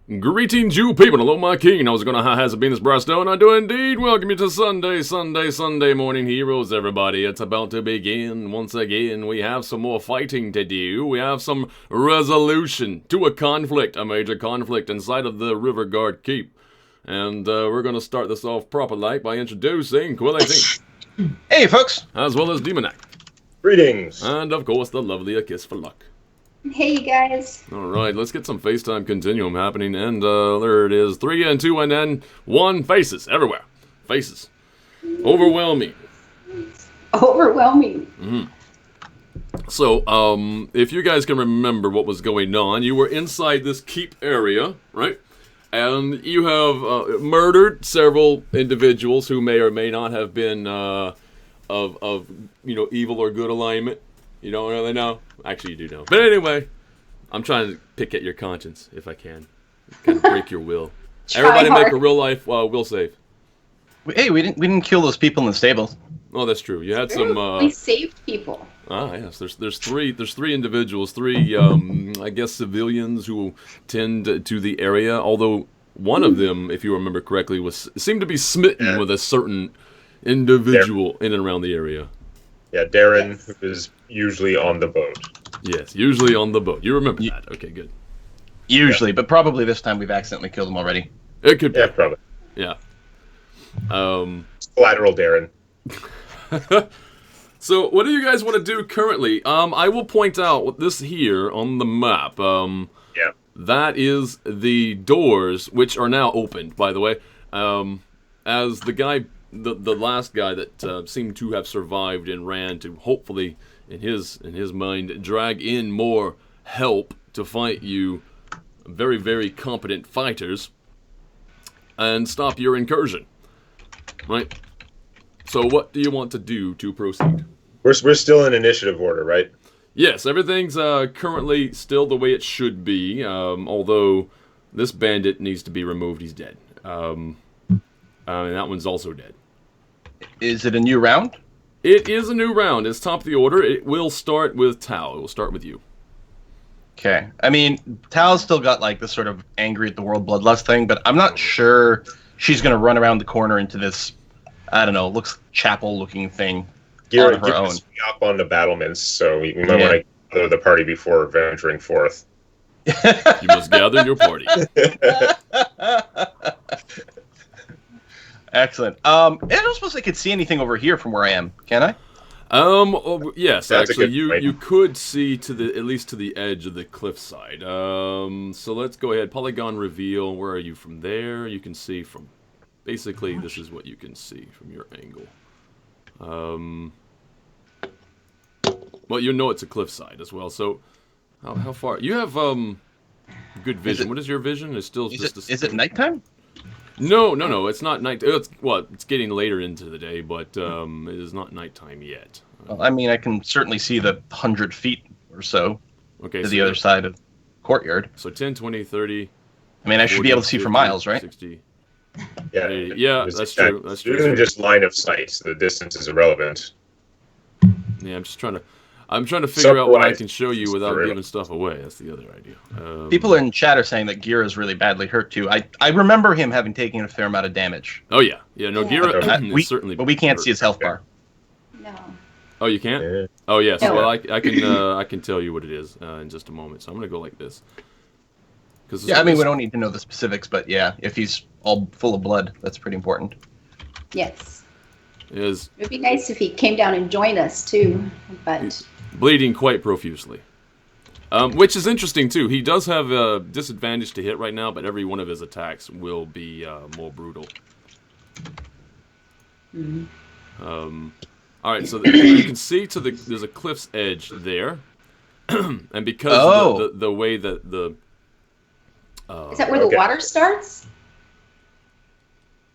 Greetings, you people. Hello, my king. I was gonna has it been this Briarstone. I do indeed welcome you to Sunday morning heroes, everybody. It's about to begin once again. We have some more fighting to do. We have some resolution to a conflict, a major conflict inside of the Riverguard Keep. And we're gonna start this off properly by introducing Quillity. Hey, folks. As well as Demonac. Greetings. And, of course, the lovely A Kiss for Luck. Hey, you guys. Alright, let's get some FaceTime Continuum happening, and there it is. 3 and 2 and then 1. Faces, everywhere. Faces. Overwhelming. Overwhelming. Mm-hmm. So, if you guys can remember what was going on, you were inside this keep area, right? And you have murdered several individuals who may or may not have been of evil or good alignment. You don't really know? Actually, you do know. But anyway, I'm trying to pick at your conscience, if I can. Kind of break your will. Everybody make a real life will save. Hey, we didn't kill those people in the stables. Oh, that's true. You had some. We saved people. Ah, yes. There's three individuals, three I guess civilians who tend to the area. Although one of them, if you remember correctly, seemed to be smitten with a certain individual in and around the area. Yeah, Darren, who is usually on the boat. Yes, usually on the boat. You remember that? Okay, good. Usually, but probably this time we've accidentally killed them already. It could be. Yeah, probably. Yeah. Collateral Darren. So, what do you guys want to do currently? I will point out this here on the map. Yeah. That is the doors, which are now opened, by the way. As the guy, the last guy that seemed to have survived and ran to hopefully, in his mind, drag in more help to fight you, very, very competent fighters, and stop your incursion. Right? So what do you want to do to proceed? We're still in initiative order, right? Yes, everything's currently still the way it should be, although this bandit needs to be removed. He's dead. And that one's also dead. Is it a new round? It is a new round. It's top of the order. It will start with Tao. It will start with you. Okay. I mean, Tal's still got like this sort of angry at the world bloodlust thing, but I'm not sure she's going to run around the corner into this, I don't know, looks chapel-looking thing on her own. Up on the battlements, so we might want to gather the party before venturing forth. You must gather your party. Excellent. I don't suppose I could see anything over here from where I am, can I? Yes, That's actually, a good you could see at least to the edge of the cliffside. So let's go ahead. Polygon reveal. Where are you from there? You can see from. Basically, this is what you can see from your angle. Well, you know it's a cliffside as well. So, how far? You have good vision. What is your vision? It's still Is it nighttime? No. It's not night. It's getting later into the day, but it is not nighttime yet. Well, I mean, I can certainly see the 100 feet or so to the other side of the courtyard. So 10, 20, 30. I mean, I should be able to see 50, for miles, right? 60. Yeah, that's true. That's true. Even just line of sight, the distance is irrelevant. Yeah, I'm trying to figure out what I can show you without giving stuff away. That's the other idea. People in chat are saying that Gira is really badly hurt too. I remember him having taken a fair amount of damage. Oh yeah. No, Gira is certainly. But we can't see his health bar. No. Oh, you can't? Yeah. Oh yes. No. Well, I can tell you what it is in just a moment. So I'm gonna go like this. Yeah, I mean we don't need to know the specifics, but yeah, if he's all full of blood, that's pretty important. Yes. It would be nice if he came down and joined us too, but bleeding quite profusely. Which is interesting too. He does have a disadvantage to hit right now, but every one of his attacks will be more brutal. Mm-hmm. All right, so you can see there's a cliff's edge there, and because the way that the is that where the water starts?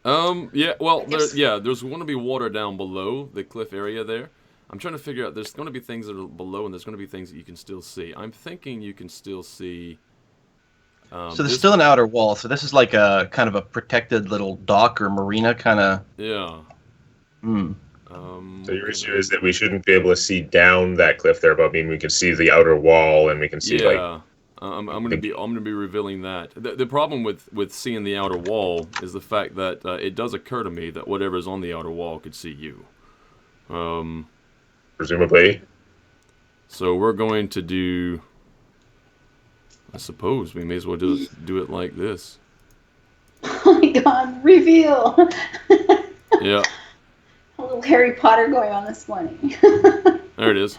Yeah. Well, there's going to be water down below the cliff area there. I'm trying to figure out. There's going to be things that are below, and there's going to be things that you can still see. I'm thinking you can still see. So there's still an outer wall. So this is like a kind of a protected little dock or marina kind of. Yeah. So your issue is that we shouldn't be able to see down that cliff there, but I mean we can see the outer wall and we can see I'm gonna be revealing that. The problem with seeing the outer wall is the fact that it does occur to me that whatever's on the outer wall could see you. Presumably. So we're going to do. I suppose we may as well just do it like this. Oh my God! Reveal. Yeah. A little Harry Potter going on this morning. There it is.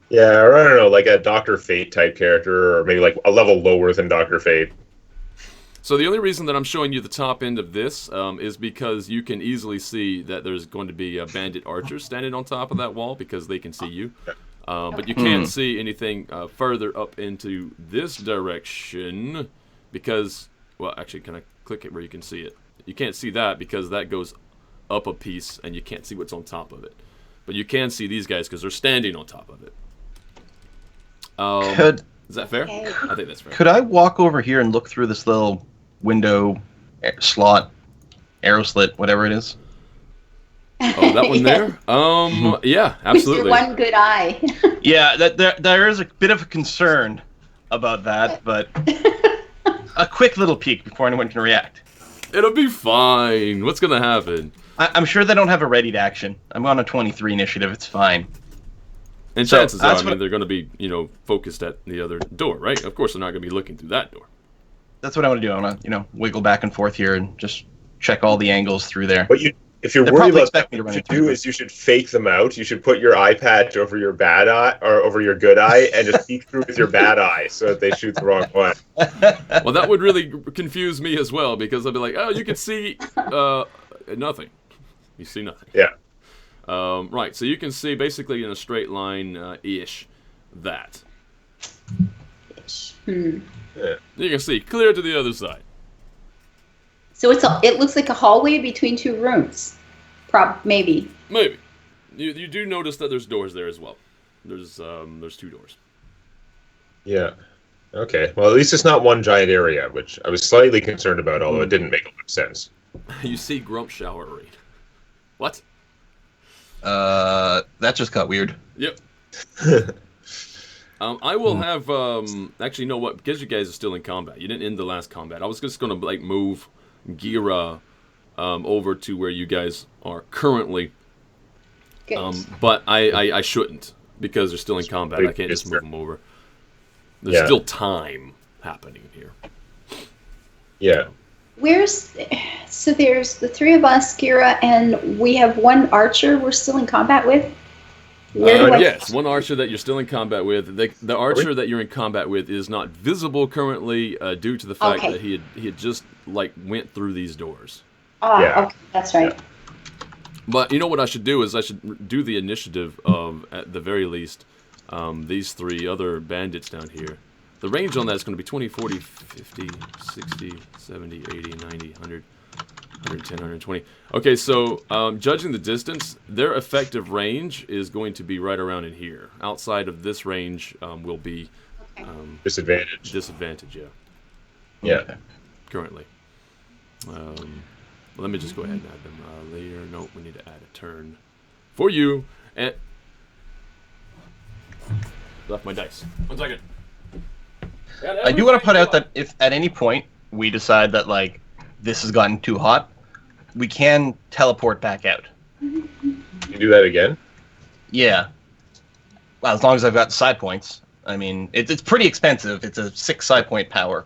Yeah, or I don't know, like a Dr. Fate type character, or maybe like a level lower than Dr. Fate. So the only reason that I'm showing you the top end of this is because you can easily see that there's going to be bandit archers standing on top of that wall because they can see you. But you can't see anything further up into this direction because, well, actually, can I click it where you can see it? You can't see that because that goes up a piece and you can't see what's on top of it. But you can see these guys because they're standing on top of it. Is that fair? Okay. I think that's fair. Could I walk over here and look through this little window, slot, arrow slit, whatever it is? Oh, that one there? Yeah, absolutely. Mr. One Good Eye. Yeah, there is a bit of a concern about that, but a quick little peek before anyone can react. It'll be fine. What's gonna happen? I'm sure they don't have a ready to action. I'm on a 23 initiative. It's fine. And So, chances are, that's I mean, they're going to be, focused at the other door, right? Of course, they're not going to be looking through that door. That's what I want to do. I want to, wiggle back and forth here and just check all the angles through there. But if you're They're worried probably about that, expecting me to what run you should into do it. is you should fake them out. You should put your eye patch over your bad eye, or over your good eye, and just peek through with your bad eye so that they shoot the wrong one. Well, that would really confuse me as well, because I'd be like, oh, you can see nothing. You see nothing. Yeah. Right, so you can see basically in a straight line-ish that. You can see clear to the other side. So it looks like a hallway between two rooms. Maybe. Maybe. You do notice that there's doors there as well. There's 2 doors. Yeah. Okay. Well, at least it's not one giant area, which I was slightly concerned about, although it didn't make a lot of sense. You see Grump showering. What? That just got weird. Yep. I will have actually, you know what? Because you guys are still in combat, you didn't end the last combat. I was just gonna move Gira over to where you guys are currently. Good. But I shouldn't because they're still in combat. I can't just move them over. There's Yeah. still time happening here. Yeah. So there's the 3 of us, Kira, and we have 1 archer we're still in combat with? Yes, 1 archer that you're still in combat with. The archer that you're in combat with is not visible currently due to the fact that he had just went through these doors. Yeah. Okay, that's right. But you know what I should do is I should do the initiative of, at the very least, these 3 other bandits down here. The range on that is going to be 20, 40, 50, 60, 70, 80, 90, 100, 110, 120. Okay, so judging the distance, their effective range is going to be right around in here. Outside of this range will be Disadvantage. disadvantage, yeah, Yeah. currently. Let me just go ahead and add them later. Nope, we need to add a turn for you. And left my dice. 1 second. I do want to put out that if at any point we decide that this has gotten too hot, we can teleport back out. You do that again? Yeah. Well, as long as I've got side points. I mean, it's pretty expensive. It's a 6 side point power.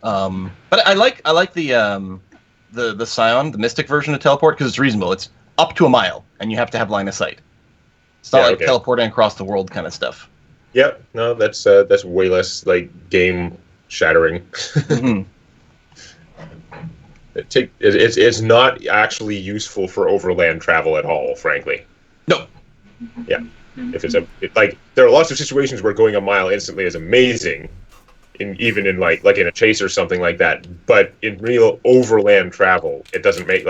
But I like the Scion, the Mystic version of teleport, because it's reasonable. It's up to a mile, and you have to have line of sight. It's not teleporting across the world kind of stuff. Yeah. No, that's way less game shattering. Mm-hmm. It's not actually useful for overland travel at all, frankly. No. Yeah. If there are lots of situations where going a mile instantly is amazing, even in in a chase or something like that. But in real overland travel, it doesn't make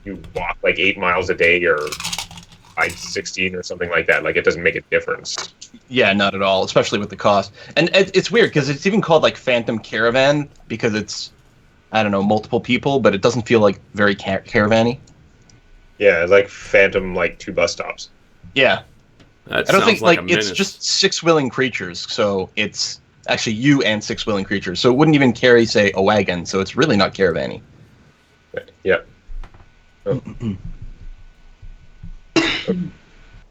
you walk 8 miles a day or 16 or something like that. It doesn't make a difference. Yeah, not at all, especially with the cost. And it's weird because it's even called Phantom Caravan because it's, I don't know, multiple people, but it doesn't feel very caravan-y. Yeah, Phantom 2 bus stops. Yeah. That I don't sounds think like a it's menace. just 6 willing creatures, so it's actually you and 6 willing creatures. So it wouldn't even carry, say, a wagon. So it's really not caravan-y. Yeah. Oh.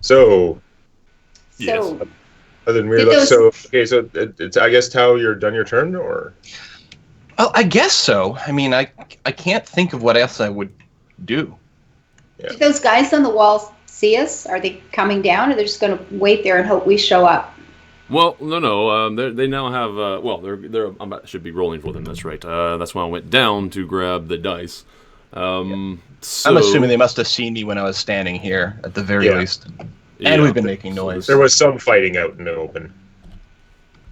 So, Yes. So, other than Did Mirla, those- so okay, so it's I guess Tao, you're done your turn, or Well, I guess so. I mean, I can't think of what else I would do. did those guys on the wall see us? Are they coming down, or they're just going to wait there and hope we show up? Well, no. They now have. They're. I should be rolling for them. That's right. That's why I went down to grab the dice. So, I'm assuming they must have seen me when I was standing here, at the very Yeah. least. yeah, And we've been making so noise. there was some fighting out in the open.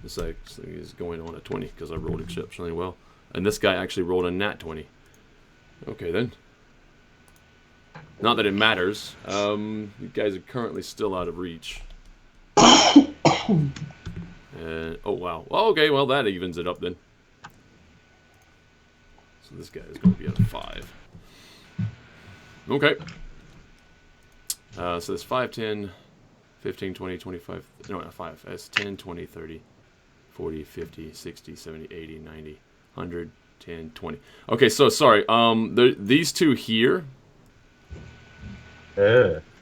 This actually is going on a 20 because I rolled exceptionally well, and this guy actually rolled a nat 20. Okay then. Not that it matters. You guys are currently still out of reach. Oh wow. Well, okay, well that evens it up then. So this guy is going to be at a 5. Okay. So it's 5, 10, 15, 20, 25. No, not 5. That's 10, 20, 30, 40, 50, 60, 70, 80, 90, 100, 10, 20. Okay, so sorry. These two here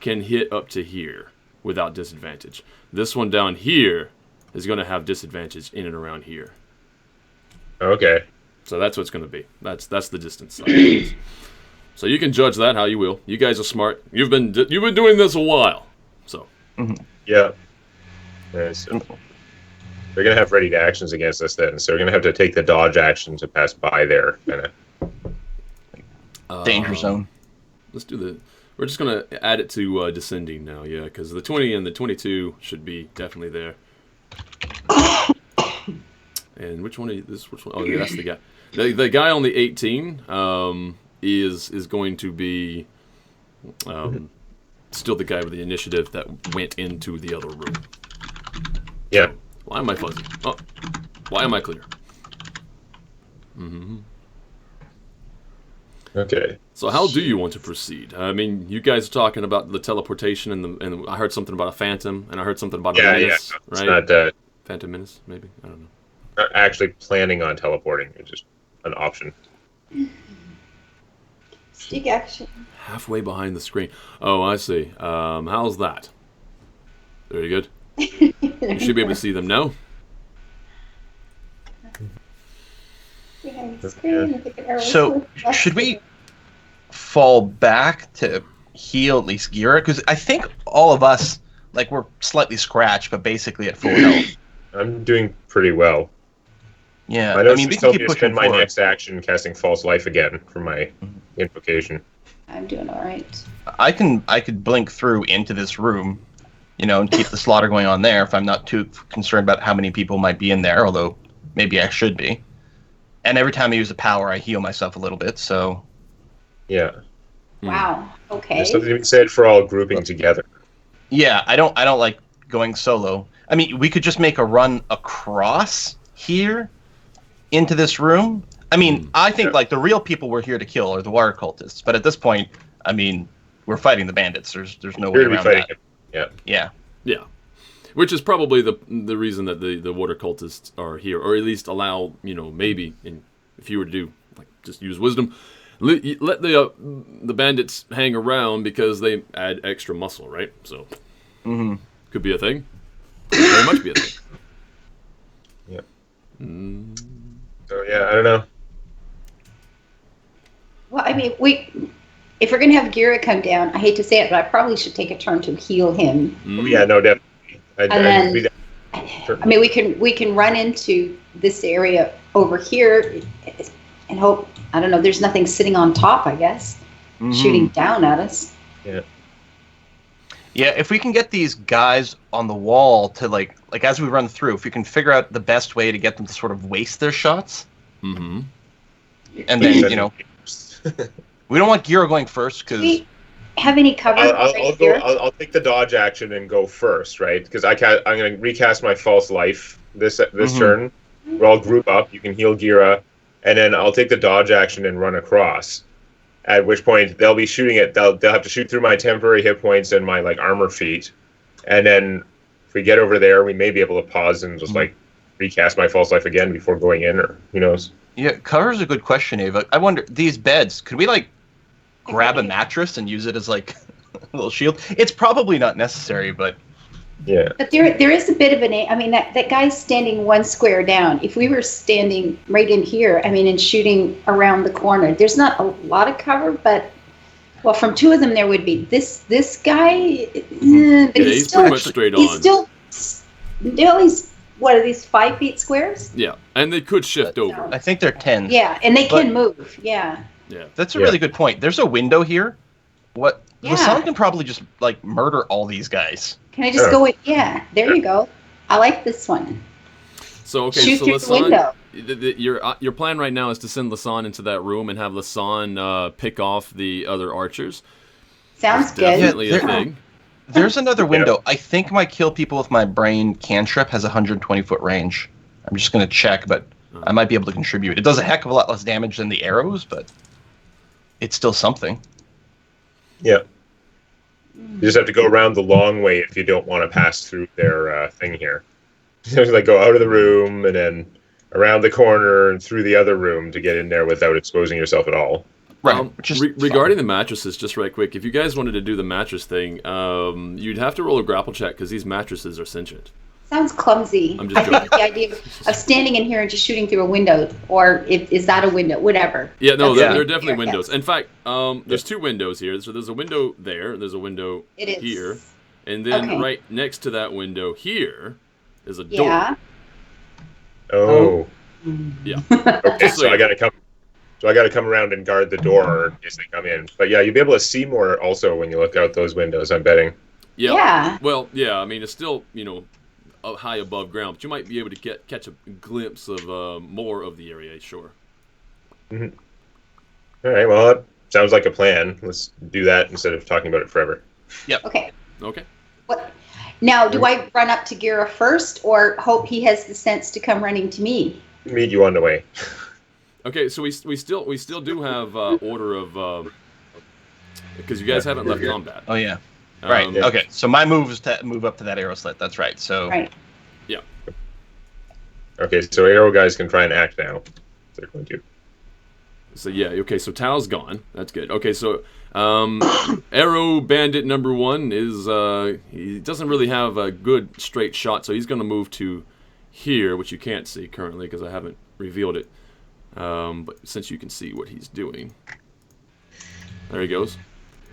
can hit up to here without disadvantage. This one down here is going to have disadvantage in and around here. Okay. So that's what it's going to be. That's the distance side of things. So you can judge that how you will. You guys are smart. You've been doing this a while. So Yeah. So they're gonna have ready to actions against us then. So we're gonna have to take the dodge action to pass by there. Kinda. Danger zone. let's do the. We're just going to add it to descending now, yeah, because the 20 and the 22 should be definitely there. And which one is this? Which one? Oh, yeah, that's the guy. The guy on the 18 is going to be still the guy with the initiative that went into the other room. Yeah. Why am I fuzzy? Oh, why am I clear? Mm-hmm. Okay. So how do you want to proceed? I mean, you guys are talking about the teleportation and I heard something about a phantom and I heard something about a menace, It's right? not Phantom menace, maybe? I don't know. not actually planning on teleporting. It's just an option. Stick action. Halfway behind the screen. Oh, I see. How's that? Very good. You should be able to see them now. Behind the screen, I think an arrow So, was- should we fall back to heal at least Gira? Because I think all of us, like, we're slightly scratched, but basically at full health. I'm doing pretty well. Yeah, I know I mean, we she's can told keep me to pushing spend my forward. next action casting False Life again for my invocation. I'm doing all right. I could blink through into this room, and keep the slaughter going on there if I'm not too concerned about how many people might be in there, although maybe I should be. And every time I use a power, I heal myself a little bit, so... Yeah. Wow. Okay. There's something to be said for all grouping together. Yeah, I don't like going solo. I mean, we could just make a run across here into this room. I mean, I think, like, the real people we're here to kill are the water cultists, but at this point, I mean, we're fighting the bandits. There's no way Here to be around fighting that. him. Yeah. Yeah. Yeah. Which is probably the reason that the water cultists are here, or at least allow, maybe, if you were to do, like, just use wisdom, let the bandits hang around because they add extra muscle, right? So, could be a thing. Could very much be a thing. Yeah. So, yeah, I don't know. Well, I mean, if we're gonna have Gira come down, I hate to say it, but I probably should take a turn to heal him. Yeah, no, definitely. And then, I mean, we can run into this area over here and hope. I don't know. There's nothing sitting on top. I guess shooting down at us. Yeah. Yeah, if we can get these guys on the wall to, like as we run through, if we can figure out the best way to get them to sort of waste their shots, Mm-hmm. and then, we don't want Gira going first, Do because... we have any cover I'll right go. here? I'll take the dodge action and go first, right? Because I'm going to recast my false life this turn. We'll all group up. You can heal Gira, and then I'll take the dodge action and run across. At which point they'll be shooting it. They'll have to shoot through my temporary hit points and my armor feat, And then if we get over there, we may be able to pause and just like recast my false life again before going in, or who knows. Yeah, cover's a good question, Ava. I wonder, these beds, could we like grab a mattress and use it as like a little shield? It's probably not necessary, but Yeah. But there is a bit of I mean, that guy's standing one square down. If we were standing right in here, I mean, and shooting around the corner, there's not a lot of cover, but, well, from two of them there would be. This guy, but he's still, pretty much straight on. He's still, at least, what are these, 5 feet squares? Yeah, and they could shift over. I think they're 10. Yeah, and they can move, yeah. Yeah. That's a really good point. There's a window here. What? Yeah. Lasan can probably just like murder all these guys. Can I just go in? Yeah, there you go. I like this one. So okay, Shoot so through the window. your plan right now is to send Lasan into that room and have Lasan pick off the other archers. Sounds good. Definitely a thing. There's another window. I think my kill people with my brain cantrip has 120-foot range. I'm just going to check, but I might be able to contribute. It does a heck of a lot less damage than the arrows, but it's still something. Yeah. You just have to go around the long way if you don't want to pass through their thing here. You like go out of the room and then around the corner and through the other room to get in there without exposing yourself at all. Right. Regarding the mattresses, just right quick, if you guys wanted to do the mattress thing, you'd have to roll a grapple check because these mattresses are sentient. Sounds clumsy. I'm just I think the idea of standing in here and just shooting through a window, or is that a window? Whatever. Yeah, no, That's there are definitely windows. In fact, there's two windows here. So there's a window there, there's a window here, and then right next to that window here is a door. Yeah. Oh. Yeah. Okay, so I gotta come. So I got to come around and guard the door in case they come in. But yeah, you'll be able to see more also when you look out those windows, I'm betting. Yeah. Well, yeah, I mean, it's still, high above ground, but you might be able to catch a glimpse of more of the area, sure. Mm-hmm. All right, well, that sounds like a plan. Let's do that instead of talking about it forever. Yep. Okay. What? Now, do I run up to Gira first, or hope he has the sense to come running to me? Meet you on the way. Okay, so we still do have order of because you guys haven't left combat. Oh yeah. Right. Okay. So my move is to move up to that arrow slit. That's right. So. Right. Yeah. Okay, so arrow guys can try and act now. They're going to. So yeah. Okay. So Tao's gone. That's good. Okay. So arrow bandit number 1 is he doesn't really have a good straight shot, so he's going to move to here, which you can't see currently because I haven't revealed it. But since you can see what he's doing, there he goes.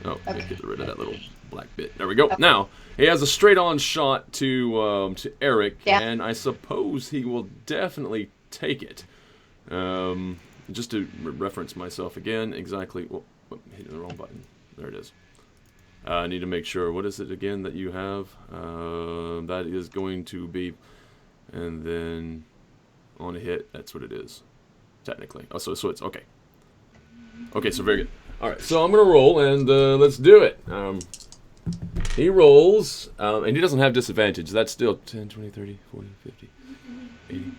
Oh, get rid of that little black bit. There we go. Now he has a straight-on shot to Eric, and I suppose he will definitely take it. Just to reference myself again, exactly. Well, hitting the wrong button. There it is. I need to make sure. What is it again that you have? That is going to be, and then on a hit. That's what it is. Technically. Oh, so it's okay. Okay, so very good. All right, so I'm going to roll, and let's do it. He rolls, and he doesn't have disadvantage. That's still 10, 20, 30, 40, 50, 80,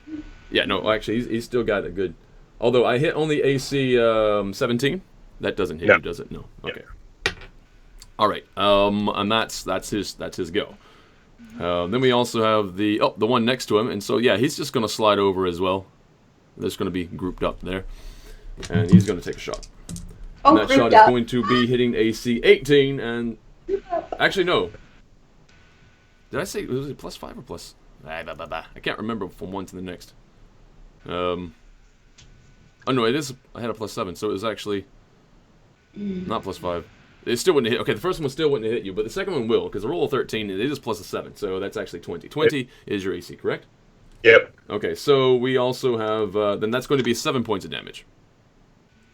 90. Yeah, no, actually, he's still got a good... Although I hit only AC 17. That doesn't hit you, does it? No. Okay. Yeah. All right, and that's his go. Then we also have the one next to him, and so, yeah, he's just going to slide over as well. That's going to be grouped up there. And he's going to take a shot. And that shot is going to be hitting AC 18. And actually, no. Did I say was it plus 5 or plus? I can't remember from one to the next. Oh no, it is. I had a plus 7, so it was actually not plus 5. It still wouldn't hit. Okay, the first one still wouldn't hit you, but the second one will because a roll of 13 it is plus a 7, so that's actually 20. 20 is your AC, correct? Yep. Okay, so we also have then that's going to be 7 points of damage.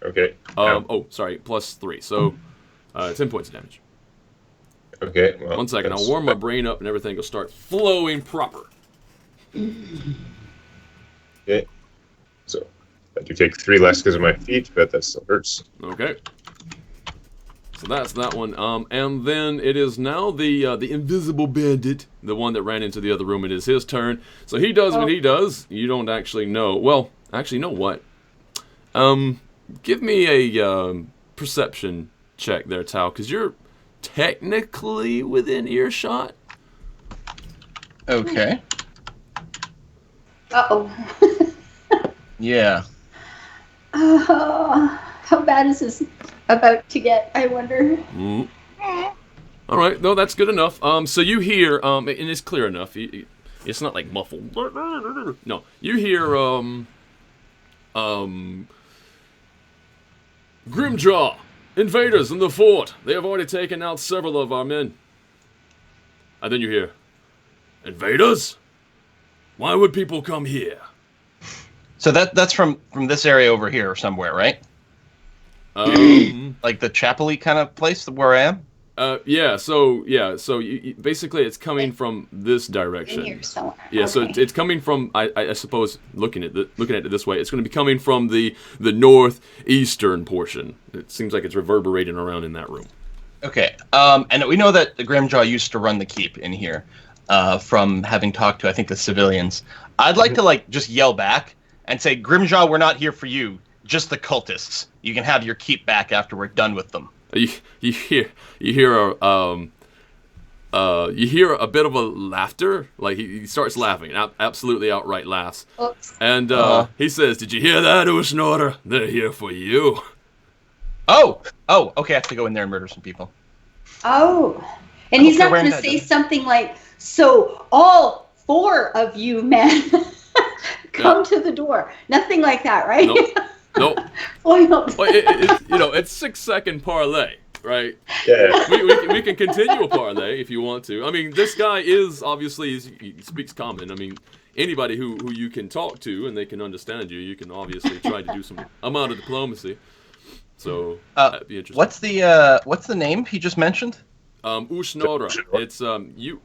Okay. Oh, sorry, plus 3. So 10 points of damage. Okay. Well, 1 second. I'll warm my brain up and everything will start flowing proper. Okay. So I do take 3 less because of my feet, but that still hurts. Okay. So that's that one. And then it is now the invisible bandit, the one that ran into the other room. It is his turn. So he does what he does. You don't actually know. Well, actually, know what? Give me a perception check there, Tao, because you're technically within earshot. Okay. Uh-oh. Yeah. Oh, how bad is this about to get, I wonder? Mm. All right, no, that's good enough. So you hear, and it's clear enough. It's not like muffled. No, you hear, Grimjaw, invaders in the fort. They have already taken out several of our men. And then you hear, invaders? Why would people come here? So that's from this area over here or somewhere, right? Like the chapel-y kind of place where I am? Yeah. So basically, it's coming from this direction. In here somewhere. Yeah. So Okay. it's coming from. I suppose looking at it this way, it's going to be coming from the northeastern portion. It seems like it's reverberating around in that room. Okay. And we know that the Grimjaw used to run the keep in here, from having talked to, I think, the civilians. I'd like to just yell back and say, Grimjaw, we're not here for you. Just the cultists. You can have your keep back after we're done with them. You hear a bit of a laughter. Like he starts laughing, absolutely outright laughs. Oops. And he says, "Did you hear that, Usnora? They're here for you." Oh, okay, I have to go in there and murder some people. Oh. And I he's hope not you're going wearing to that, say something like, so all 4 of you men come to the door. Nothing like that, right? Nope. Oh, no. Well, it's 6-second parlay, right? Yeah. We can continue a parlay if you want to. I mean, this guy is obviously he speaks common. I mean, anybody who you can talk to and they can understand you, you can obviously try to do some amount of diplomacy. So that'd be interesting. What's the name he just mentioned? Ushnora. It's Ushnora.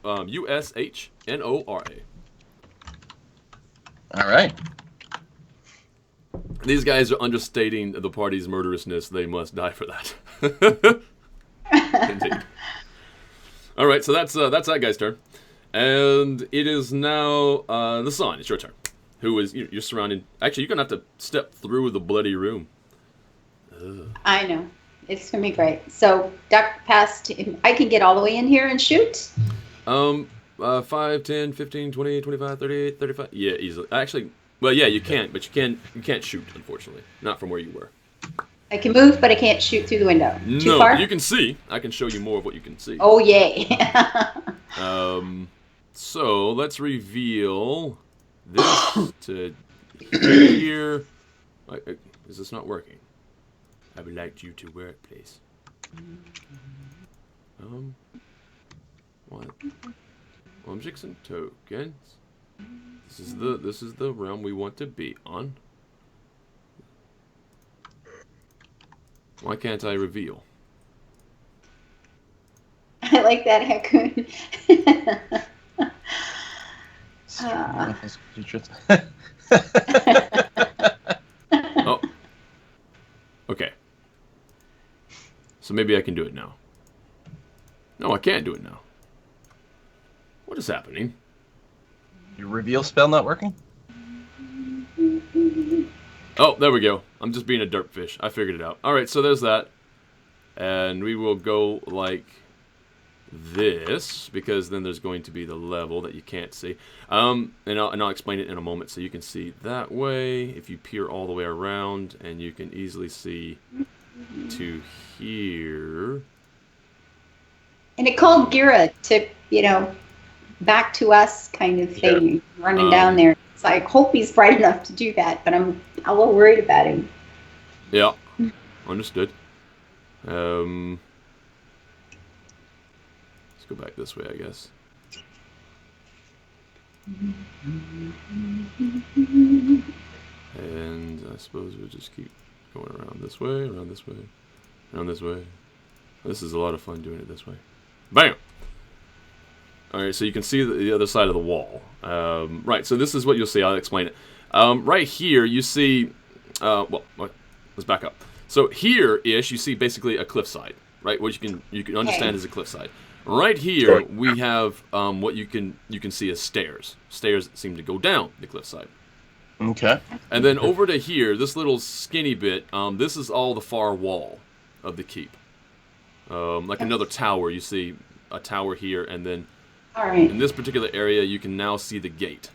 All right. These guys are understating the party's murderousness. They must die for that. Indeed. All right, so that's that guy's turn, and it is now the Sun. It's your turn. Who is you're surrounded? Actually, you're gonna have to step through the bloody room. I know. It's going to be great. So, duck past him. I can get all the way in here and shoot? 5, 10, 15, 20, 25, 30, 35. Yeah, easily. Actually, well, yeah, you can, but you can't shoot, unfortunately. Not from where you were. I can move, but I can't shoot through the window. Too No, far? you can see. I can show you more of what you can see. Oh, yay. So let's reveal this to here. Is this not working? I would like you to work, please. What? Objects and tokens. This is the realm we want to be on. Why can't I reveal? I like that, Hakun. Oh. Okay. So maybe I can do it now. No, I can't do it now. What is happening? Your reveal spell not working? Oh, there we go. I'm just being a derpfish. I figured it out. Alright, so there's that. And we will go like this, because then there's going to be the level that you can't see. And I'll explain it in a moment. So you can see that way, if you peer all the way around, and you can easily see to here. And it called Gira to, back to us kind of thing, running down there. It's like, hope he's bright enough to do that, but I'm a little worried about him. Yeah, understood. Let's go back this way, I guess. And I suppose we'll just keep going around this way, around this way, around this way. This is a lot of fun doing it this way. Bam! Alright, so you can see the other side of the wall. Right, so this is what you'll see. I'll explain it. Right here, you see... well, let's back up. So here-ish, you see basically a cliffside, right? What you can understand as a cliffside. Right here, we have what you can see as stairs. Stairs that seem to go down the cliffside. Okay. And then over to here, this little skinny bit, this is all the far wall of the keep. like another tower. You see a tower here, and then All right. in this particular area, you can now see the gate.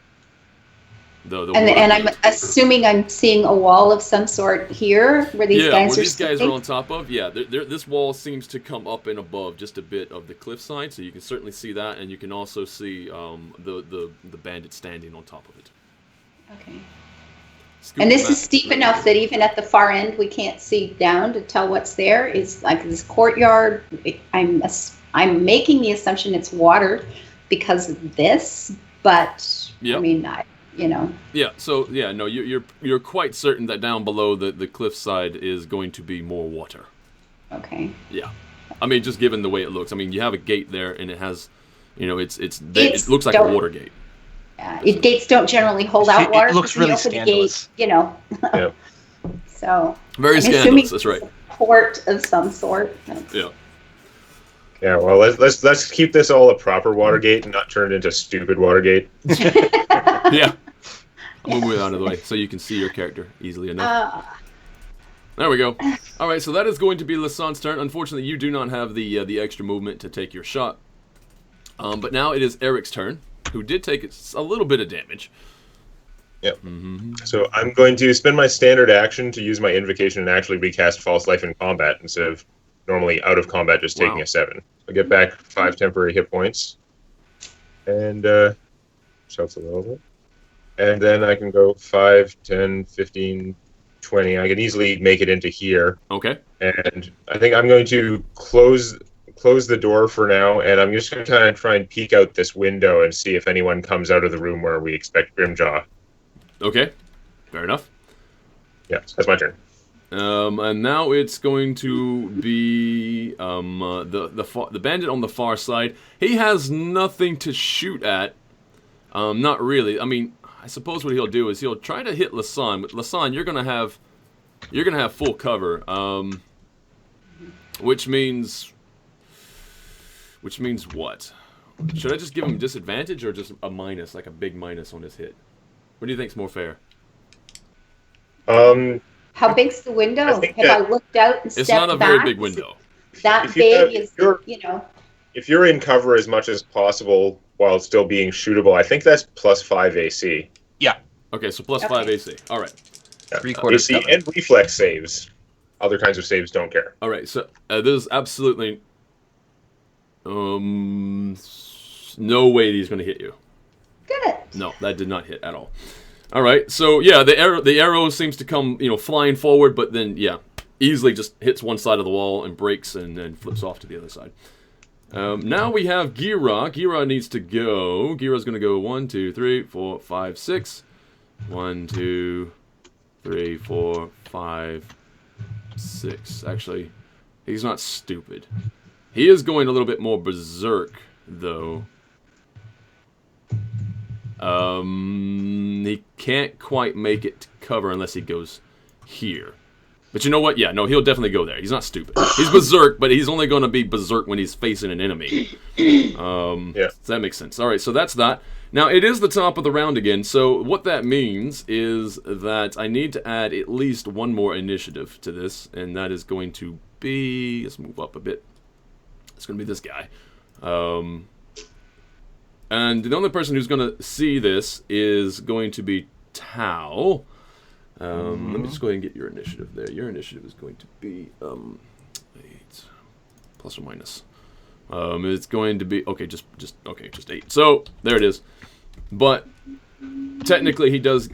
The And water I'm gate. assuming I'm seeing a wall of some sort here where these Yeah, guys where are these guys sitting. are on top of, yeah, this wall seems to come up and above just a bit of the cliffside, so you can certainly see that, and you can also see the bandit standing on top of it. Okay. Scoop And this map is steep right enough there. that even at the far end we can't see down to tell what's there. It's like this courtyard. I'm making the assumption it's water because of this, but Yep. I mean, Yeah, so yeah, no, you're quite certain that down below the cliffside is going to be more water. okay. Yeah, I mean, just given the way it looks, I mean, you have a gate there, and it has, it Gates looks like a don't- water gate. Gates don't generally hold out water. It looks 'cause when you really open the scandalous. Gate, Yeah. So Very I'm scandalous. assuming That's right. it's a port of some sort. Yeah. Yeah, well, let's keep this all a proper Watergate and not turn it into stupid Watergate. Yeah. I'll move it out of the way so you can see your character easily enough. There we go. All right, so that is going to be Lassant's turn. Unfortunately, you do not have the extra movement to take your shot. But now it is Eric's turn, who did take a little bit of damage. Yep. So I'm going to spend my standard action to use my invocation and actually recast False Life in combat instead of normally out of combat just taking Wow. a 7. I get back 5 temporary hit points. And shuffle a little bit. And then I can go 5, 10, 15, 20. I can easily make it into here. Okay. And I think I'm going to close the door for now, and I'm just going to kind of try and peek out this window and see if anyone comes out of the room where we expect Grimjaw. Okay. Fair enough. Yeah, that's my turn. And now it's going to be the bandit on the far side. He has nothing to shoot at. Not really. I mean, I suppose what he'll do is he'll try to hit Lassant. But Lassant, you're gonna have full cover. Which means what? Should I just give him disadvantage or just a minus, like a big minus on his hit? What do you think's more fair? How big's the window? I think Have that I looked out and stepped It's not a back? very big Is it window. that If you have- big if is, you're- If you're in cover as much as possible while still being shootable, I think that's plus 5 AC. Okay, so plus Okay. 5 AC. All right. Yeah. 3/4 AC seven. and reflex saves. Other kinds of saves don't care. All right, so there's absolutely no way he's going to hit you. good. No, that did not hit at all. All right, so yeah, the arrow seems to come, flying forward, but then yeah, easily just hits one side of the wall and breaks and then flips off to the other side. Now we have Gira. Gira needs to go. Gira's going to go 1, 2, 3, 4, 5, 6. 1, 2, 3, 4, 5, 6. Actually, he's not stupid. He is going a little bit more berserk, though. He can't quite make it to cover unless he goes here. But you know what? Yeah, no, he'll definitely go there. He's not stupid. He's berserk, but he's only going to be berserk when he's facing an enemy. Yeah. So that makes sense. All right, so that's that. Now, it is the top of the round again, so what that means is that I need to add at least one more initiative to this, and that is going to be... Let's move up a bit. It's going to be this guy. And the only person who's going to see this is going to be Tao. Let me just go ahead and get your initiative there. Your initiative is going to be 8 plus or minus. It's going to be okay, just 8. So there it is. But technically, he does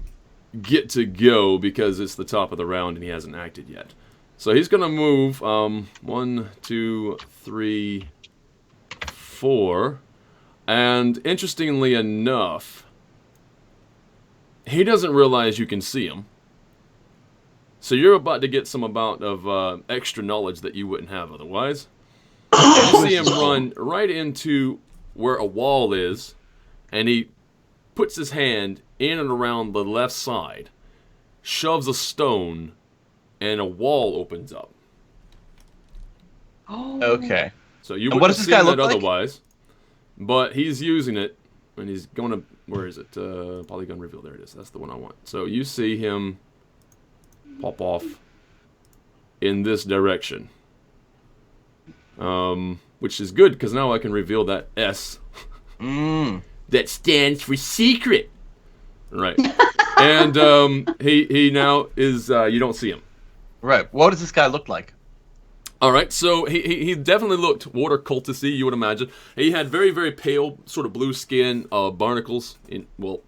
get to go because it's the top of the round and he hasn't acted yet. So he's going to move 1, 2, 3, 4. And interestingly enough, he doesn't realize you can see him. So you're about to get some amount of extra knowledge that you wouldn't have otherwise. You see him run right into where a wall is, and he puts his hand in and around the left side, shoves a stone, and a wall opens up. Okay. So you And wouldn't what does have this guy seen look that like? otherwise, but he's using it, and he's going to, where is it? Polygon reveal, there it is. That's the one I want. So you see him pop off in this direction. which is good because now I can reveal that S. That stands for secret. Right. And he now is, you don't see him. Right. What does this guy look like? All right, so he definitely looked water cultisty, you would imagine. He had very, very pale, sort of blue skin, barnacles,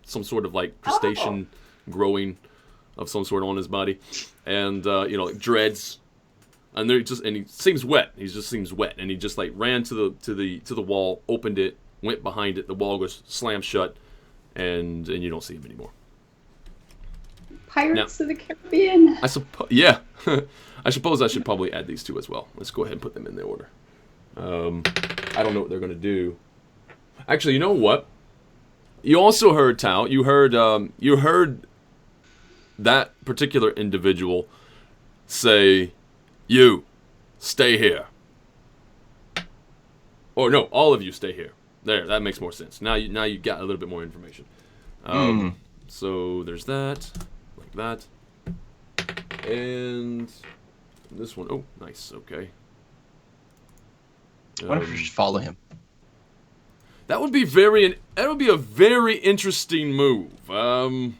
some sort of like crustacean growing of some sort on his body, and like dreads. And he seems wet. He just seems wet, and he just like ran to the wall, opened it, went behind it. The wall goes slammed shut, and you don't see him anymore. Pirates of the Caribbean. Yeah. I suppose I should probably add these two as well. Let's go ahead and put them in the order. I don't know what they're going to do. Actually, you know what? You also heard, Tao. You heard that particular individual say, "You, stay here." Or no, all of you stay here. There, that makes more sense. Now you got a little bit more information. So there's that, like that, and this one. Oh, nice. Okay. I wonder if we should follow him. That would be a very interesting move. I'm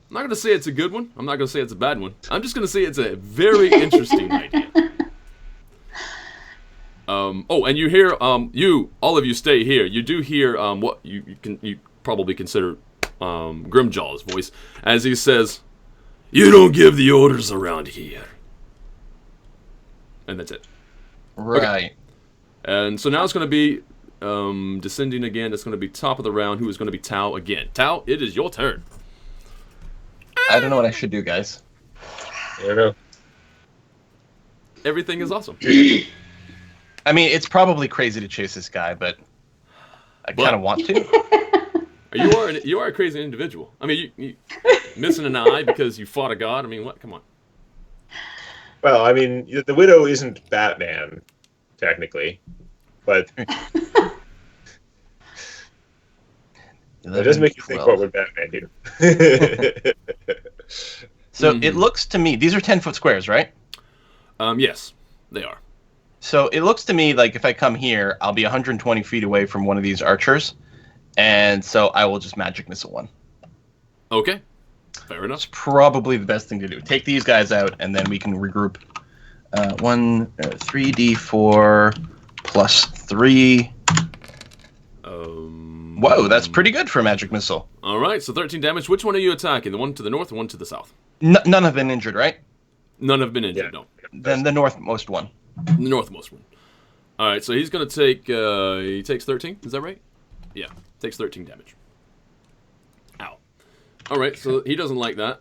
not going to say it's a good one. I'm not going to say it's a bad one. I'm just going to say it's a very interesting idea. And you hear, all of you stay here. You do hear what you probably consider Grimjaw's voice as he says, "You don't give the orders around here." And that's it. Right. Okay. And so now it's going to be descending again. It's going to be top of the round. Who is going to be Tao again? Tao, it is your turn. I don't know what I should do, guys. I don't know. Everything is awesome. I mean, it's probably crazy to chase this guy, but I kind of want to. You are a crazy individual. I mean, you missing an eye because you fought a god. I mean, what? Come on. Well, I mean, the Widow isn't Batman, technically, but it does make you think, what would Batman do? So it looks to me, these are 10-foot squares, right? Yes, they are. So it looks to me like if I come here, I'll be 120 feet away from one of these archers, and so I will just magic missile one. Okay, fair enough. It's probably the best thing to do. Take these guys out, and then we can regroup. 3d4 plus 3. Whoa, that's pretty good for a magic missile. All right, so 13 damage. Which one are you attacking? The one to the north, or one to the south? None have been injured, right? None have been injured. Yeah. No. Then the northmost one. The northmost one. All right, so he's going to take. He takes 13. Is that right? Yeah, takes 13 damage. Ow. All right, so he doesn't like that.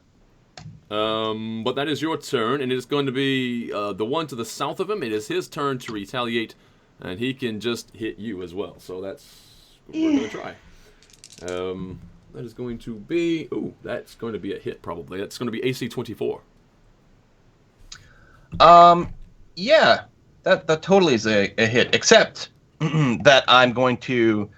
But that is your turn, and it is going to be the one to the south of him. It is his turn to retaliate, and he can just hit you as well. So that's what we're going to try. That is going to be. Ooh, that's going to be a hit probably. That's going to be AC 24. Yeah, that totally is a hit. Except that I'm going to.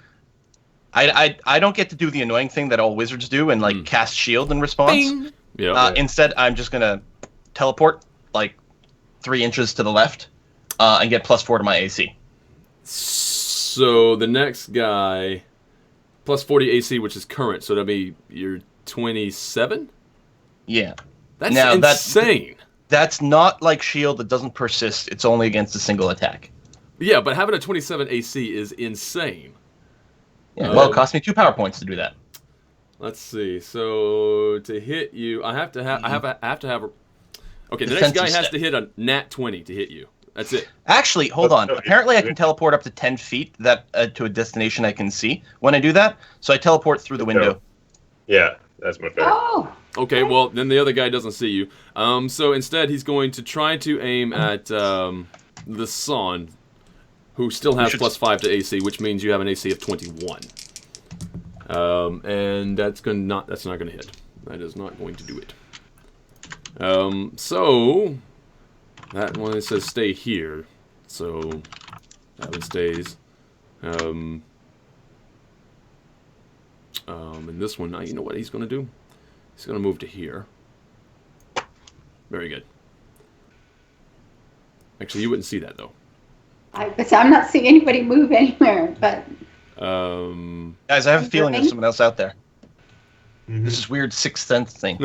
I don't get to do the annoying thing that all wizards do and like cast shield in response. Bing! Yeah. Instead, I'm just gonna teleport like 3 inches to the left and get +4 to my AC. So the next guy, plus 40 AC, which is current, so that'll be your 27? Yeah. That's now, insane. That's not like shield that doesn't persist. It's only against a single attack. Yeah, but having a 27 AC is insane. Yeah, well, it cost me 2 power points to do that. Let's see. So to hit you, I have to have a. Okay, the next guy has to hit a nat 20 to hit you. That's it. Actually, hold on. Apparently, I can teleport up to 10 feet to a destination I can see when I do that. So I teleport through the window. Yeah, that's much better. Oh. Okay, well then the other guy doesn't see you. So instead, he's going to try to aim at the Son, who still has +5 to AC, which means you have an AC of 21. And that's not going to hit. That is not going to do it. So that one, it says stay here, so that one stays. And this one, you know what he's going to do? He's going to move to here. Very good. Actually, you wouldn't see that though. But I'm not seeing anybody move anywhere. But Guys, I have a feeling there's someone else out there. This is weird sixth sense thing.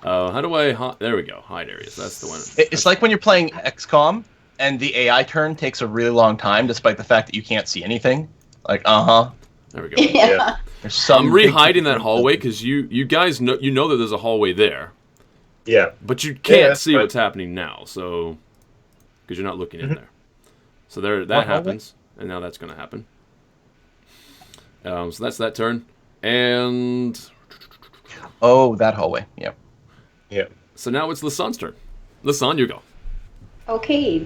How do I... There we go. Hide areas. That's the one. It's like when you're playing XCOM and the AI turn takes a really long time despite the fact that you can't see anything. Like, There we go. yeah. There's some I'm re-hiding that hallway because you guys know that there's a hallway there. Yeah. But you can't that's see fine. what's happening now, so... Because you're not looking in there. So that happens, and now that's going to happen. So that's that turn. And... Oh, that hallway. Yeah. Yeah. So now it's Lasan's turn. Lasan, you go. Okay,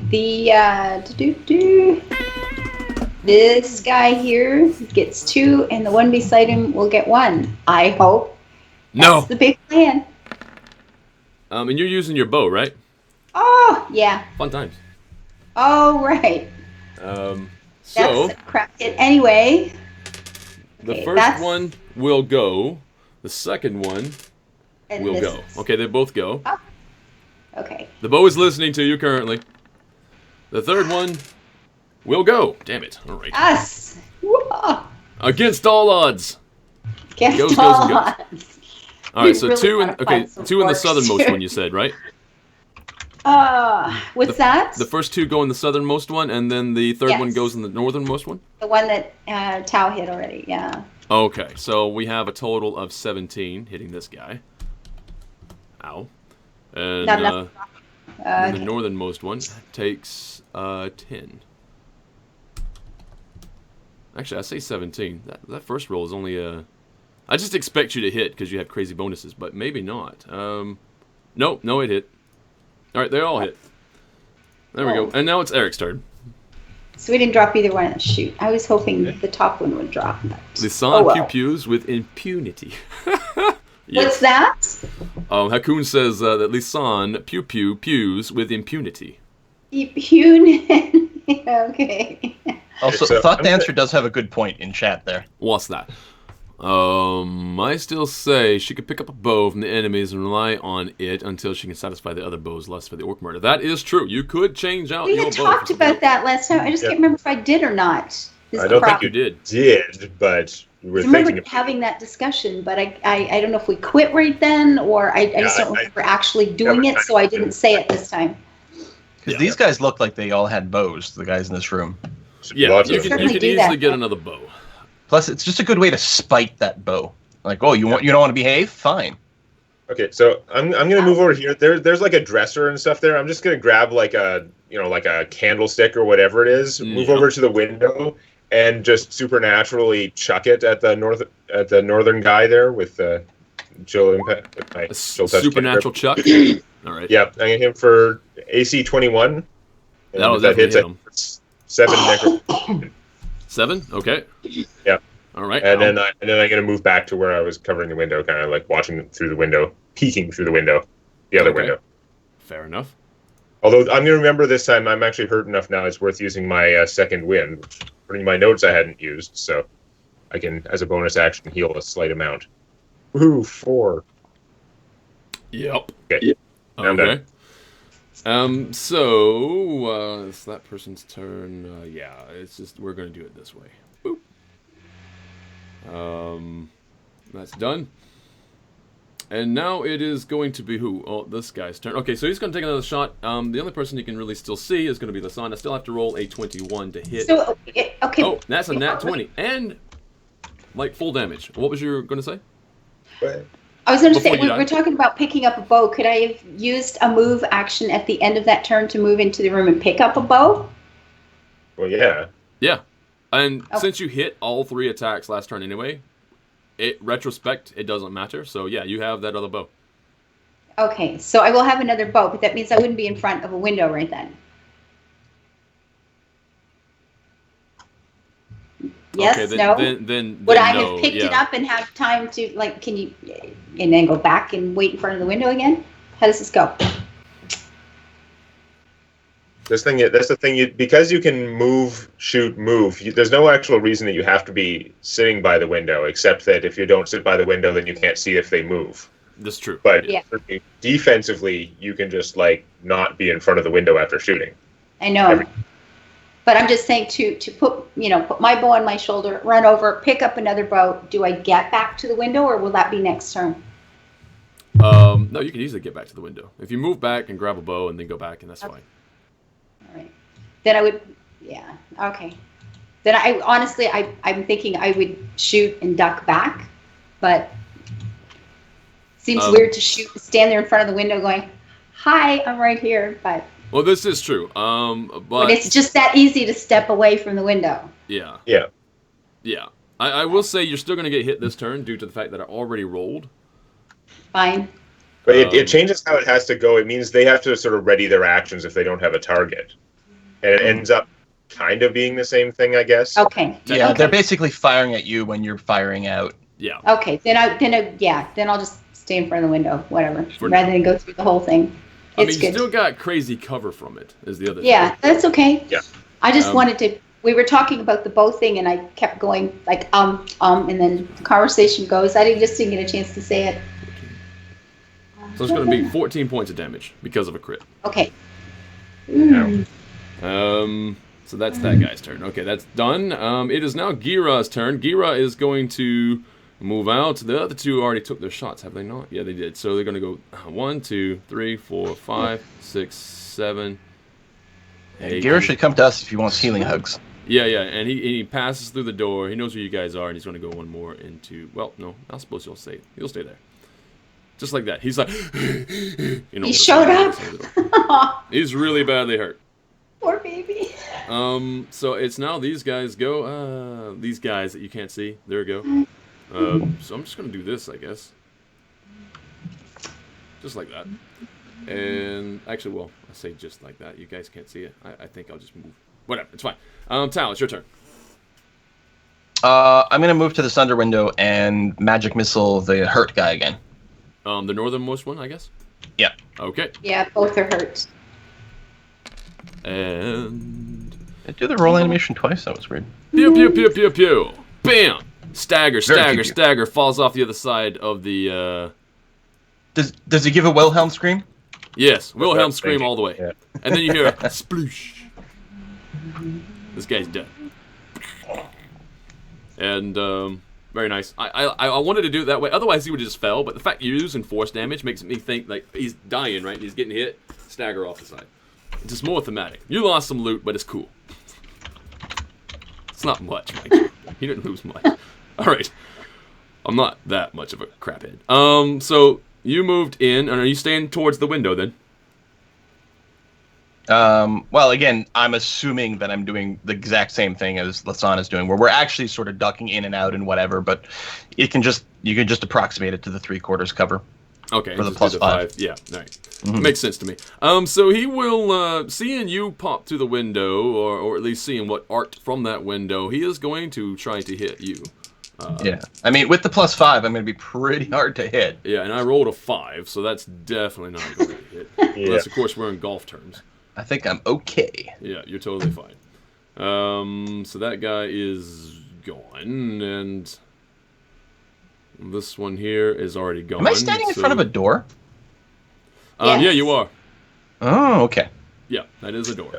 this guy here gets 2, and the one beside him will get 1. I hope. No! That's the big plan. And you're using your bow, right? Oh, yeah. Fun times. Oh, right. So... That's a crap hit anyway. The Okay, first one will go. The second one And will go. misses. Okay, they both go. Oh. Okay. The bow is listening to you currently. The third one will go. Damn it. All right. Us. Whoa. Against all odds. Guess Goes, all goes. odds. All right, We so really 2 in gotta okay, find some 2 in the forks southernmost here. one you said, right? What's that? The first 2 go in the southernmost one, and then the third one Yes. goes in the northernmost one? The one that Tao hit already, yeah. Okay, so we have a total of 17 hitting this guy. Ow. And Not enough. and the Okay. northernmost one takes 10. Actually, I say 17. That first roll is only I just expect you to hit because you have crazy bonuses, but maybe not. No, it hit. All right, they all hit. There we go. And now it's Eric's turn. So we didn't drop either one. Shoot. I was hoping the top one would drop. But... Lisan well. pew-pews with impunity. What's that? Hakoon says that Lisan pew-pews with impunity. Hewn. Okay. Also, So, Thought I'm Dancer does have a good point in chat there. What's that? I still say she could pick up a bow from the enemies and rely on it until she can satisfy the other bow's lust for the orc murder. That is true. You could change out We your had bow. talked about that last time. I just Yeah. can't remember if I did or not. Is I the don't think problem. You did. Did, but we were I remember thinking. having that discussion, but I don't know if we quit right then or I just don't remember actually doing it, so I didn't say it this time. Because Yeah. these guys look like they all had bows, the guys in this room. Yeah, Lots you of- can Certainly do easily that. get another bow. Plus, it's just a good way to spite that bow. Like, oh, you don't want to behave? Fine. Okay, so I'm gonna move over here. There's like a dresser and stuff there. I'm just gonna grab like a candlestick or whatever it is. Move Yeah. over to the window and just supernaturally chuck it at the northern guy there with chill impact. With my A chill touch supernatural chuck. All right. Yeah, I'm gonna hit him for AC 21. And That'll if that definitely hits, hit I 7 necro. 7? Okay. Yeah. All right. And then I'm gonna move back to where I was covering the window, kind of like watching through the window, peeking through the window, the other Okay. window. Fair enough. Although I'm gonna remember this time, I'm actually hurt enough now. It's worth using my second wind, which putting my notes I hadn't used, so I can, as a bonus action, heal a slight amount. Woohoo! 4. Yep. Okay. I'm Okay. So it's that person's turn. Yeah, it's just we're gonna do it this way. Boop. That's done. And now it is going to be who? Oh, this guy's turn. Okay, so he's going to take another shot. The only person you can really still see is going to be Lasan. I still have to roll a 21 to hit. So, okay. Oh, that's a nat 20. And, like, full damage. What was you going to say? But I was going to say, Before you we're die. talking about picking up a bow. Could I have used a move action at the end of that turn to move into the room and pick up a bow? well, yeah. Yeah. And Oh. since you hit all 3 attacks last turn anyway, retrospect, it doesn't matter. So, yeah, you have that other bow. Okay, so I will have another bow, but that means I wouldn't be in front of a window right then. Yes, Okay, then, no? then Would I no, have picked it yeah. up and have time to, like, can you, and then go back and wait in front of the window again? How does this go? That's the thing. Because you can move, shoot, move. There's no actual reason that you have to be sitting by the window, except that if you don't sit by the window, then you can't see if they move. That's true. But Yeah. defensively, you can just like not be in front of the window after shooting. I know. But I'm just saying to put my bow on my shoulder, run over, pick up another bow. Do I get back to the window, or will that be next turn? No, you can easily get back to the window. If you move back and grab a bow and then go back, and that's fine. All right. Then I would, yeah, okay. Then I honestly, I'm thinking I would shoot and duck back, but seems weird to stand there in front of the window going, "Hi, I'm right here," but. Well, this is true. But it's just that easy to step away from the window. Yeah. Yeah. Yeah. I will say you're still going to get hit this turn due to the fact that I already rolled. Fine. But it changes how it has to go. It means they have to sort of ready their actions if they don't have a target. And it ends up kind of being the same thing, I guess. Okay. Yeah, okay. They're basically firing at you when you're firing out. Yeah. Okay. Then I'll just stay in front of the window, whatever, For rather now. than go through the whole thing. It's you good. still got crazy cover from it, is the other thing. Yeah, that's okay. Yeah. I just wanted to. We were talking about the bow thing, and I kept going like and then the conversation goes. I didn't get a chance to say it. So it's going to be 14 points of damage because of a crit. Okay. So that's that guy's turn. Okay, that's done. It is now Gira's turn. Gira is going to move out. The other two already took their shots, have they not? Yeah, they did. So they're going to go 1, 2, 3, 4, 5, 6, 7, 8. Gira should come to us if he wants healing hugs. Yeah, and he passes through the door. He knows where you guys are, and he's going to go one more into... Well, no, I suppose he'll stay there. Just like that. He's like... He showed up. He's really badly hurt. Poor baby. So it's now these guys go. These guys that you can't see. There we go. So I'm just gonna do this, I guess. Just like that. And actually, well, I say just like that. You guys can't see it. I think I'll just move. Whatever, it's fine. Tal, it's your turn. I'm gonna move to this under window and magic missile the hurt guy again. The northernmost one, I guess. Yeah. Okay. Yeah, both are hurt. And Did I do the roll animation twice? That was weird. pew pew pew pew pew. Bam! Stagger, Very stagger, pew-pew. stagger. Falls off the other side of the. Does he give a Wilhelm scream? Yes, Wilhelm That's scream thinking. all the way. Yeah. And then you hear a sploosh. This guy's dead. And very nice. I wanted to do it that way. Otherwise, he would have just fell. But the fact you're using force damage makes me think like he's dying, right? He's getting hit. Stagger off the side. It's just more thematic. You lost some loot, but it's cool. It's not much, Mike. You didn't lose much. All right. I'm not that much of a craphead. So you moved in, and are you staying towards the window then? Well, again, I'm assuming that I'm doing the exact same thing as Lasana's doing, where we're actually sort of ducking in and out and whatever, but you can just approximate it to the 3/4 cover. Okay, For the just do +5. Yeah, all right. Makes sense to me. So he will, seeing you pop through the window, or at least seeing what art from that window, he is going to try to hit you. Yeah, I mean, with the +5, I'm going to be pretty hard to hit. Yeah, and I rolled a 5, so that's definitely not going to hit. Yeah. Unless, of course, we're in golf terms. I think I'm okay. Yeah, you're totally fine. So that guy is gone, and this one here is already gone. Am I standing in front of a door? Yes. Yeah, you are. Oh, okay. Yeah, that is a door.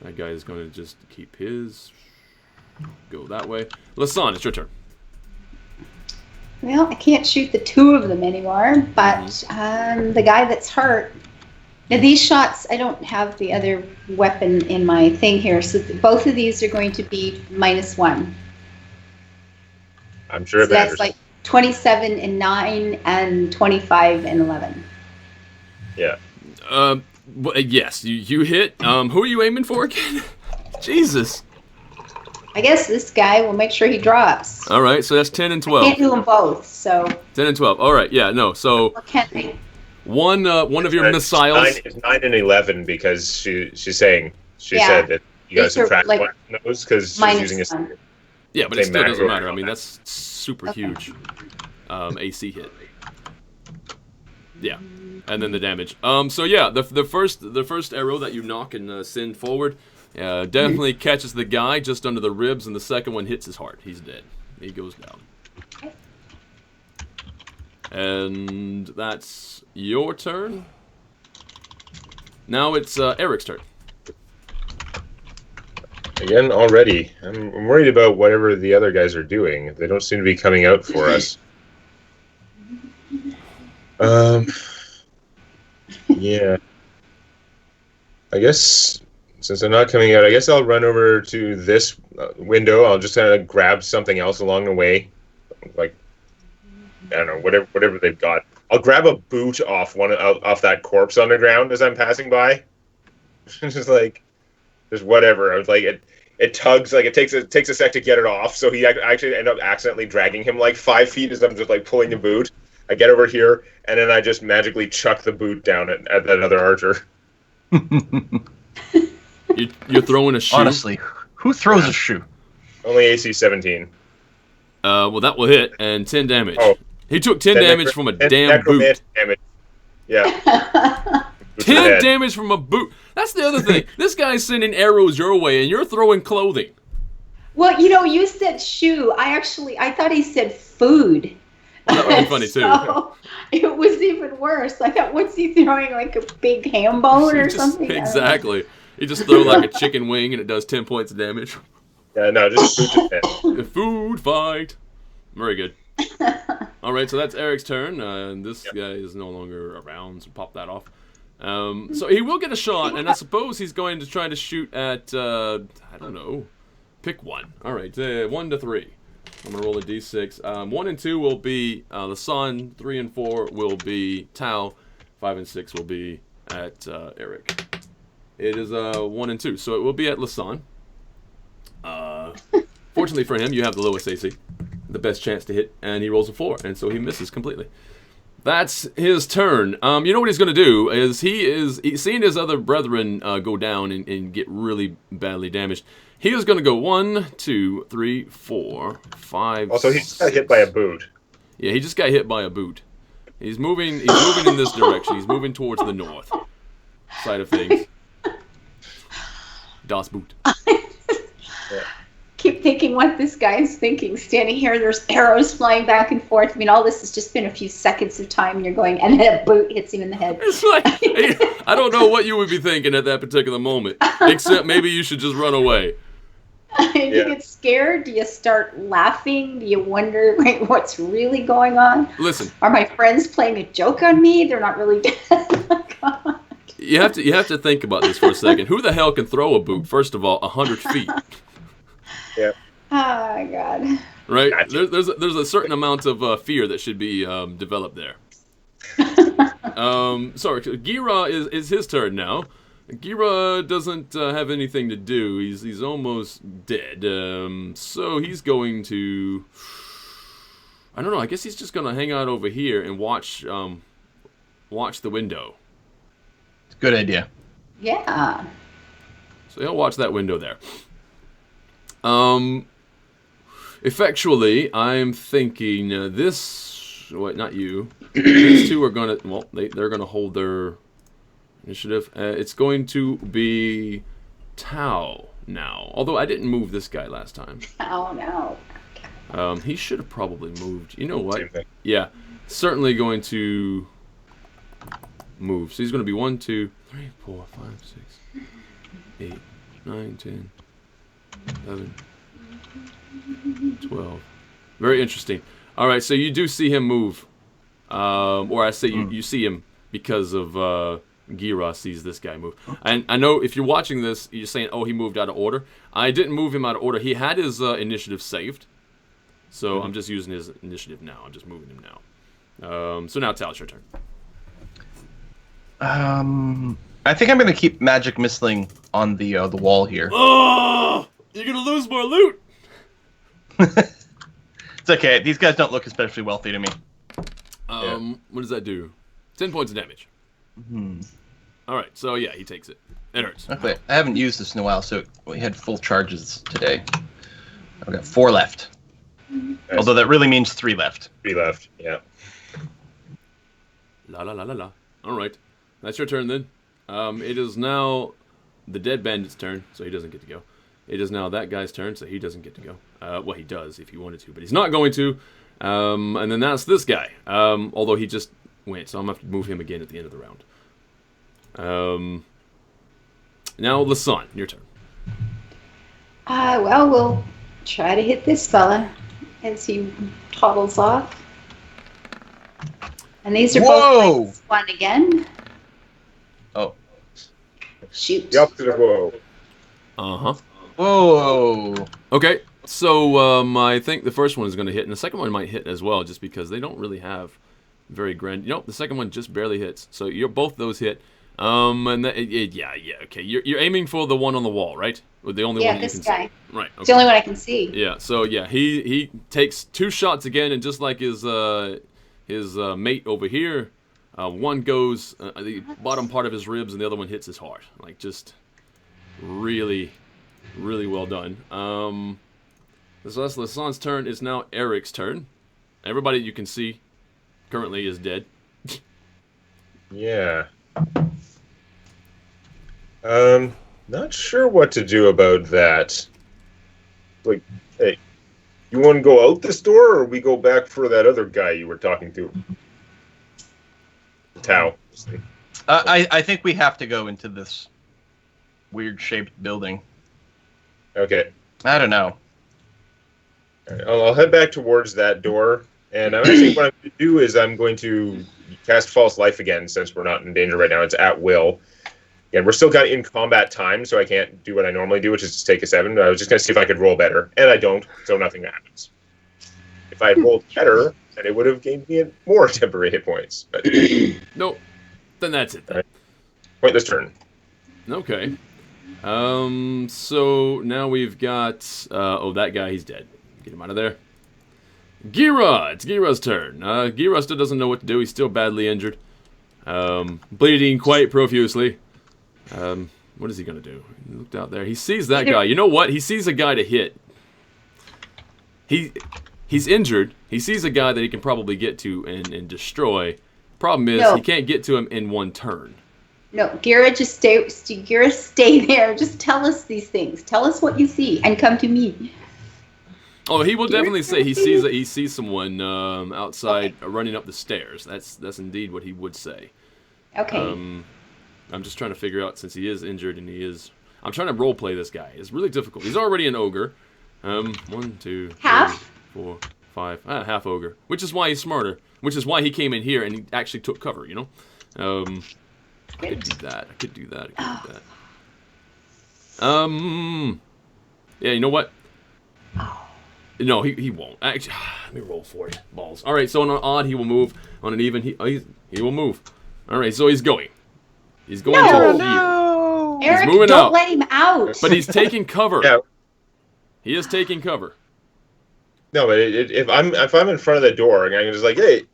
That guy is going to just keep his... Go that way. Lasan, it's your turn. Well, I can't shoot the two of them anymore, but the guy that's hurt. Now these shots, I don't have the other weapon in my thing here, so both of these are going to be -1. I'm sure So it matters. that's like 27 and 9 and 25 and 11. Yeah. Yes, you hit. Who are you aiming for again? Jesus. I guess this guy will make sure he drops. All right, so that's 10 and 12. Can't do them both, so 10 and 12. All right, yeah, no. So or can I? one of your It's missiles. It's 9 and 11 because she's saying she Yeah. said that you guys These are, subtract like, one of those because she's using a. -1. Yeah, but it Same still doesn't macro matter. I on mean, that. that's super Okay. huge. AC hit. Yeah, and then the damage. So yeah, the first arrow that you knock and send forward, definitely catches the guy just under the ribs, and the second one hits his heart. He's dead. He goes down. And that's your turn. Now it's Eric's turn. Again, already. I'm worried about whatever the other guys are doing. They don't seem to be coming out for us. Yeah. I guess since they're not coming out, I guess I'll run over to this window. I'll just kind of grab something else along the way, like I don't know, whatever they've got. I'll grab a boot off off that corpse on the ground as I'm passing by. Just whatever. I was like it tugs, like it takes a sec to get it off. So he actually end up accidentally dragging him like 5 feet as I'm just like pulling the boot. I get over here and then I just magically chuck the boot down at that other archer. You're throwing a shoe. Honestly, who throws a shoe? Only AC 17. Well, that will hit and 10 damage. Oh. He took 10 damage from a damn boot. Damage. Yeah. 10 damage from a boot. That's the other thing. This guy's sending arrows your way, and you're throwing clothing. Well, you said shoe. I thought he said food. That would be funny, too. So it was even worse. I thought, what's he throwing, like a big ham bone or something? Exactly. You just throw like a chicken wing, and it does 10 points of damage. Yeah, no, just food to 10. A food fight. Very good. All right, so that's Eric's turn. This guy is no longer around, so pop that off. So he will get a shot, and I suppose he's going to try to shoot at, I don't know, pick one. All right, 1 to 3. I'm going to roll a d6. 1 and 2 will be Lasan. 3 and 4 will be Tao. 5 and 6 will be at Eric. It is 1 and 2, so it will be at Lasan. Fortunately for him, you have the lowest AC, the best chance to hit, and he rolls a 4, and so he misses completely. That's his turn. You know what he's going to do is he's seeing his other brethren go down and get really badly damaged. He is going to go 1, 2, 3, 4, 5. Also, he just got hit by a boot. Yeah, he just got hit by a boot. He's moving in this direction. He's moving towards the north side of things. Das Boot. Yeah. Keep thinking what this guy's thinking. Standing here, there's arrows flying back and forth. I mean, all this has just been a few seconds of time, and you're going, and then a boot hits him in the head. It's like, I don't know what you would be thinking at that particular moment, except maybe you should just run away. Do you get scared? Do you start laughing? Do you wonder, like, what's really going on? Listen. Are my friends playing a joke on me? They're not really dead. Oh, God. You have to think about this for a second. Who the hell can throw a boot, first of all, 100 feet? Yeah. Oh, God. Right? There's a certain amount of fear that should be developed there. Sorry, Gira is his turn now. Gira doesn't have anything to do. He's almost dead. So he's going to... I don't know. I guess he's just going to hang out over here and watch the window. Good idea. Yeah. So he'll watch that window there. Effectually, I'm thinking this... Wait, not you. These two are going to... Well, they're going to hold their initiative. It's going to be Tao now. Although I didn't move this guy last time. Oh, no. He should have probably moved. You know what? Same thing. Yeah. Certainly going to move. So he's going to be 1, 2, 3, 4, 5, 6, 8, 9, 10, 11, 12. Very interesting. All right, so you do see him move. Or I say you see him because of Gira sees this guy move. And I know if you're watching this, you're saying, oh, he moved out of order. I didn't move him out of order. He had his initiative saved. So I'm just using his initiative now. I'm just moving him now. So now, Tal, it's your turn. I think I'm going to keep magic missiling on the wall here. Oh! You're going to lose more loot! It's okay. These guys don't look especially wealthy to me. What does that do? 10 points of damage. Alright, so yeah, he takes it. It hurts. Okay, I haven't used this in a while, so we had full charges today. I've got 4 left. Nice. Although that really means 3 left. 3 left, yeah. La la la la la. Alright, that's your turn then. It is now the dead bandit's turn, so he doesn't get to go. It is now that guy's turn, so he doesn't get to go. Well, he does if he wanted to, but he's not going to. And then that's this guy. Although he just went, so I'm going to have to move him again at the end of the round. Now, Lasan, your turn. Well, we'll try to hit this fella as he toddles off. And these are Whoa! both one again. Oh. Shoot. The opposite of whoa. Uh-huh. Whoa. Okay, so I think the first one is going to hit, and the second one might hit as well, just because they don't really have very grand... Nope, the second one just barely hits. So both those hit. And yeah, okay. You're aiming for the one on the wall, right? Or the only one that you can guy. see. Right, okay. It's the only one I can see. Yeah, so yeah, he takes 2 shots again, and just like his mate over here, one goes the bottom part of his ribs, and the other one hits his heart. Like, just really, really well done. So that's Lasson's turn. It's now Eric's turn. Everybody you can see currently is dead. Yeah. Not sure what to do about that. Like, hey, you want to go out this door, or we go back for that other guy you were talking to? Tao. I think we have to go into this weird-shaped building. Okay. I don't know. All right, I'll head back towards that door, and I'm actually what I'm going to do is I'm going to cast False Life again, since we're not in danger right now. It's at will. Again, we're still kind of in combat time, so I can't do what I normally do, which is just take a 7. I was just going to see if I could roll better, and I don't, so nothing happens. If I had rolled better, then it would have gained me more temporary hit points. But Nope. Then that's it. Then. Right. Pointless turn. Okay. So now we've got... that guy, he's dead. Get him out of there. Gira! It's Gira's turn. Gira still doesn't know what to do. He's still badly injured. Bleeding quite profusely. What is he going to do? He looked out there. He sees that guy. You know what? He sees a guy to hit. He's injured. He sees a guy that he can probably get to and destroy. Problem is, he can't get to him in one turn. No, Gira, stay there. Just tell us these things. Tell us what you see, and come to me. Oh, he will definitely say he sees someone outside running up the stairs. That's indeed what he would say. Okay. I'm just trying to figure out, since he is injured and I'm trying to role play this guy. It's really difficult. He's already an ogre. 1, 2, 3, Half? 4, 5. Half ogre. Which is why he's smarter. Which is why he came in here and he actually took cover, you know? I could do that. Yeah, you know what? No, he won't. Actually, let me roll for it. Balls. All right, so on an odd, he will move. On an even, he will move. All right, so he's going. He's going to here. No! Eric, He's moving don't out. let him out. But he's taking cover. Yeah. He is taking cover. No, but if I'm in front of the door and I'm just like, hey,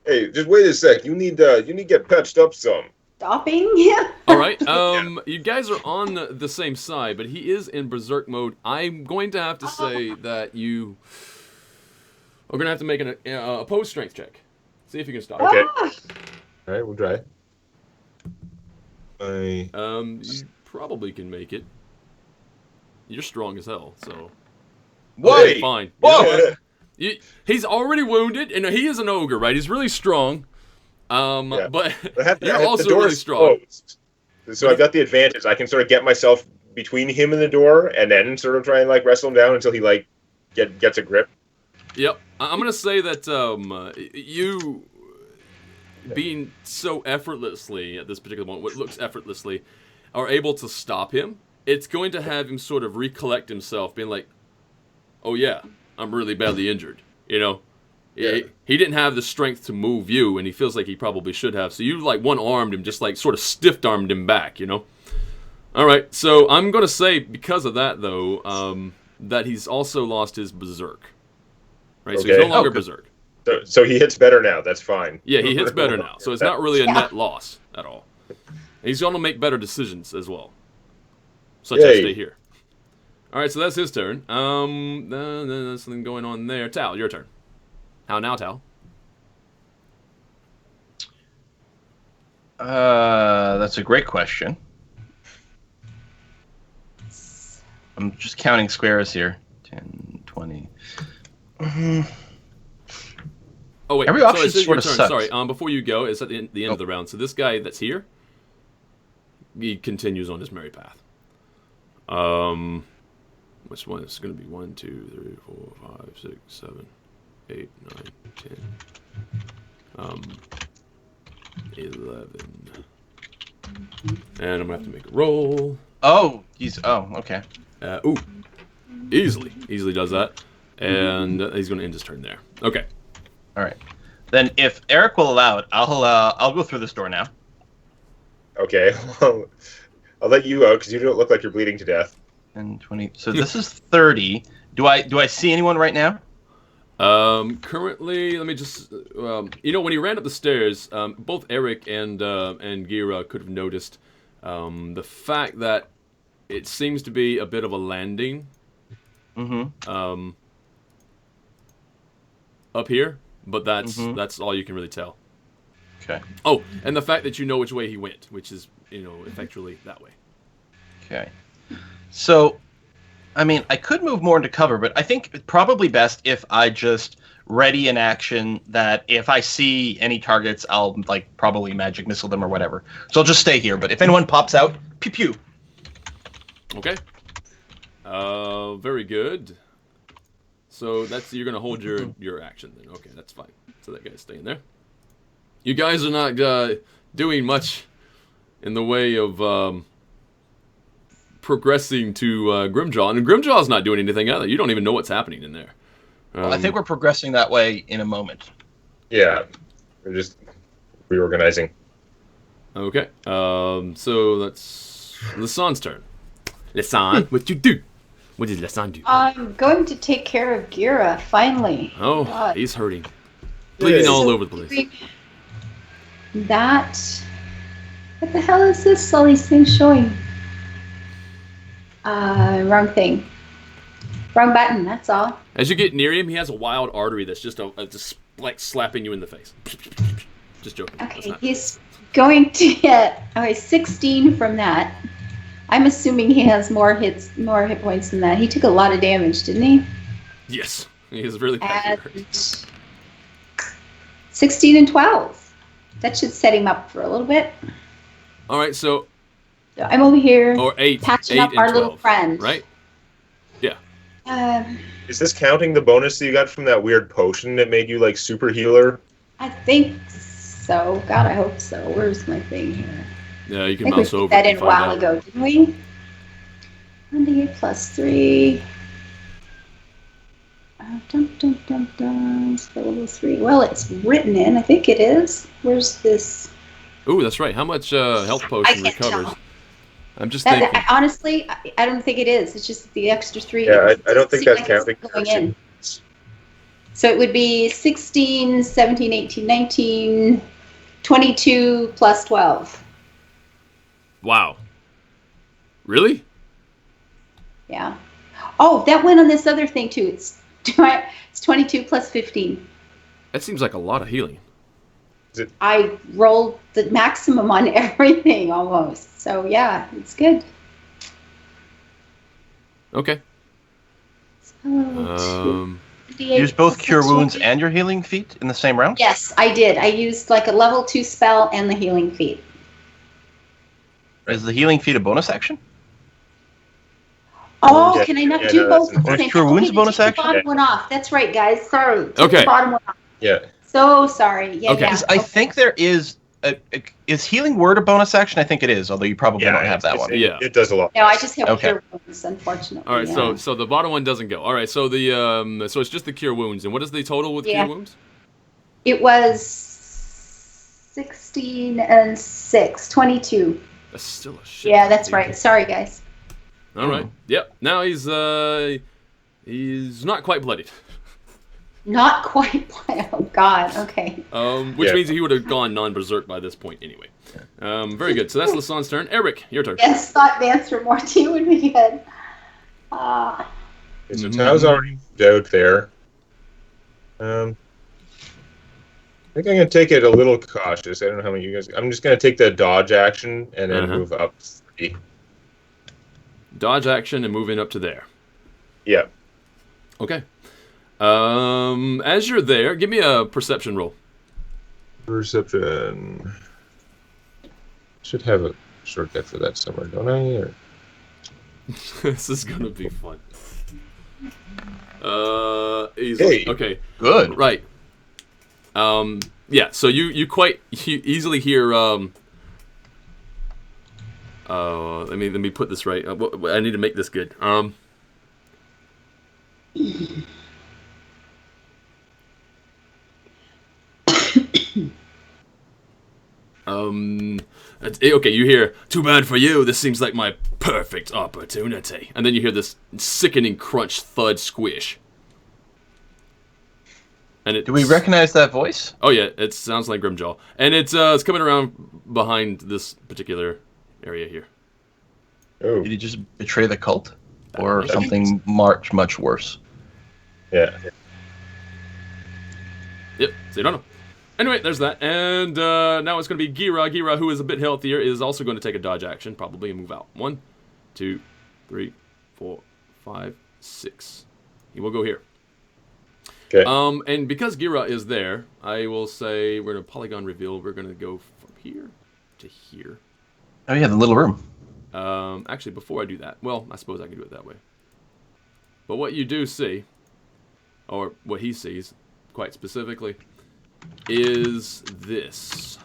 just wait a sec. You need to get patched up some. Stopping? Yeah. All right. You guys are on the same side, but he is in berserk mode. I'm going to have to say that you are going to have to make an opposed strength check. See if you can stop. Okay. Ah. All right, we'll try. You probably can make it. You're strong as hell, so. Whoa! Okay, fine. Whoa! He's already wounded, and he is an ogre, right? He's really strong. But you're also really strong. Closed. So I've got the advantage. I can sort of get myself between him and the door, and then sort of try and like wrestle him down until he like gets a grip. Yep. I'm gonna say that you being so effortlessly at this particular moment, what looks effortlessly, are able to stop him. It's going to have him sort of recollect himself, being like, "Oh yeah, I'm really badly injured," you know. Yeah. He didn't have the strength to move you, and he feels like he probably should have. So you like one-armed him, just like sort of stiff-armed him back, you know? All right, so I'm going to say, because of that, though, that he's also lost his berserk. Right, so he's no longer berserk. So he hits better now. That's fine. Yeah, he hits better now. So it's not really a net loss at all. He's going to make better decisions as well. Such as stay here. All right, so that's his turn. There's something going on there. Tal, your turn. How now, Tal? That's a great question. I'm just counting squares here. 10, 20. Oh, wait. Every option so sort of sucks. Sorry, before you go, it's at the end of the round. So this guy that's here, he continues on his merry path. which one is going to be 1, 2, 3, 4, 5, 6, 7, 8, 9, 10, 11. And I'm going to have to make a roll. Oh, okay. Ooh, easily does that. And he's going to end his turn there. Okay. All right. Then, if Eric will allow it, I'll go through this door now. Okay, well, I'll let you out because you don't look like you're bleeding to death. And 20. So this is 30. Do I see anyone right now? Currently, let me just, when he ran up the stairs, both Eric and Gira could have noticed the fact that it seems to be a bit of a landing. Mm-hmm. Up here, but that's all you can really tell. Okay. Oh, and the fact that you know which way he went, which is, effectually that way. Okay. So, I mean, I could move more into cover, but I think it's probably best if I just ready an action that if I see any targets, I'll, probably magic missile them or whatever. So I'll just stay here, but if anyone pops out, pew pew. Okay. Very good. So you're going to hold your action then. Okay, that's fine. So that guy's staying there. You guys are not doing much in the way of progressing to Grimjaw. And Grimjaw's not doing anything either. You don't even know what's happening in there. Well, I think we're progressing that way in a moment. Yeah, we're just reorganizing. Okay. So that's Lasan's turn. Lasan, what you do? What did Lasan do? I'm going to take care of Gira, finally. Oh, God. he's hurting. Bleeding all So over the place. That... What the hell is this? All these things showing. Wrong thing. Wrong button, that's all. As you get near him, he has a wild artery that's just like slapping you in the face. Just joking. Okay, he's going to get 16 from that. I'm assuming he has more hit points than that. He took a lot of damage, didn't he? Yes, he is really bad. And 16 and 12. That should set him up for a little bit. All right, so I'm over here or 8, patching 8 up and our 12, little friend. right? Yeah. Is this counting the bonus that you got from that weird potion that made you super healer? I think so. God, I hope so. Where's my thing here? Yeah, you can I think we mouse put over that and in a find while out. ago, didn't we? 1d8 plus 3. Level 3. Well, it's written in. I think it is. Where's this? Ooh, that's right. How much health potion can't recovers? tell. I'm just thinking. Honestly, I don't think it is. It's just the extra 3. Yeah, I don't think that's Seems like counting. it's going in. So it would be 16, 17, 18, 19, 22 plus 12. Wow. Really? Yeah. Oh, that went on this other thing too. It's 22 plus 15. That seems like a lot of healing. I rolled the maximum on everything almost. So yeah, it's good. Okay. Use both Cure Wounds and your Healing Feat in the same round? Yes, I did. I used a level 2 spell and the Healing Feat. Is the Healing Feat a bonus action? Oh, Yeah, can I not yeah, do no, both that's at the an same Cure time? Wounds Okay, bonus take action? the bottom one off. That's right, guys. Sorry. Take Okay. the bottom one off. Yeah. So sorry. Yeah, Okay. yeah. I think there is... is Healing Word a bonus action? I think it is, although you probably don't have that one. Yeah. It does a lot. No, I just have Okay. Cure Wounds, unfortunately. All right, yeah. so the bottom one doesn't go. All right, so so it's just the Cure Wounds. And what is the total with Yeah. Cure Wounds? It was 16 and 6, 22. That's still a shit. Yeah, that's right. Sorry, guys. All right. Yep. Now he's not quite bloodied. Not quite. Oh God. Okay. Which Yeah. means he would have gone non-berserk by this point anyway. Very good. So that's Lasan's turn. Eric, your turn. Yes, thought the answer more too would be good. Okay, so Tao's already moved out there. I think I'm going to take it a little cautious. I don't know how many you guys... I'm just going to take the dodge action and then move up 3. Dodge action and move in up to there. Yeah. Okay. As you're there, give me a perception roll. Perception. Should have a shortcut for that somewhere, don't I? Or... This is gonna be fun. Easily. Hey. Okay. Good. Right. Yeah. So you quite easily hear. Let me put this right. I need to make this good. Okay, you hear, "Too bad for you, this seems like my perfect opportunity." And then you hear this sickening crunch, thud, squish. And Do we recognize that voice? Oh yeah, it sounds like Grimjaw. And it's coming around behind this particular area here. Oh, Did he just betray the cult? Or That'd something much, much worse? yeah. Yep, so you don't know. Anyway, there's that. And now it's going to be Gira. Gira, who is a bit healthier, is also going to take a dodge action, probably, and move out. 1, 2, 3, 4, 5, 6. He will go here. Okay. And because Gira is there, I will say we're going to polygon reveal. We're going to go from here to here. Oh yeah, the little room. Actually, before I do that, well, I suppose I can do it that way. But what you do see, or what he sees, quite specifically, is this.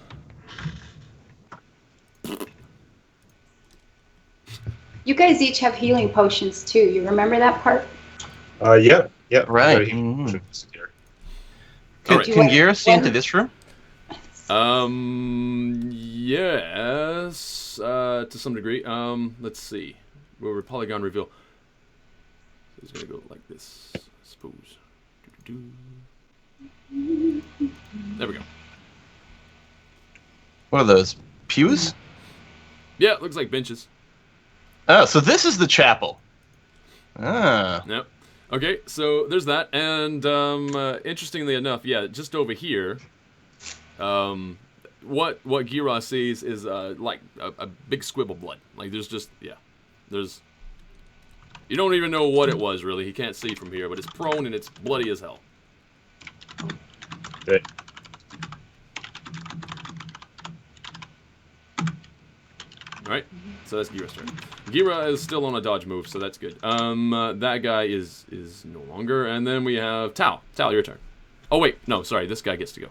You guys each have healing potions too. You remember that part? Yeah. Right. Can Alright. Can Gira see into this room? Yes, to some degree. Let's see. We're polygon reveal. So it's gonna go like this, I suppose. There we go. What are those? Pews? Yeah, it looks like benches. Oh, so this is the chapel. Ah. Yep. Okay, so there's that, and interestingly enough, yeah, just over here, what Gira sees is like a big squib of blood. Like there's just there's. You don't even know what it was really. He can't see from here, but it's prone and it's bloody as hell. Good. Alright, so that's Gira's turn. Gira is still on a dodge move, so that's good. That guy is no longer, and then we have Tal. Tal, your turn. Oh wait, no, sorry, this guy gets to go.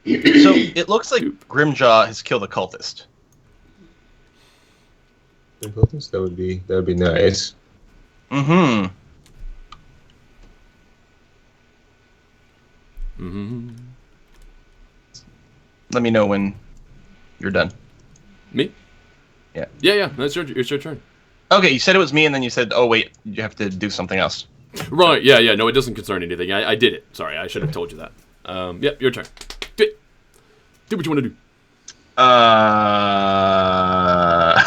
So it looks like Grimjaw has killed a cultist. That would be nice. Mm-hmm. Mm-hmm. Let me know when you're done. Me? Yeah. Yeah, it's your turn. Okay, you said it was me, and then you said, oh, wait, you have to do something else. Right, yeah, no, it doesn't concern anything. I did it. Sorry, I should have told you that. Yep, your turn. Do what you want to do. I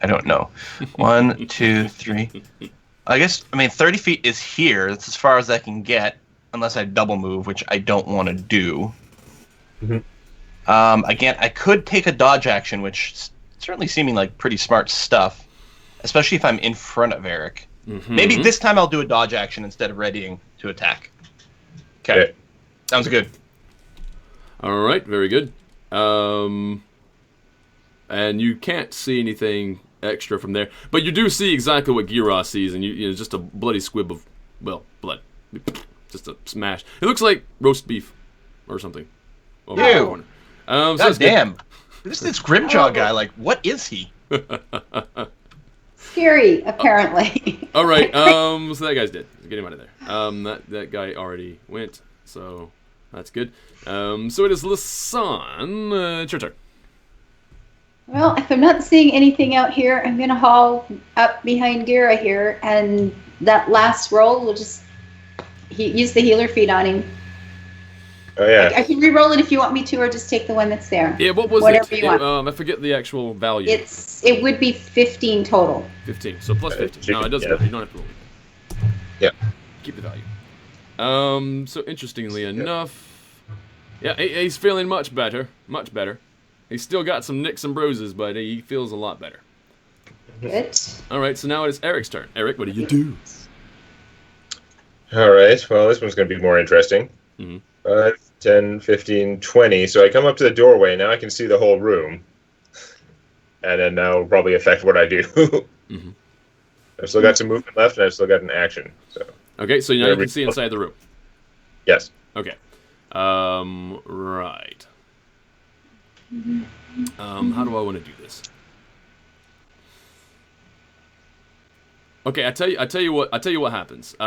don't know. 1, 2, 3. I guess, 30 feet is here. That's as far as I can get, unless I double move, which I don't want to do. Mm-hmm. Again, I could take a dodge action, which is certainly seeming like pretty smart stuff, especially if I'm in front of Eric. Mm-hmm. Maybe this time I'll do a dodge action instead of readying to attack. Okay. Sounds good. All right, very good. And you can't see anything extra from there, but you do see exactly what Gira sees, and you know, just a bloody squib of, well, blood. Just a smash. It looks like roast beef or something. Over in the corner. So God it's good. damn. This Grimjaw guy, like, what is he? Scary, apparently. All right, so that guy's dead. Get him out of there. That guy already went, so that's good. So it is Lisanne. It's your turn. Well, if I'm not seeing anything out here, I'm gonna haul up behind Gira here, and that last roll will just use the healer feed on him. Oh yeah. I can re-roll it if you want me to, or just take the one that's there. Yeah, what was Whatever it? you want. I forget the actual value. It would be 15 total. 15, so plus 15. No, it doesn't matter. You don't have to roll it. Yeah. Keep the value. So interestingly enough, yeah, he's feeling much better. Much better. He's still got some nicks and bruises, but he feels a lot better. Good. All right, so now it is Eric's turn. Eric, what do you do? All right. Well, this one's going to be more interesting. Mm-hmm. 5, 10, 15, 20. So I come up to the doorway. Now I can see the whole room. And then that'll probably affect what I do. Mm-hmm. I've still got some movement left, and I've still got an action. So Okay, so now you can see inside the room. yes. Okay. Right. How do I want to do this? Okay, I tell you what happens. You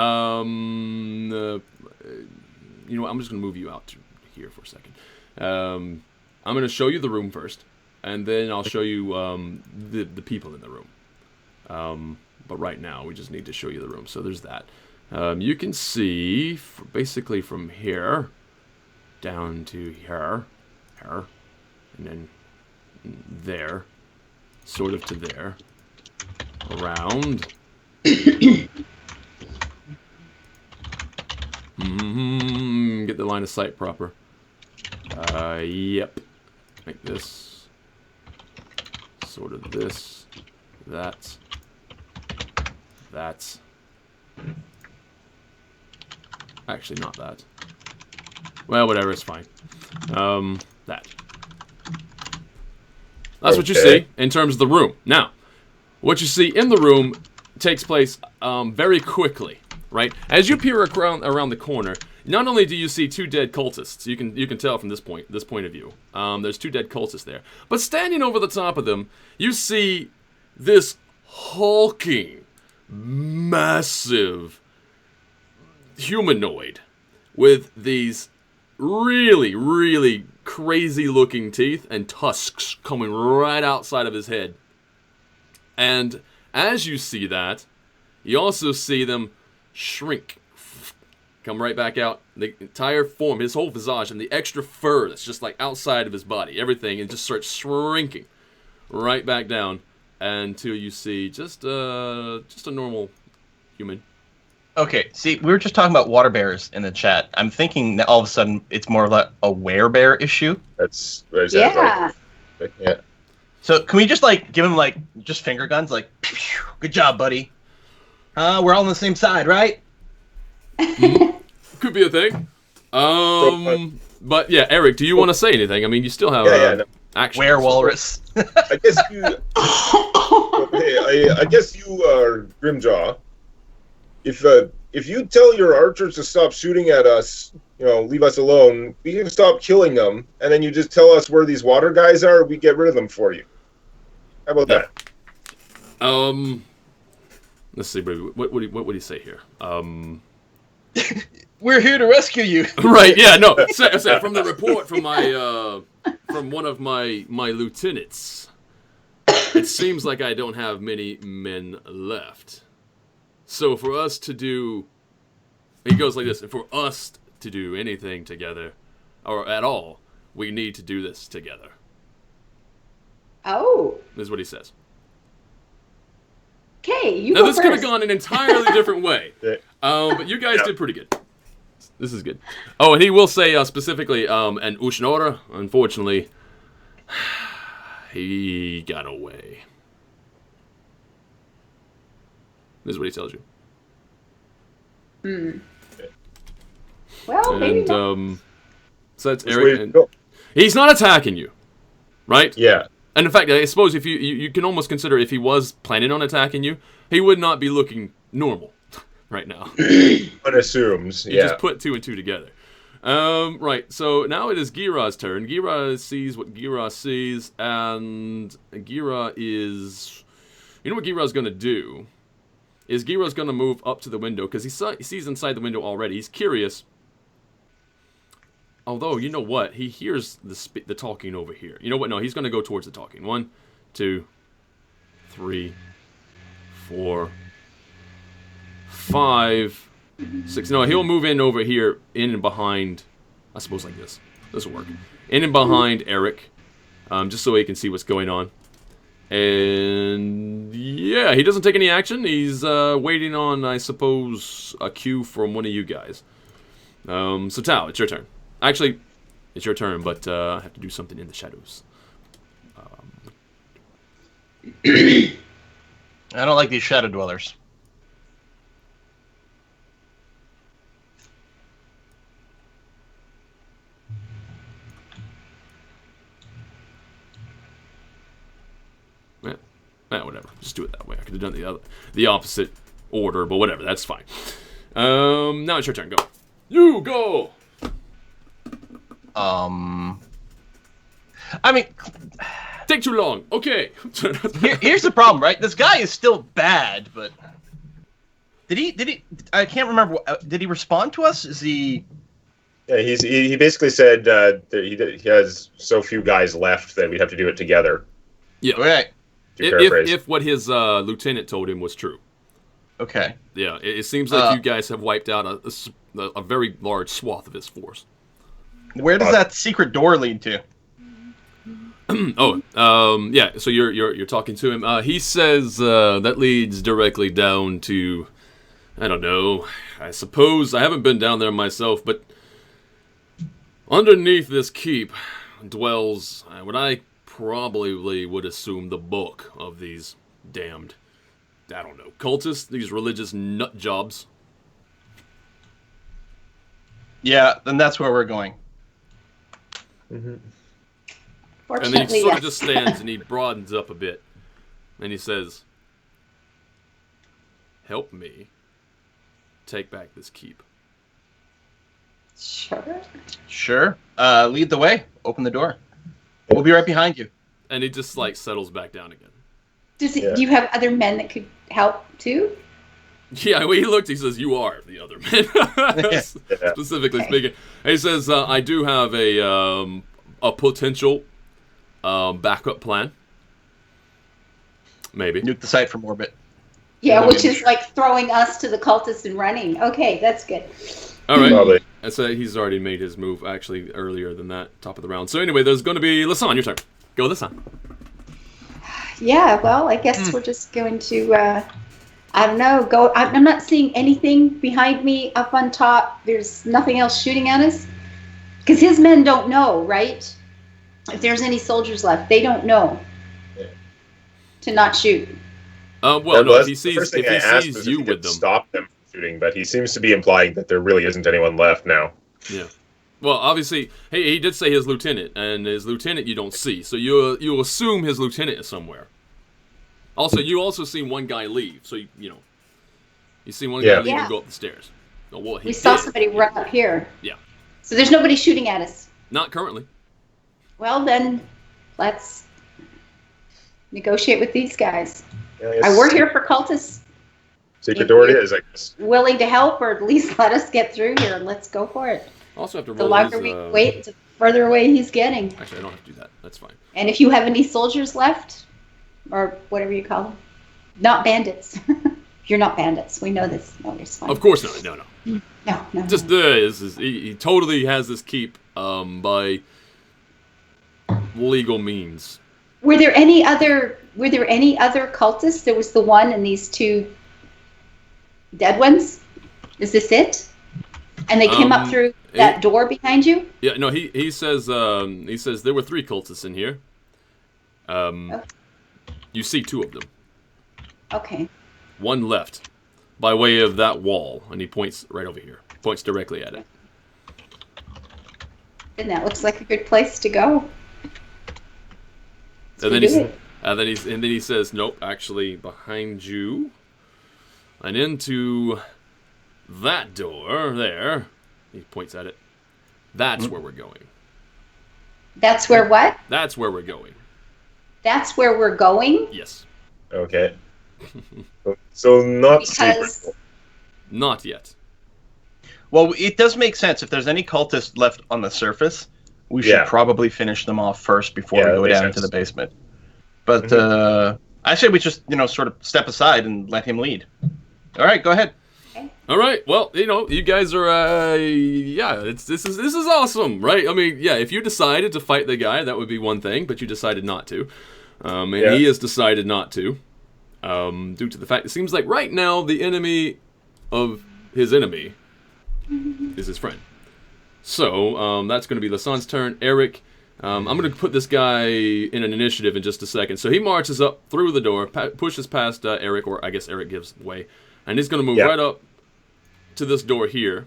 know what? I'm just gonna move you out to here for a second. I'm gonna show you the room first, and then I'll show you the people in the room. But right now, we just need to show you the room. So there's that. You can see basically from here down to here, and then there, sort of to there, around. Get the line of sight proper. Yep. Like this. Sort of this. That. That. Actually, not that. Well, whatever, it's fine. That. That's what you see in terms of the room. Now, what you see in the room takes place very quickly, right? As you peer around the corner, not only do you see two dead cultists, you can tell from this point of view. There's two dead cultists there, but standing over the top of them, you see this hulking, massive humanoid with these really, really crazy-looking teeth and tusks coming right outside of his head. And as you see that, you also see them shrink. Come right back out. The entire form, his whole visage, and the extra fur that's just like outside of his body, everything, and just starts shrinking right back down until you see just a normal human. Okay, see, we were just talking about water bears in the chat. I'm thinking that all of a sudden it's more of a werebear issue. That's what it sounds Yeah. like. Yeah. So can we just give him just finger guns, pew, pew, good job, buddy. We're all on the same side, right? Could be a thing. But yeah, Eric, do you want to say anything? I mean, you still have action. Werewalrus. I guess you. Hey, I guess you are Grimjaw. If you tell your archers to stop shooting at us, leave us alone, we can stop killing them, and then you just tell us where these water guys are, we get rid of them for you. How about that? Let's see, baby. What would he say here? We're here to rescue you. Right? Yeah. No. From the report from from one of my lieutenants, it seems like I don't have many men left. So for us to do, he goes like this. And for us to do anything together, or at all, we need to do this together. Oh. This is what he says. Okay, you now go this first. could have gone an entirely different way, but you guys did pretty good. This is good. Oh, and he will say specifically, and Ushnora, unfortunately, he got away. This is what he tells you. Well, maybe And so that's Which Eric. way to And go? he's not attacking you, right? Yeah. And in fact, I suppose if you can almost consider if he was planning on attacking you, he would not be looking normal right now. One assumes. You just put two and two together. Right, so now it is Gira's turn. Gira sees what Gira sees, and Gira is... You know what Gira's going to do? Is Gira's going to move up to the window, because he sees inside the window already. He's curious. Although, you know what? He hears the talking over here. You know what? No, he's going to go towards the talking. 1, 2, 3, 4, 5, 6. No, he'll move in over here, in and behind. I suppose like this. This will work. In and behind Eric, just so he can see what's going on. And yeah, he doesn't take any action. He's waiting on, I suppose, a cue from one of you guys. So Tal, it's your turn. Actually, it's your turn, but I have to do something in the shadows. I don't like these shadow dwellers. Yeah. Whatever. Just do it that way. I could have done the opposite order, but whatever. That's fine. Now it's your turn. Go. You go. I mean, Take too long. Okay. here's the problem, right? This guy is still bad, but did he? I can't remember. Did he respond to us? Is he? Yeah, he basically said that he has so few guys left that we'd have to do it together. Yeah. Okay. To paraphrase. If what his lieutenant told him was true. Okay. Yeah, it seems like you guys have wiped out a very large swath of his force. Where does that secret door lead to? Yeah. So you're talking to him. He says that leads directly down to, I don't know. I suppose I haven't been down there myself, but underneath this keep dwells what I probably would assume the bulk of these damned, I don't know, cultists, these religious nut jobs. Yeah, then that's where we're going. And Fortunately, then he sort of yes. just stands and he broadens up a bit. And he says, help me take back this keep. Sure. Sure. Lead the way. Open the door. We'll be right behind you. And he just like settles back down again. Do you have other men that could help too? Yeah, when he looked, he says, you are the other man. Specifically speaking. And he says, I do have a potential backup plan. Maybe. Nuke the site from orbit. Yeah, which is like throwing us to the cultists and running. Okay, that's good. All right. Probably. And so he's already made his move actually earlier than that, top of the round. So anyway, there's going to be Lasan, your turn. Go, Lasan. Yeah, well, I guess we're just going to, I don't know, go. I'm not seeing anything behind me up on top. There's nothing else shooting at us. Because his men don't know, right? If there's any soldiers left, they don't know to not shoot. Well, no, if he sees you with them. Stop them from shooting, but he seems to be implying that there really isn't anyone left now. Yeah. Well, obviously, he did say his lieutenant, and his lieutenant you don't see, so you assume his lieutenant is somewhere. Also, you also see one guy leave, so you see one guy leave and go up the stairs. Oh, well, We saw somebody run up here. Yeah. So there's nobody shooting at us. Not currently. Well, then, let's negotiate with these guys. Yeah, We're here for cultists. Secret door it is, I guess. Willing to help, or at least let us get through here, and let's go for it. Also have to The roll longer his, we wait, the further away he's getting. Actually, I don't have to do that. That's fine. And if you have any soldiers left, or whatever you call them, not bandits. You're not bandits. We know this. No, it's fine. Of course not. No. No. Just he totally has this keep by legal means. Were there any other cultists? There was the one and these two dead ones. Is this it? And they came up through that door behind you? Yeah, no, he says there were 3 cultists in here. You see 2 of them. Okay. One left by way of that wall, and he points right over here. Points directly at it. And that looks like a good place to go. And then he says, nope, actually behind you and into that door there. He points at it. That's where we're going. That's where what? That's where we're going. That's where we're going? Yes. Okay. So not Because secret. Not yet. Well, it does make sense. If there's any cultists left on the surface, we should probably finish them off first before we go down into the basement. But I say we just, sort of step aside and let him lead. All right, go ahead. All right. Well, you guys are, this is awesome, right? I mean, yeah, if you decided to fight the guy, that would be one thing, but you decided not to. And he has decided not to, due to the fact it seems like right now the enemy of his enemy is his friend. So, that's going to be Lasan's turn. Eric, I'm going to put this guy in an initiative in just a second. So he marches up through the door, pushes past Eric, or I guess Eric gives way, and he's going to move right up to this door here.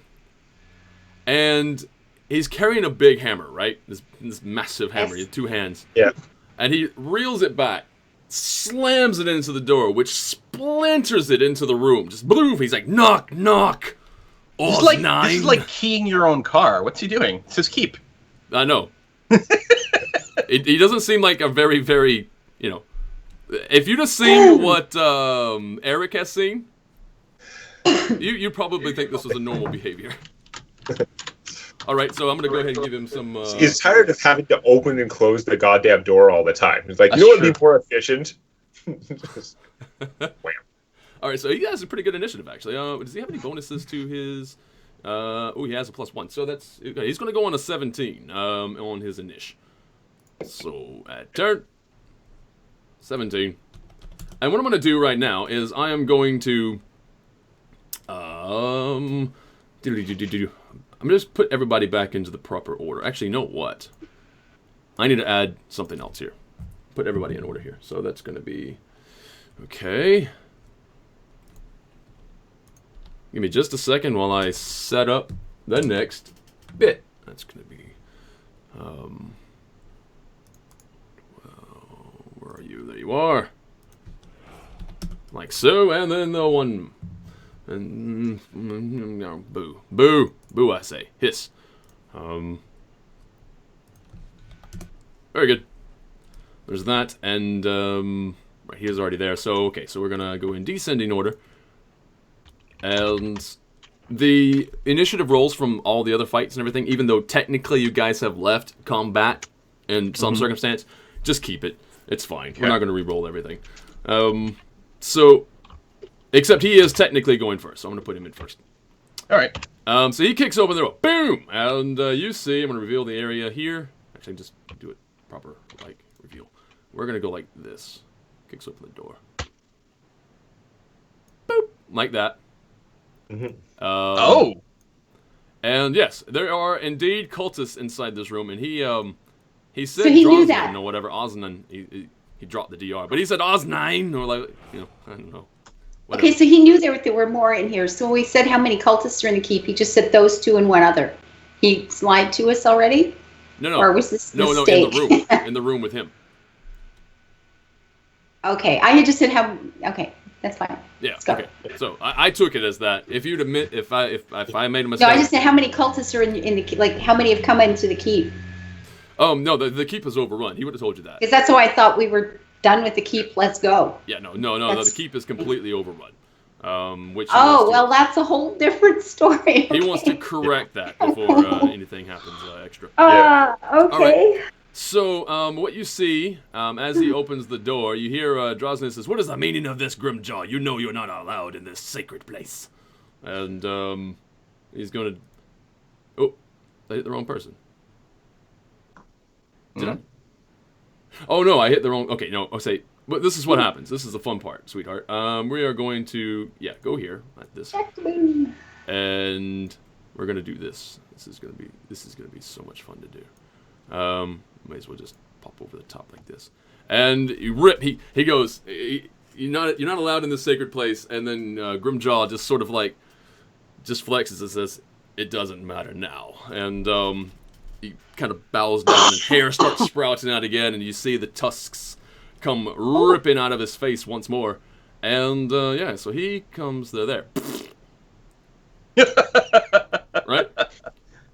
And he's carrying a big hammer, right? This massive hammer, he has 2 hands. Yeah. And he reels it back slams it into the door, which splinters it into the room. Just boom! He's like, knock, knock. This is like keying your own car. What's he doing? It's his keep. I know. He doesn't seem like a very, very, you know. If you'd have seen what Eric has seen, you'd probably think this was a normal behavior. All right, so I'm going to go ahead and give him some... He's tired of having to open and close the goddamn door all the time. He's like, you know what would be more efficient? Wham. All right, so he has a pretty good initiative, actually. Does he have any bonuses to his... he has a +1. So that's... Okay, he's going to go on a 17 on his initiative. So, at turn... 17. And what I'm going to do right now is I am going to... I'm going to just put everybody back into the proper order. Actually, you know what? I need to add something else here. Put everybody in order here. So that's going to be... Okay. Give me just a second while I set up the next bit. That's going to be... where are you? There you are. Like so, and then the one... And boo, boo, boo! I say, hiss. Very good. There's that, and right, he is already there. So okay, so we're gonna go in descending order, and the initiative rolls from all the other fights and everything. Even though technically you guys have left combat in some circumstance, just keep it. It's fine. We're not gonna re-roll everything. So. Except he is technically going first, so I'm going to put him in first. All right. So he kicks open the door. Boom! And you see, I'm going to reveal the area here. Actually, just do it proper, like, reveal. We're going to go like this. Kicks open the door. Boop! Like that. And yes, there are indeed cultists inside this room, and he said so he knew that. or whatever, Osnan. He dropped the DR, but he said Osnine, or like, you know, I don't know. Whatever. Okay, so he knew there were more in here. So when we said how many cultists are in the keep, he just said those two and one other. He lied to us already? No. Or was this no, mistake? in the room. In the room with him. Okay, I had just said how... Okay, that's fine. Yeah, okay. So I took it as that. If you'd admit, if I made a mistake... No, I just said how many cultists are in the keep. Like, how many have come into the keep? No, the keep is overrun. He would have told you that. Because that's why I thought we were... Done with the keep, let's go. Yeah, no, the keep is completely overrun. Well, that's a whole different story. Okay. He wants to correct that before anything happens extra. Okay. Right. So, what you see, as he opens the door, you hear Drosnin says, "What is the meaning of this, Grimjaw? You know you're not allowed in this sacred place." And, he's gonna... Oh, I hit the wrong person. Did I? Oh no, I hit the wrong. Okay, no. I'll say. But this is what happens. This is the fun part, sweetheart. We are going to go here like this, and we're gonna do this. This is gonna be so much fun to do. May as well just pop over the top like this, and you rip. He goes. You're not allowed in this sacred place, and then Grimjaw just sort of like just flexes and says, "It doesn't matter now," and he kind of bows down and hair starts sprouting out again, and you see the tusks come ripping out of his face once more. And, so he comes there. Right?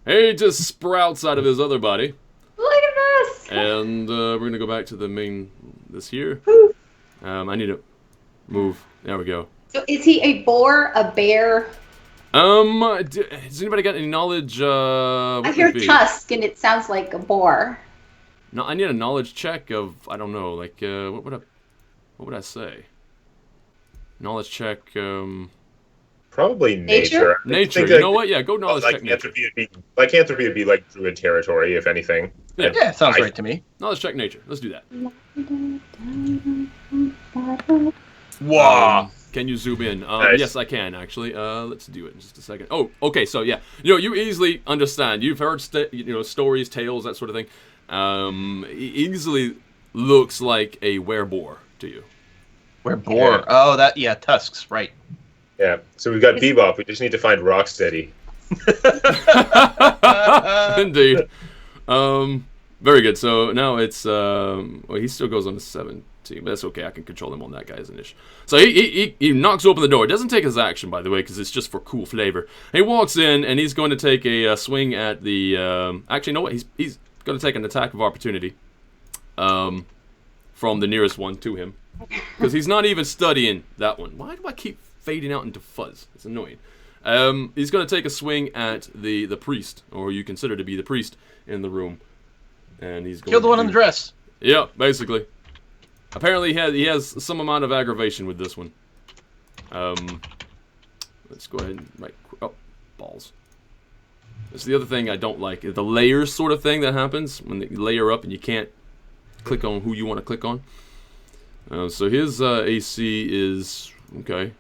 He just sprouts out of his other body. Look at this! And we're going to go back to the main, this here. I need to move. There we go. So is he a boar, a bear? Has anybody got any knowledge? I hear tusk, and it sounds like a boar. No, I need a knowledge check of, I don't know, like, what would I say? Knowledge check, Probably nature. Nature, you know what? Yeah, go knowledge check nature. Lycanthropy would be like druid territory, if anything. Yeah, sounds right to me. Knowledge check nature. Let's do that. Wow. Can you zoom in? Nice. Yes, I can, actually. Let's do it in just a second. Oh, okay, so yeah. You easily understand. You've heard stories, tales, that sort of thing. Easily looks like a wereboar to you. Wereboar. Oh, tusks, right. Yeah, so we've got Bebop. We just need to find Rocksteady. Indeed. Very good. So now it's, he still goes on to 17. See, but that's okay. I can control him on that guy's initiative. So he knocks open the door. It doesn't take his action, by the way, because it's just for cool flavor. He walks in, and he's going to take a swing at the... actually, you know what? He's going to take an attack of opportunity from the nearest one to him. Because he's not even studying that one. Why do I keep fading out into fuzz? It's annoying. He's going to take a swing at the priest, or you consider to be the priest in the room. And he's going Kill the one in the dress. Yeah, basically. Apparently he has some amount of aggravation with this one. Let's go ahead and balls. That's the other thing I don't like. The layers sort of thing that happens when they layer up and you can't click on who you want to click on. So his AC is... Okay.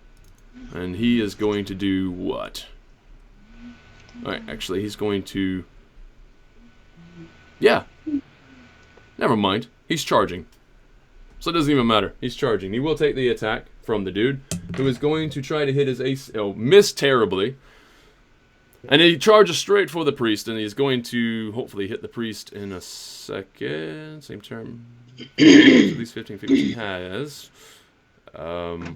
And he is going to do what? Alright, actually, he's going to... Yeah. Never mind. He's charging. So it doesn't even matter. He's charging. He will take the attack from the dude, who is going to try to hit his AC... Oh, miss terribly. And he charges straight for the priest, and he's going to hopefully hit the priest in a second. Same term. At least 15 feet he has. Yeah.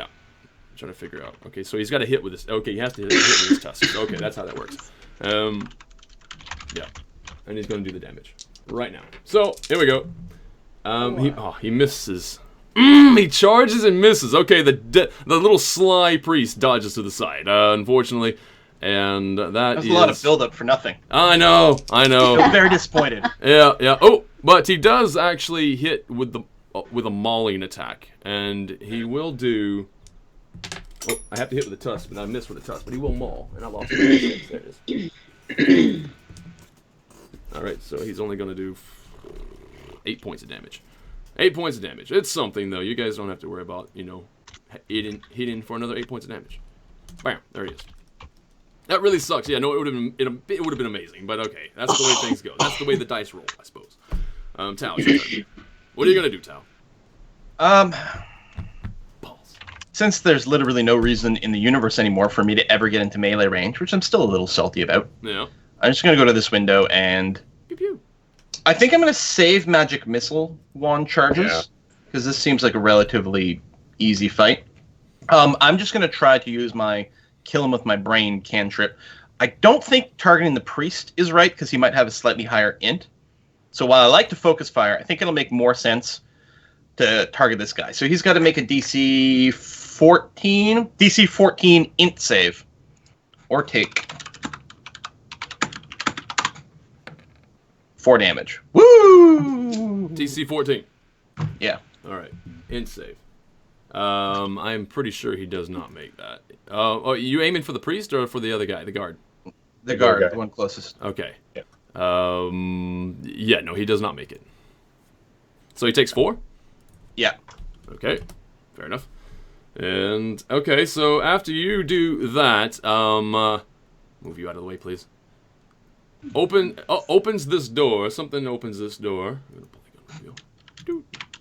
I'm trying to figure out. Okay, so he's got to hit with this. Okay, he has to hit with his tusks. Okay, that's how that works. Yeah. And he's going to do the damage right now. So, here we go. He misses. He charges and misses. Okay, the little sly priest dodges to the side, unfortunately. And that's a lot of build-up for nothing. I know. I'm very disappointed. Yeah. Oh, but he does actually hit with a mauling attack, and he will do. Oh, I have to hit with the tusk, but I missed with the tusk. But he will maul, and I lost it. There it is. All right, so he's only going to do 8 points of damage. 8 points of damage. It's something though. You guys don't have to worry about hitting for another 8 points of damage. Bam! There he is. That really sucks. Yeah, no, it would have been amazing, but okay, that's the way things go. That's the way the dice roll, I suppose. Tao, it's your turn. What are you gonna do, Tao? Balls. Since there's literally no reason in the universe anymore for me to ever get into melee range, which I'm still a little salty about. Yeah. I'm just gonna go to this window and. Pew pew. I think I'm gonna save magic missile wand charges because this seems like a relatively easy fight. I'm just gonna try to use my kill him with my brain cantrip. I don't think targeting the priest is right because he might have a slightly higher int. So while I like to focus fire, I think it'll make more sense to target this guy. So he's got to make a DC 14 int save or take 4 damage. Woo! DC 14. Yeah. All right. Int save. I'm pretty sure he does not make that. Oh, you aiming for the priest or for the other guy, the guard? The guard, guy. the one closest. Okay. Yeah. Yeah, no, he does not make it. So he takes 4? Yeah. Okay. Fair enough. And, okay, so after you do that, move you out of the way, please. Opens this door. Something opens this door. I'm gonna pull the gun reveal.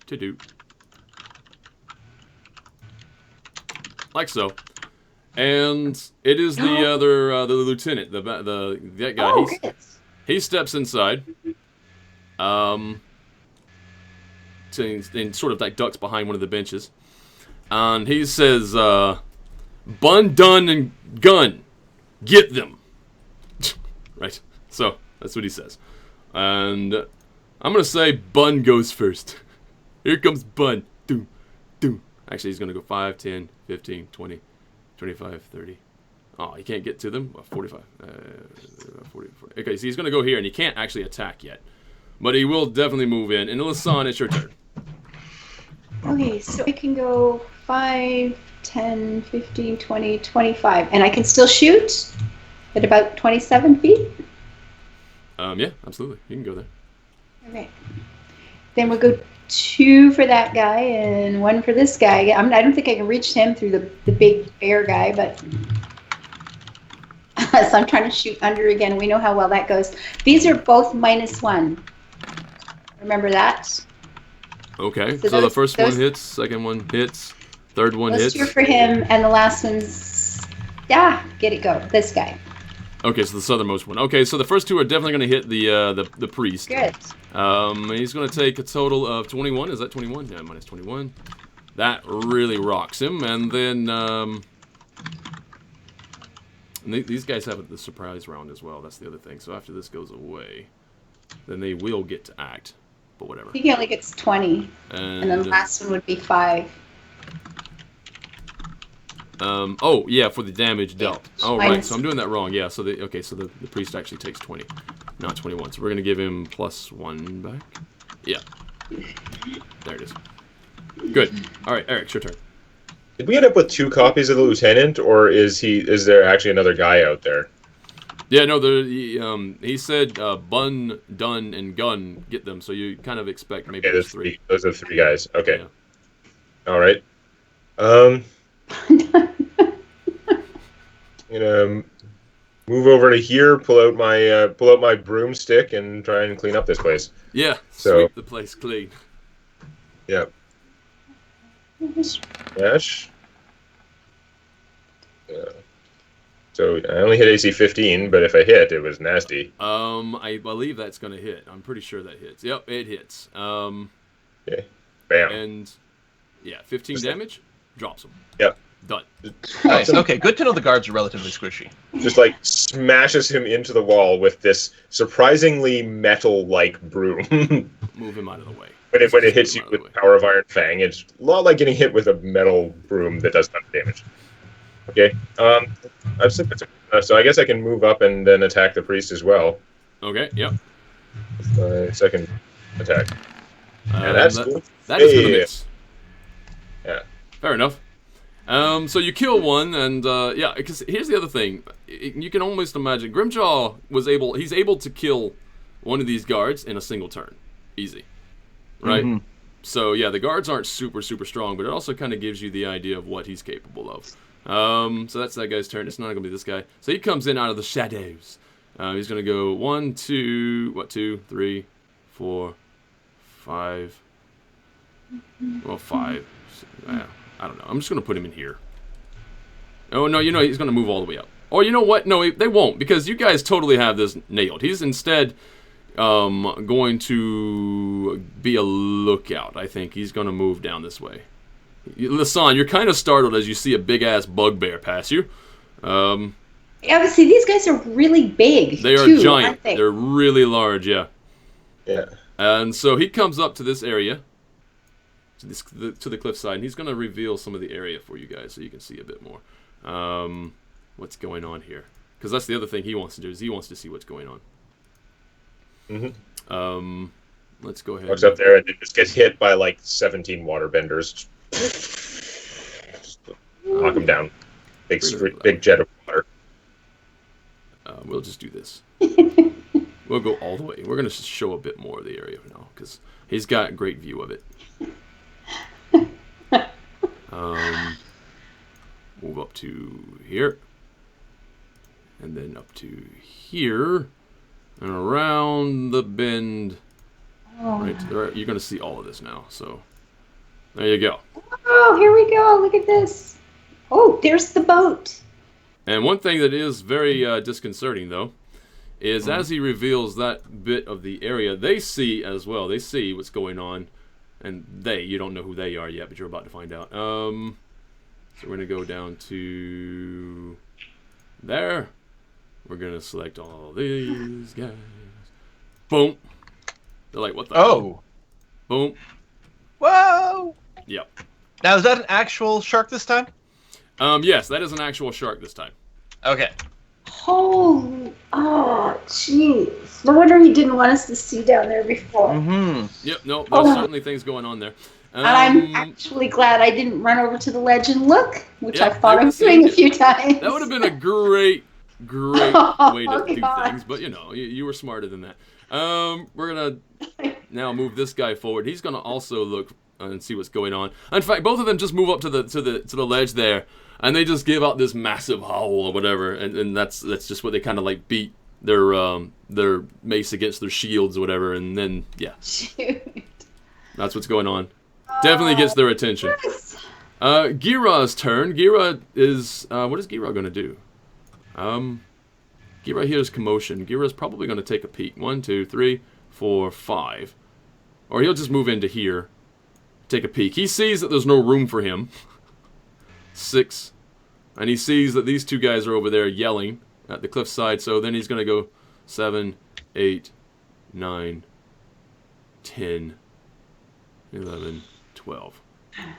Do. Like so. And it is the other, the lieutenant, that guy. Oh, he steps inside. And sort of like ducks behind one of the benches. And he says, Bun, dun, and gun. Get them. Right. So, that's what he says. And I'm going to say Bun goes first. Here comes Bun. Doom. Actually, he's going to go 5, 10, 15, 20, 25, 30. Oh, he can't get to them? 45. 40. Okay, so he's going to go here, and he can't actually attack yet. But he will definitely move in. And Lisanne, it's your turn. Okay, so I can go 5, 10, 15, 20, 25. And I can still shoot at about 27 feet? Yeah, absolutely. You can go there. Okay. Then we'll go 2 for that guy and 1 for this guy. I don't think I can reach him through the big bear guy, but... so I'm trying to shoot under again. We know how well that goes. These are both -1. Remember that? Okay, so the first one hits, second one hits, third one hits. Let's do for him, and the last one's... get it go. This guy. Okay, so the southernmost one. Okay, so the first two are definitely going to hit the priest. Good. He's going to take a total of 21. Is that 21? Yeah, minus 21. That really rocks him. And then these guys have the surprise round as well. That's the other thing. So after this goes away, then they will get to act. But whatever. He only gets 20. And then the last one would be 5. Oh, yeah, for the damage dealt. Oh, right, Minus- so I'm doing that wrong. Yeah, so the priest actually takes 20, not 21. So we're going to give him +1 back. Yeah. There it is. Good. All right, Eric, it's your turn. Did we end up with 2 copies of the lieutenant, or is there actually another guy out there? Yeah, no, he said Bun, Dun, and Gun get them, so you kind of expect maybe there's 3. Those are 3 guys. Okay. Yeah. All right. Move over to here, pull out my broomstick, and try and clean up this place. Yeah, So- sweep the place clean. Yeah. Dash. Yeah. So I only hit AC 15, but if I hit, it was nasty. I believe that's going to hit. I'm pretty sure that hits. Yep, it hits. Okay. Bam. And, yeah, 15 damage, drops him. Yep. Done. Nice. Okay, good to know the guards are relatively squishy. Just like smashes him into the wall with this surprisingly metal-like broom. Move him out of the way. when it hits Just you move him with out of the way. Power of Iron Fang, it's a lot like getting hit with a metal broom that does not damage. Okay. I've said so I guess I can move up and then attack the priest as well. Okay, yep. My second attack. And that's that is going to yeah. miss. Yeah. Fair enough. So you kill one, and yeah, because here's the other thing. You can almost imagine Grimjaw he's able to kill one of these guards in a single turn. Easy. Right? Mhm. So yeah, the guards aren't super strong, but it also kind of gives you the idea of what he's capable of. So that's that guy's turn. It's not going to be this guy. So he comes in out of the shadows. He's going to go 1, 2, 3, 4, 5. Well, 5. I don't know. I'm just going to put him in here. Oh, no, he's going to move all the way up. Or you know what? No, they won't, because you guys totally have this nailed. He's instead going to be a lookout, I think. He's going to move down this way. Lasan, you're kind of startled as you see a big-ass bugbear pass you. Obviously, these guys are really big. They are too, giant. aren't they? They're really large, yeah. Yeah. And so he comes up to this area, to the cliffside, and he's going to reveal some of the area for you guys so you can see a bit more. What's going on here? Because that's the other thing he wants to do, is he wants to see what's going on. Mm-hmm. Let's go ahead. Walks up there and it just gets hit by like 17 waterbenders. Knock him down. Big jet of water. We'll just do this. We'll go all the way. We're going to show a bit more of the area now, because he's got a great view of it. Move up to here. And then up to here. And around the bend. Right there. You're going to see all of this now. So, there you go. Oh, here we go. Look at this. Oh, there's the boat. And one thing that is very disconcerting, though, is as he reveals that bit of the area, they see as well. They see what's going on. And you don't know who they are yet, but you're about to find out. So we're going to go down to there. We're going to select all these guys. Boom. They're like, what the hell? Boom. Whoa! Yep. Now, is that an actual shark this time? Yes, that is an actual shark this time. Okay. Holy, oh, jeez. No wonder he didn't want us to see down there before. Mm-hmm. Yep, no, there's certainly things going on there. And I'm actually glad I didn't run over to the ledge and look, which Yeah, I thought I I was would doing say a few times. That would have been a great way to do God. things, but you were smarter than that. We're gonna now move this guy forward. He's gonna also look and see what's going on. In fact, both of them just move up to the ledge there, and they just give out this massive howl or whatever, and that's just what they kind of like beat their mace against their shields or whatever, and then Shoot. that's what's going on. Definitely gets their attention. Yes. Gira's turn. Gira is what is Gira gonna do? Gira hears commotion. Gira's probably going to take a peek. 1, 2, 3, 4, 5. Or he'll just move into here. Take a peek. He sees that there's no room for him. 6. And he sees that these two guys are over there yelling at the cliffside. So then he's going to go 7, 8, 9, 10, 11, 12.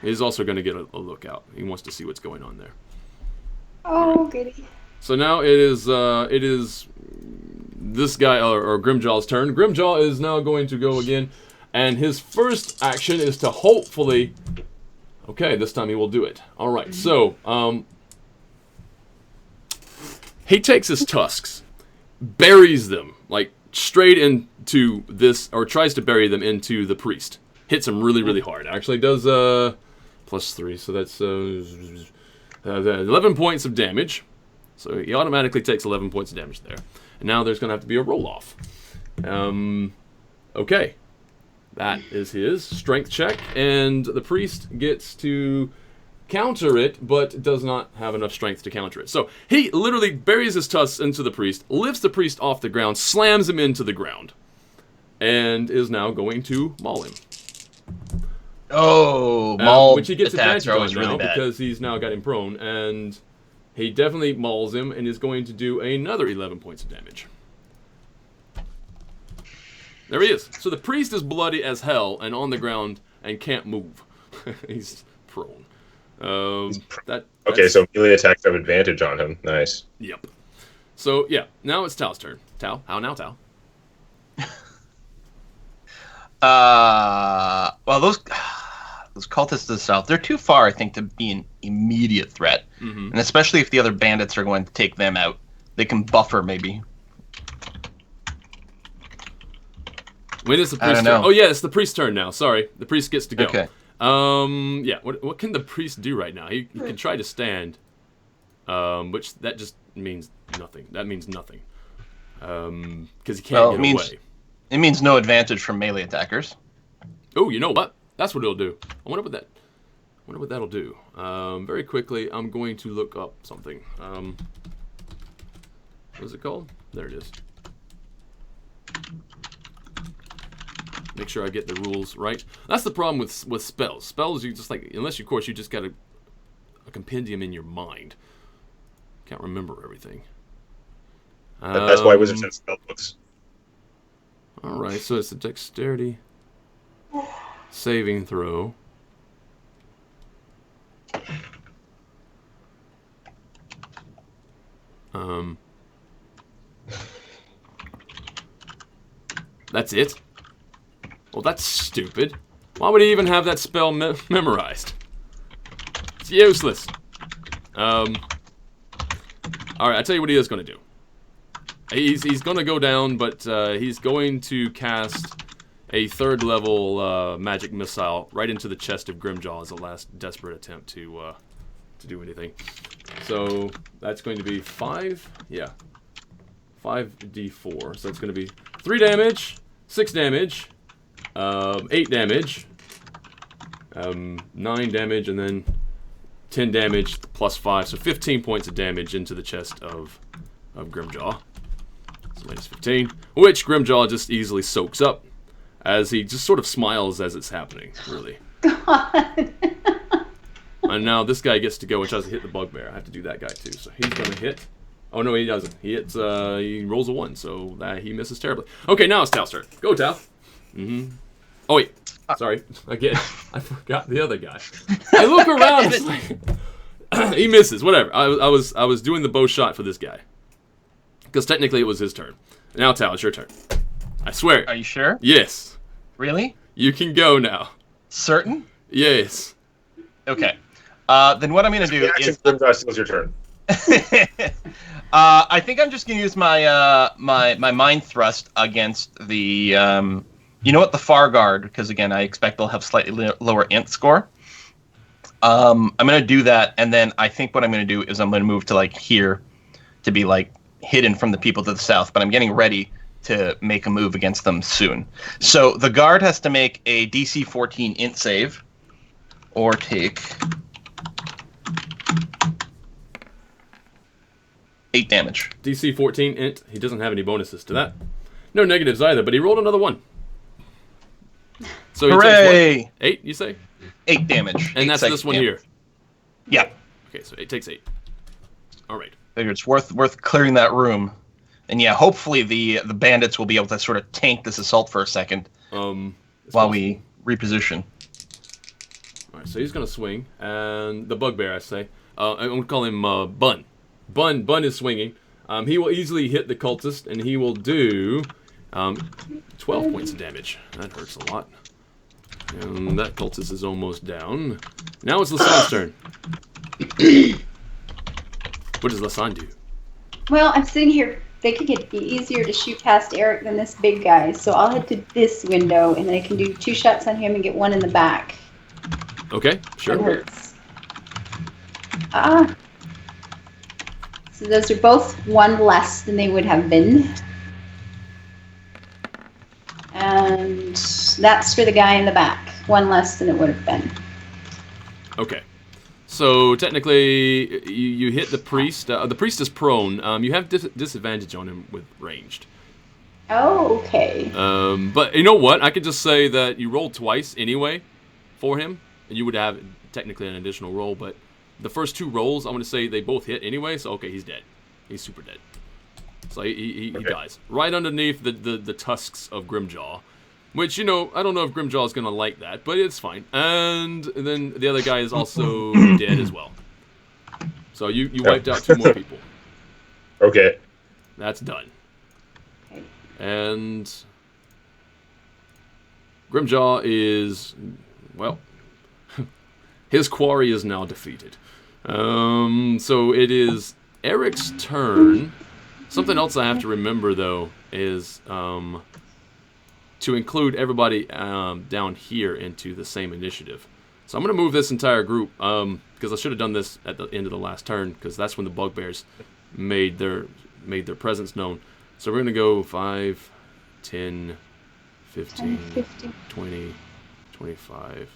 He's also going to get a look out. He wants to see what's going on there. Oh, goody. So now it is this guy or Grimjaw's turn. Grimjaw is now going to go again, and his first action is to hopefully. Okay, this time he will do it. All right. So he takes his tusks, buries them like straight into this, or tries to bury them into the priest. Hits him really, really hard. Actually does +3, so that's 11 points of damage. So he automatically takes 11 points of damage there. And now there's going to have to be a roll-off. Okay. That is his strength check. And the priest gets to counter it, but does not have enough strength to counter it. So he literally buries his tusks into the priest, lifts the priest off the ground, slams him into the ground, and is now going to maul him. Oh, maul which he gets advantage on now really because he's now got him prone, and he definitely mauls him and is going to do another 11 points of damage. There he is. So the priest is bloody as hell and on the ground and can't move. He's prone. Okay, so melee attacks have advantage on him. Nice. Yep. So, yeah, now it's Tal's turn. Tal, how now, Tal? Well, those cultists to the south, they're too far, I think, to be an immediate threat. Mm-hmm. And especially if the other bandits are going to take them out. They can buffer, maybe. When is the priest's turn? Oh, yeah, it's the priest's turn now. Sorry. The priest gets to go. Okay. Yeah, what can the priest do right now? He can try to stand, which that just means nothing. That means nothing. Because he can't get away. It means no advantage from melee attackers. Oh, you know what? That's what it'll do. I wonder what that'll do. Very quickly, I'm going to look up something. What is it called? There it is. Make sure I get the rules right. That's the problem with spells. Spells, you just like, unless you just got a compendium in your mind. Can't remember everything. That's why wizards have spell books. All right, so it's a dexterity saving throw. That's it. Well, that's stupid. Why would he even have that spell memorized? It's useless. All right, I tell you what he is going to do. He's going to go down, but he's going to cast a 3rd level magic missile right into the chest of Grimjaw as a last desperate attempt to do anything. So that's going to be 5. Yeah, 5d4. So that's going to be 3 damage, 6 damage. 8 damage, 9 damage, and then 10 damage plus 5, so 15 points of damage into the chest of Grimjaw. So minus 15, which Grimjaw just easily soaks up as he just sort of smiles as it's happening, really. God. And now this guy gets to go, which has to hit the bugbear. I have to do that guy too, so he's going to hit. Oh, no, he doesn't. He hits, he rolls a 1, so he misses terribly. Okay, now it's Tal's turn. Go, Tal. Mm-hmm. Oh, wait. Sorry. Again, I forgot the other guy. I look around. It's like, he misses. Whatever. I was doing the bow shot for this guy. Because technically it was his turn. Now, Tal, it's your turn. I swear. Are you sure? Yes. Really? You can go now. Certain? Yes. Okay. Then what I'm going to do is... It's your turn. I think I'm just going to use my my mind thrust against the... you know what? The far guard, because again, I expect they'll have slightly lower int score. I'm going to do that, and then I think what I'm going to do is I'm going to move to like here to be like hidden from the people to the south, but I'm getting ready to make a move against them soon. So the guard has to make a DC 14 int save or take 8 damage. DC 14 int. He doesn't have any bonuses to that. No negatives either, but he rolled another 1. So he Hooray! takes what? 8, you say? 8 damage. And that's this one damage. here. Yeah. Okay, so it takes 8. All right. Figure it's worth clearing that room. And yeah, hopefully the bandits will be able to sort of tank this assault for a second while we reposition. All right, so he's gonna swing, and the bugbear, I say, I'm gonna call him Bun. Bun is swinging. He will easily hit the cultist, and he will do 12 points of damage. That hurts a lot. And that cultist is almost down. Now it's Lasan's turn. What does Lasan do? Well, I'm sitting here thinking it'd be easier to shoot past Eric than this big guy, so I'll head to this window, and then I can do 2 shots on him and get 1 in the back. Okay, sure. That hurts. So those are both 1 less than they would have been. And that's for the guy in the back. 1 less than it would have been. Okay. So technically, you hit the priest. The priest is prone. You have disadvantage on him with ranged. Oh, okay. But you know what? I could just say that you rolled twice anyway for him. And you would have technically an additional roll, but the first 2 rolls, I'm going to say they both hit anyway, so okay, he's dead. He's super dead. So he dies. Right underneath the tusks of Grimjaw. Which, you know, I don't know if Grimjaw is going to like that, but it's fine. And then the other guy is also dead as well. So you wiped out 2 more people. Okay. That's done. And Grimjaw is, well, his quarry is now defeated. So it is Eric's turn. Something else I have to remember, though, is to include everybody down here into the same initiative. So I'm going to move this entire group, because I should have done this at the end of the last turn, because that's when the bugbears made their presence known. So we're going to go 5, 10, 15, 20, 25,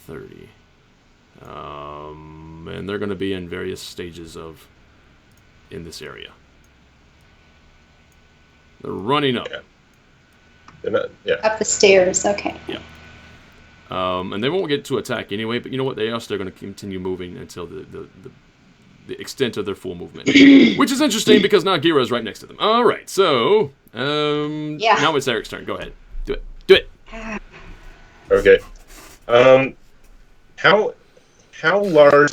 30. And they're going to be in various stages in this area. They're running up. Yeah. They're not, yeah. Up the stairs, okay. Yeah. And they won't get to attack anyway, but you know what? They are still going to continue moving until the extent of their full movement. Which is interesting because now Gira is right next to them. All right, so now it's Eric's turn. Go ahead. Do it. Do it. Okay. How large?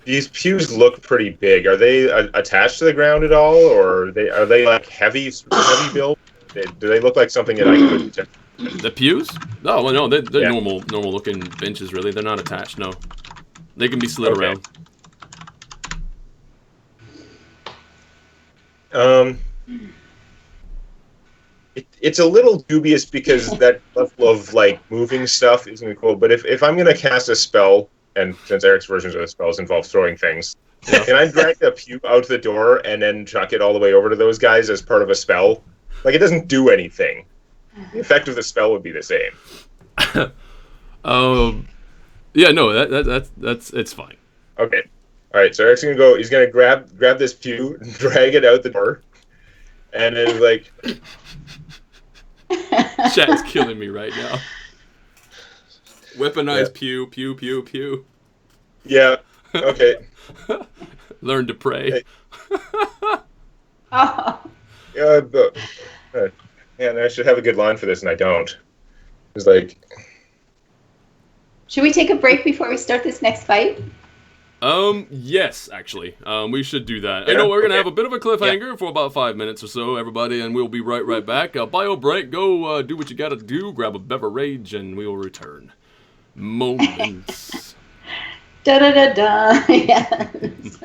These pews look pretty big. Are they attached to the ground at all, or are they like heavy build? Do they look like something that I could? The pews? Oh well, no, they're Yeah. normal looking benches. Really, they're not attached. No, they can be slid around. It's a little dubious because that level of like moving stuff isn't cool. But if I'm gonna cast a spell, and since Eric's versions of the spells involve throwing things, can I drag the pew out the door and then chuck it all the way over to those guys as part of a spell? Like it doesn't do anything. The effect of the spell would be the same. Yeah, no, that's it's fine. Okay. All right. So Eric's gonna go. He's gonna grab this pew, drag it out the door, and then like. Chat's killing me right now. Weaponized pew. Yeah. Okay. Learn to pray. Oh. Man, I should have a good line for this, and I don't. It's like. Should we take a break before we start this next fight? Yes, actually. We should do that. Yeah? You know, we're gonna Okay. have a bit of a cliffhanger for about 5 minutes or so, everybody, and we'll be right back. Bio break, go do what you gotta do, grab a beverage, and we will return. Moments. Da da da da. Yes.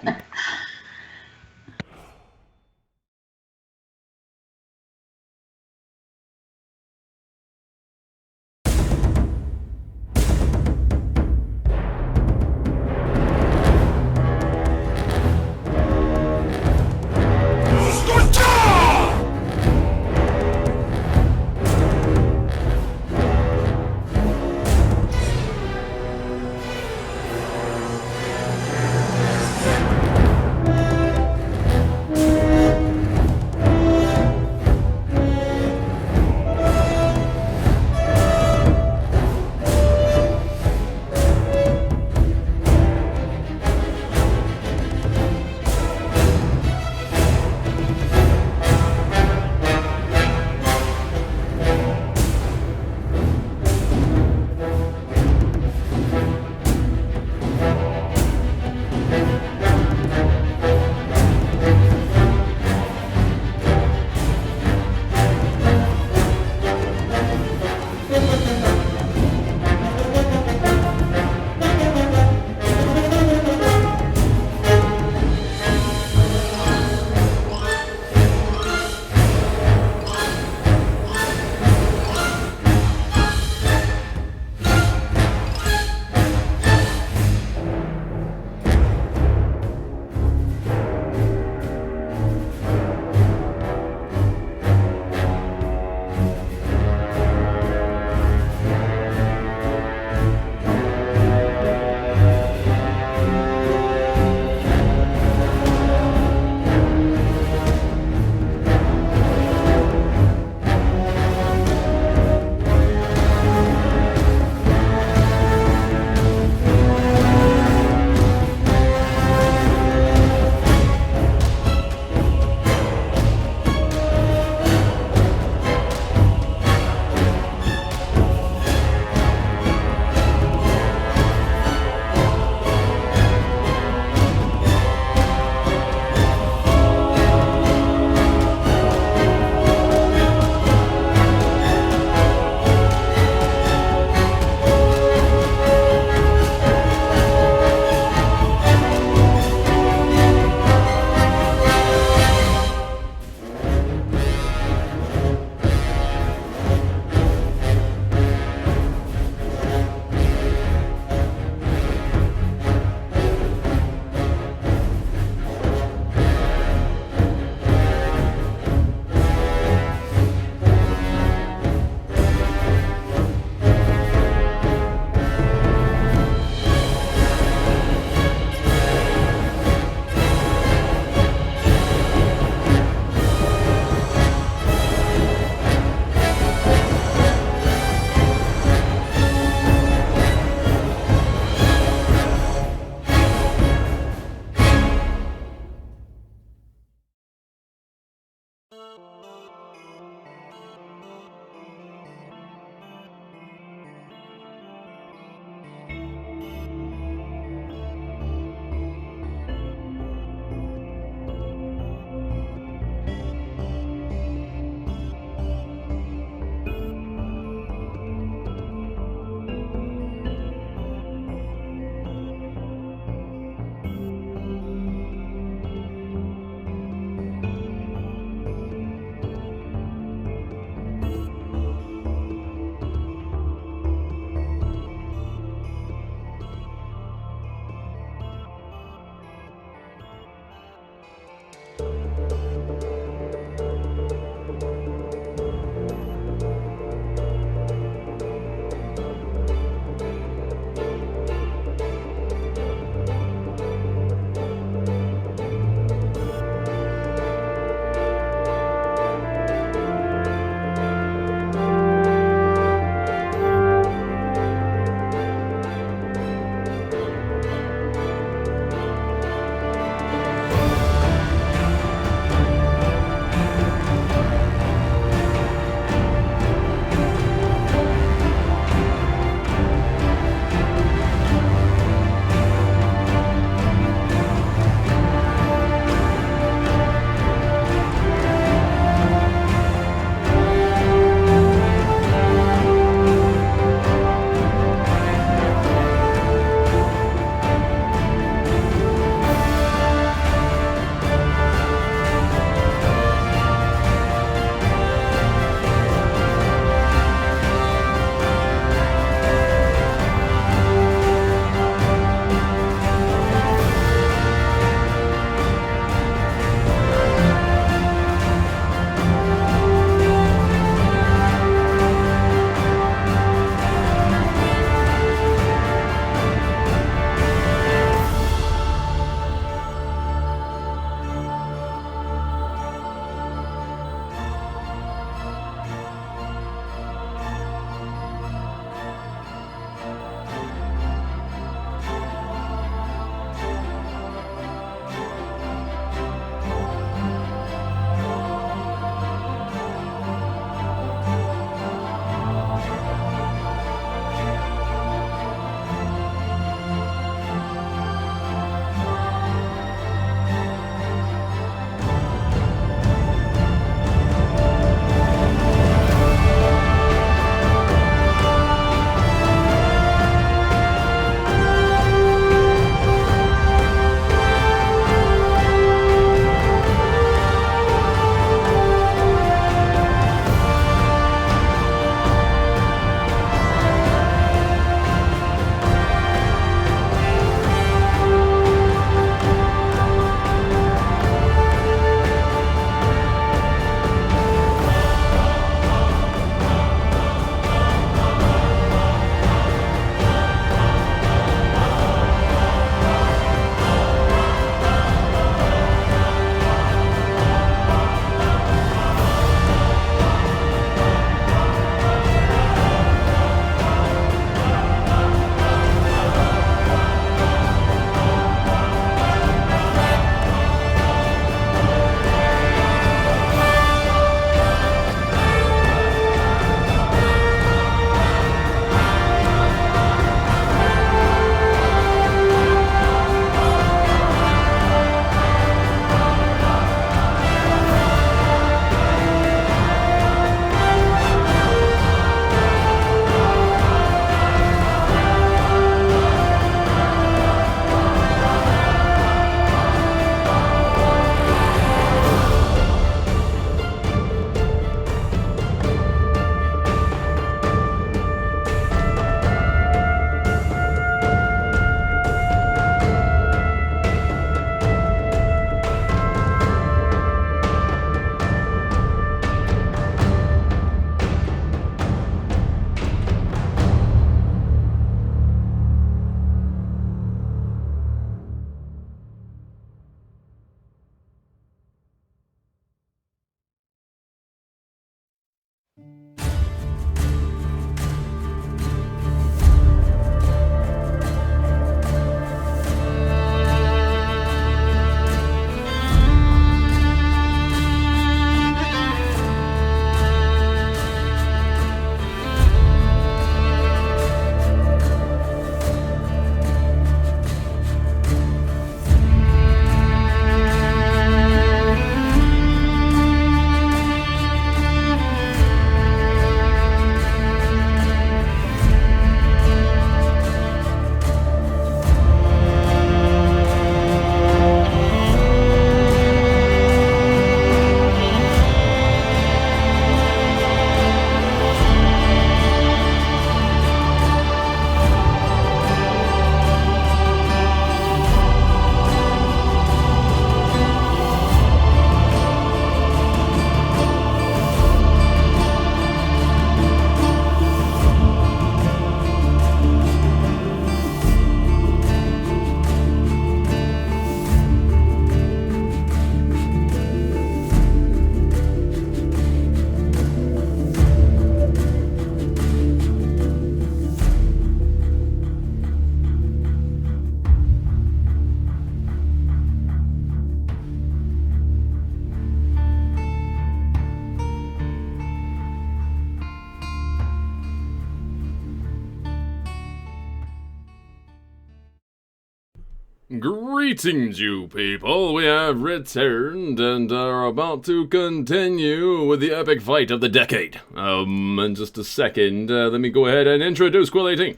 Greetings, you people. We have returned and are about to continue with the epic fight of the decade. In just a second, let me go ahead and introduce Quill 18.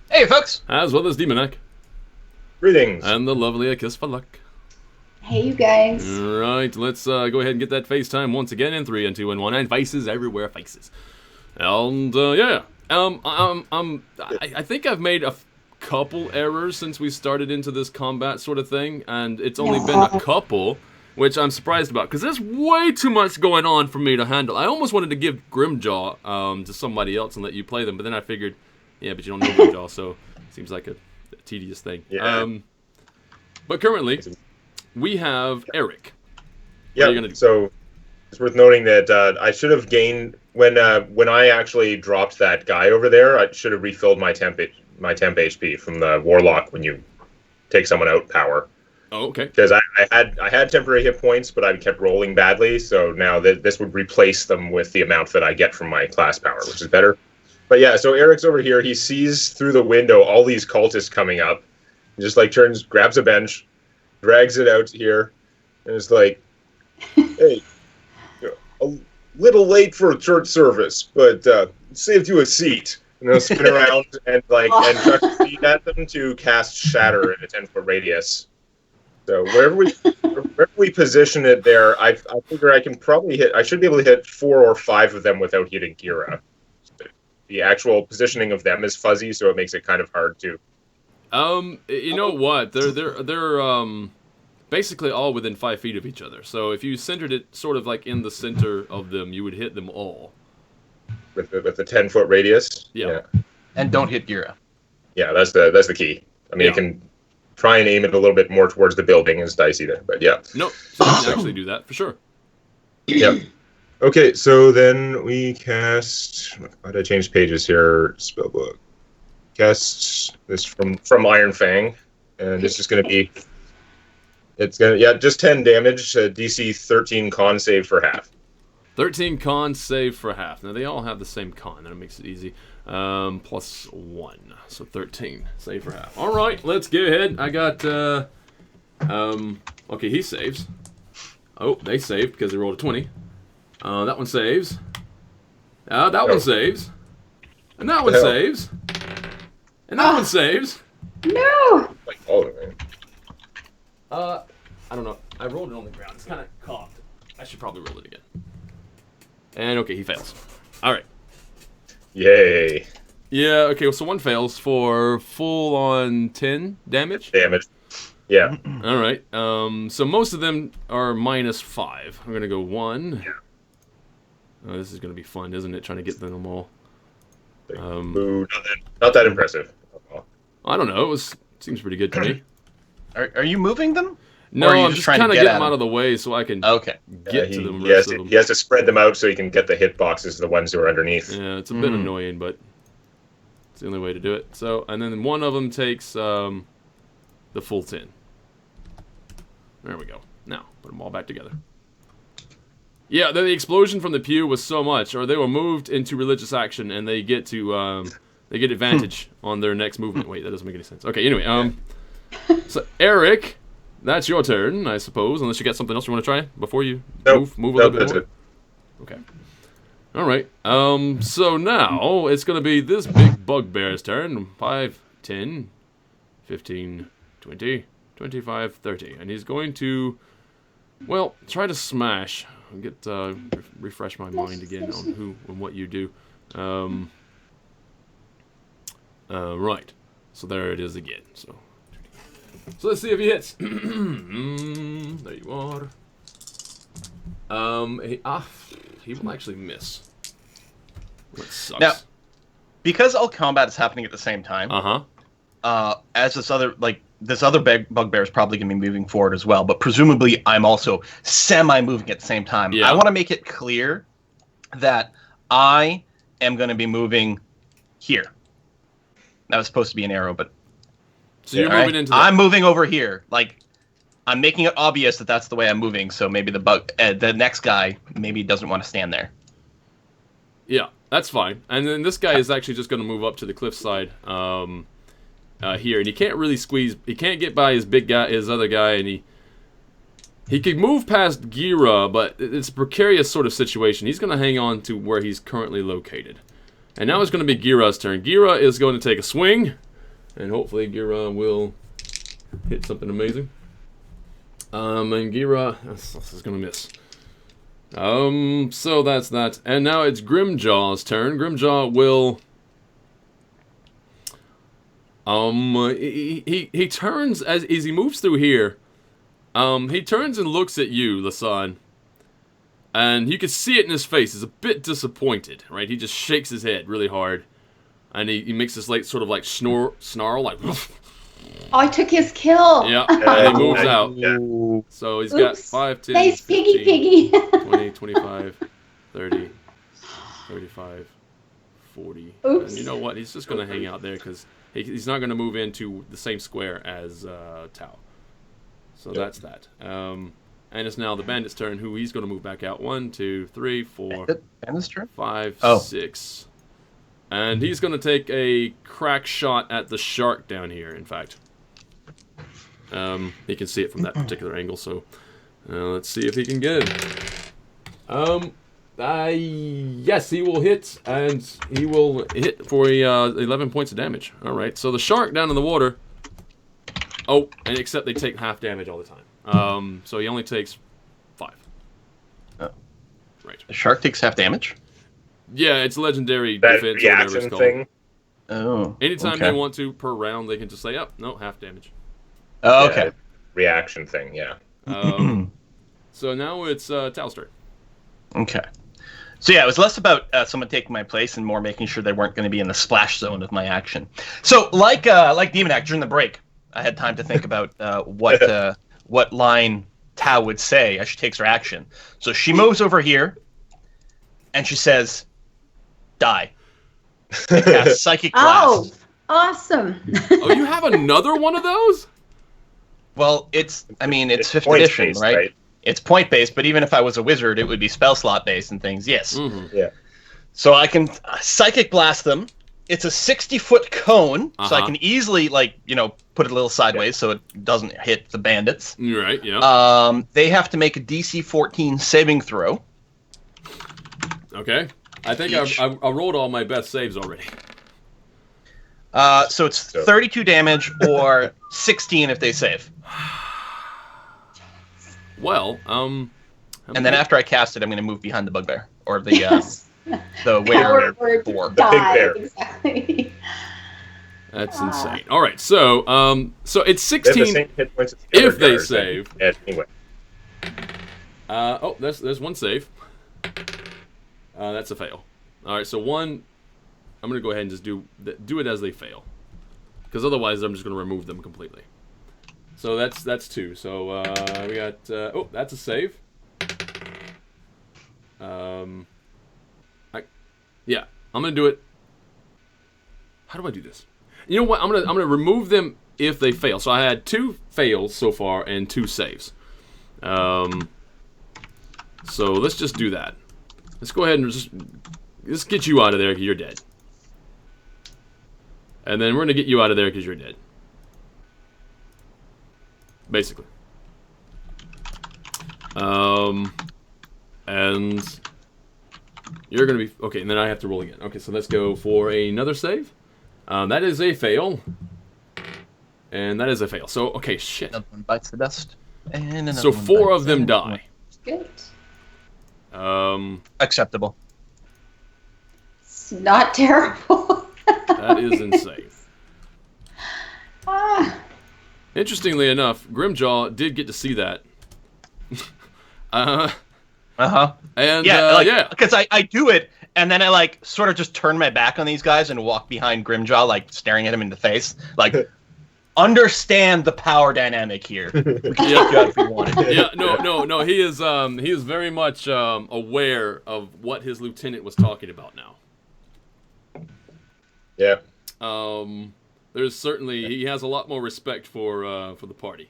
Hey, folks. As well as Demonac. Greetings. And the lovely A Kiss for Luck. Hey, you guys. Alright, let's go ahead and get that FaceTime once again in 3 and 2 and 1 and faces everywhere, faces. And, yeah. I think I've made a couple errors since we started into this combat sort of thing, and it's only been a couple, which I'm surprised about, because there's way too much going on for me to handle. I almost wanted to give Grimjaw to somebody else and let you play them, but then I figured, yeah, but you don't know Grimjaw, so it seems like a tedious thing. Yeah. But currently, we have Eric. Yeah, so it's worth noting that I should have gained, when I actually dropped that guy over there, I should have refilled my temp HP from the Warlock when you take someone out power. Oh, okay. Because I had temporary hit points, but I kept rolling badly, so now this would replace them with the amount that I get from my class power, which is better. But yeah, so Eric's over here, he sees through the window all these cultists coming up, and just like grabs a bench, drags it out here, and is like, hey, a little late for a church service, but saved you a seat. And they'll spin around and chuck a seed at them to cast Shatter in a 10-foot radius. So wherever we position it there, I figure I can probably hit. I should be able to hit 4 or 5 of them without hitting Kira. The actual positioning of them is fuzzy, so it makes it kind of hard to. You know what? They're basically all within 5 feet of each other. So if you centered it sort of like in the center of them, you would hit them all. With the 10-foot radius. Yeah. And don't hit Gira. Yeah, that's the key. I mean, you can try and aim it a little bit more towards the building. It's dicey there, but yeah. No, so you can actually do that for sure. Yeah. Okay, so then we cast. How did I change pages here? Spellbook. Cast this from Iron Fang, and it's just going to be. It's just 10 damage. DC 13 con save for half. 13 con save for half. Now they all have the same con. That makes it easy. Plus 1, so 13 save for half. All right, let's go ahead. I got. Okay, he saves. Oh, they saved because they rolled a 20. That one saves. That one saves. And that one saves. And that one saves. No! Like all of it. I don't know. I rolled it on the ground. It's kind of cocked. I should probably roll it again. And okay, he fails. All right. Yay. Yeah, okay, so one fails for full on 10 damage. Yeah. All right. So most of them are -5. I'm going to go 1. Yeah. Oh, this is going to be fun, isn't it? Trying to get them all. Ooh, not that impressive. I don't know. Seems pretty good to me. Are you moving them? No, I'm just kind of getting them out them? of the way so I can get to them. He has to spread them out so he can get the hitboxes, the ones who are underneath. Yeah, it's a bit annoying, but it's the only way to do it. So, and then one of them takes the full 10. There we go. Now, put them all back together. Yeah, the explosion from the pew was so much, or they were moved into religious action, and they get to they get advantage on their next movement. Wait, that doesn't make any sense. Okay, anyway, so Eric, that's your turn, I suppose, unless you got something else you want to try before you move a little bit more. Okay. All right. So now it's going to be this big bugbear's turn. 5, 10, 15, 20, 25, 30. And he's going to, well, try to smash. I'll get refresh my mind again on who and what you do. Right. So there it is again. So let's see if he hits. There you are. He will actually miss. Which sucks. Now, because all combat is happening at the same time. As this other bugbear is probably going to be moving forward as well, but presumably I'm also semi-moving at the same time. Yeah. I want to make it clear that I am going to be moving here. That was supposed to be an arrow, but... So you're moving into I'm moving over here. Like, I'm making it obvious that that's the way I'm moving, so maybe the next guy maybe doesn't want to stand there. Yeah, that's fine. And then this guy is actually just going to move up to the cliffside. here, and he can't really squeeze. He can't get by his other guy, and he could move past Gira, but it's a precarious sort of situation. He's going to hang on to where he's currently located. And now it's going to be Gira's turn. Gira is going to take a swing, and hopefully Gira will hit something amazing. And Gira, this is going to miss. So that's that. And now it's Grimjaw's turn. Grimjaw will... He turns, as he moves through here, he turns and looks at you, Lasan. And you can see it in his face. He's a bit disappointed, right? He just shakes his head really hard. And he makes this like sort of like snarl, like... Oh, I took his kill. Yeah, and he moves out. Yeah. So he's got 5, 10, Nice 15, piggy. 20, 25, 30, 35, 40. Oops. And you know what? He's just going to hang out there because he's not going to move into the same square as Tau. So that's that. And it's now the bandit's turn, who he's going to move back out. 1, 2, 3, 4, Bandit's turn? 5, 6. And he's going to take a crack shot at the shark down here, in fact. He can see it from that particular angle, so let's see if he can get it. Yes, he will hit, and he will hit for 11 points of damage. All right, so the shark down in the water... Oh, and except they take half damage all the time. So he only takes 5. Oh. Right. The shark takes half damage? Yeah, it's legendary That defense or whatever it's reaction called. thing. Oh. Anytime okay. they want to per round, they can just say, "Oh, no, half damage." Oh, okay. Yeah, reaction thing, yeah. So now it's Tal's turn. Okay. So yeah, it was less about someone taking my place and more making sure they weren't going to be in the splash zone of my action. So like Demon Act, during the break, I had time to think about what line Tao would say as she takes her action. So she moves over here, and she says, "Die." And casts Psychic Blast. Oh, awesome. Oh, you have another one of those? Well, it's 5th points edition, based, right? It's point based, but even if I was a wizard, it would be spell slot based and things. Yes. Mm-hmm. Yeah. So I can Psychic Blast them. It's a 60-foot cone, so I can easily, put it a little sideways so it doesn't hit the bandits. You're right, yeah. They have to make a DC 14 saving throw. Okay. I think I rolled all my best saves already. So it's 32 damage or 16 if they save. Well, and then after I cast it, I'm going to move behind the bugbear or the Yes. the Power were word boar. The big die. bear. Exactly. that's insane. All right, so it's They have the 16 same hit points as the if other they guards, save. and anyway. There's one save. That's a fail. All right, so one, I'm gonna go ahead and just do it as they fail, because otherwise I'm just gonna remove them completely. So that's 2. So we got that's a save. Yeah, I'm gonna do it. How do I do this? You know what? I'm gonna remove them if they fail. So I had 2 fails so far and 2 saves. So let's just do that. Let's go ahead and just get you out of there because you're dead. And then we're gonna get you out of there because you're dead. Basically. And you're gonna be okay, and then I have to roll again. Okay, so let's go for another save. That is a fail. And that is a fail. So okay, shit. Another one bites the dust. And another So one 4 bites of them the die. Good. Acceptable. It's not terrible. That is insane. Ah. Interestingly enough, Grimjaw did get to see that. And yeah, because I do it, and then I sort of just turn my back on these guys and walk behind Grimjaw, staring at him in the face, understand the power dynamic here. We can take you out if we wanted. Yeah, no. He is very much aware of what his lieutenant was talking about now. Yeah. There's certainly he has a lot more respect for the party.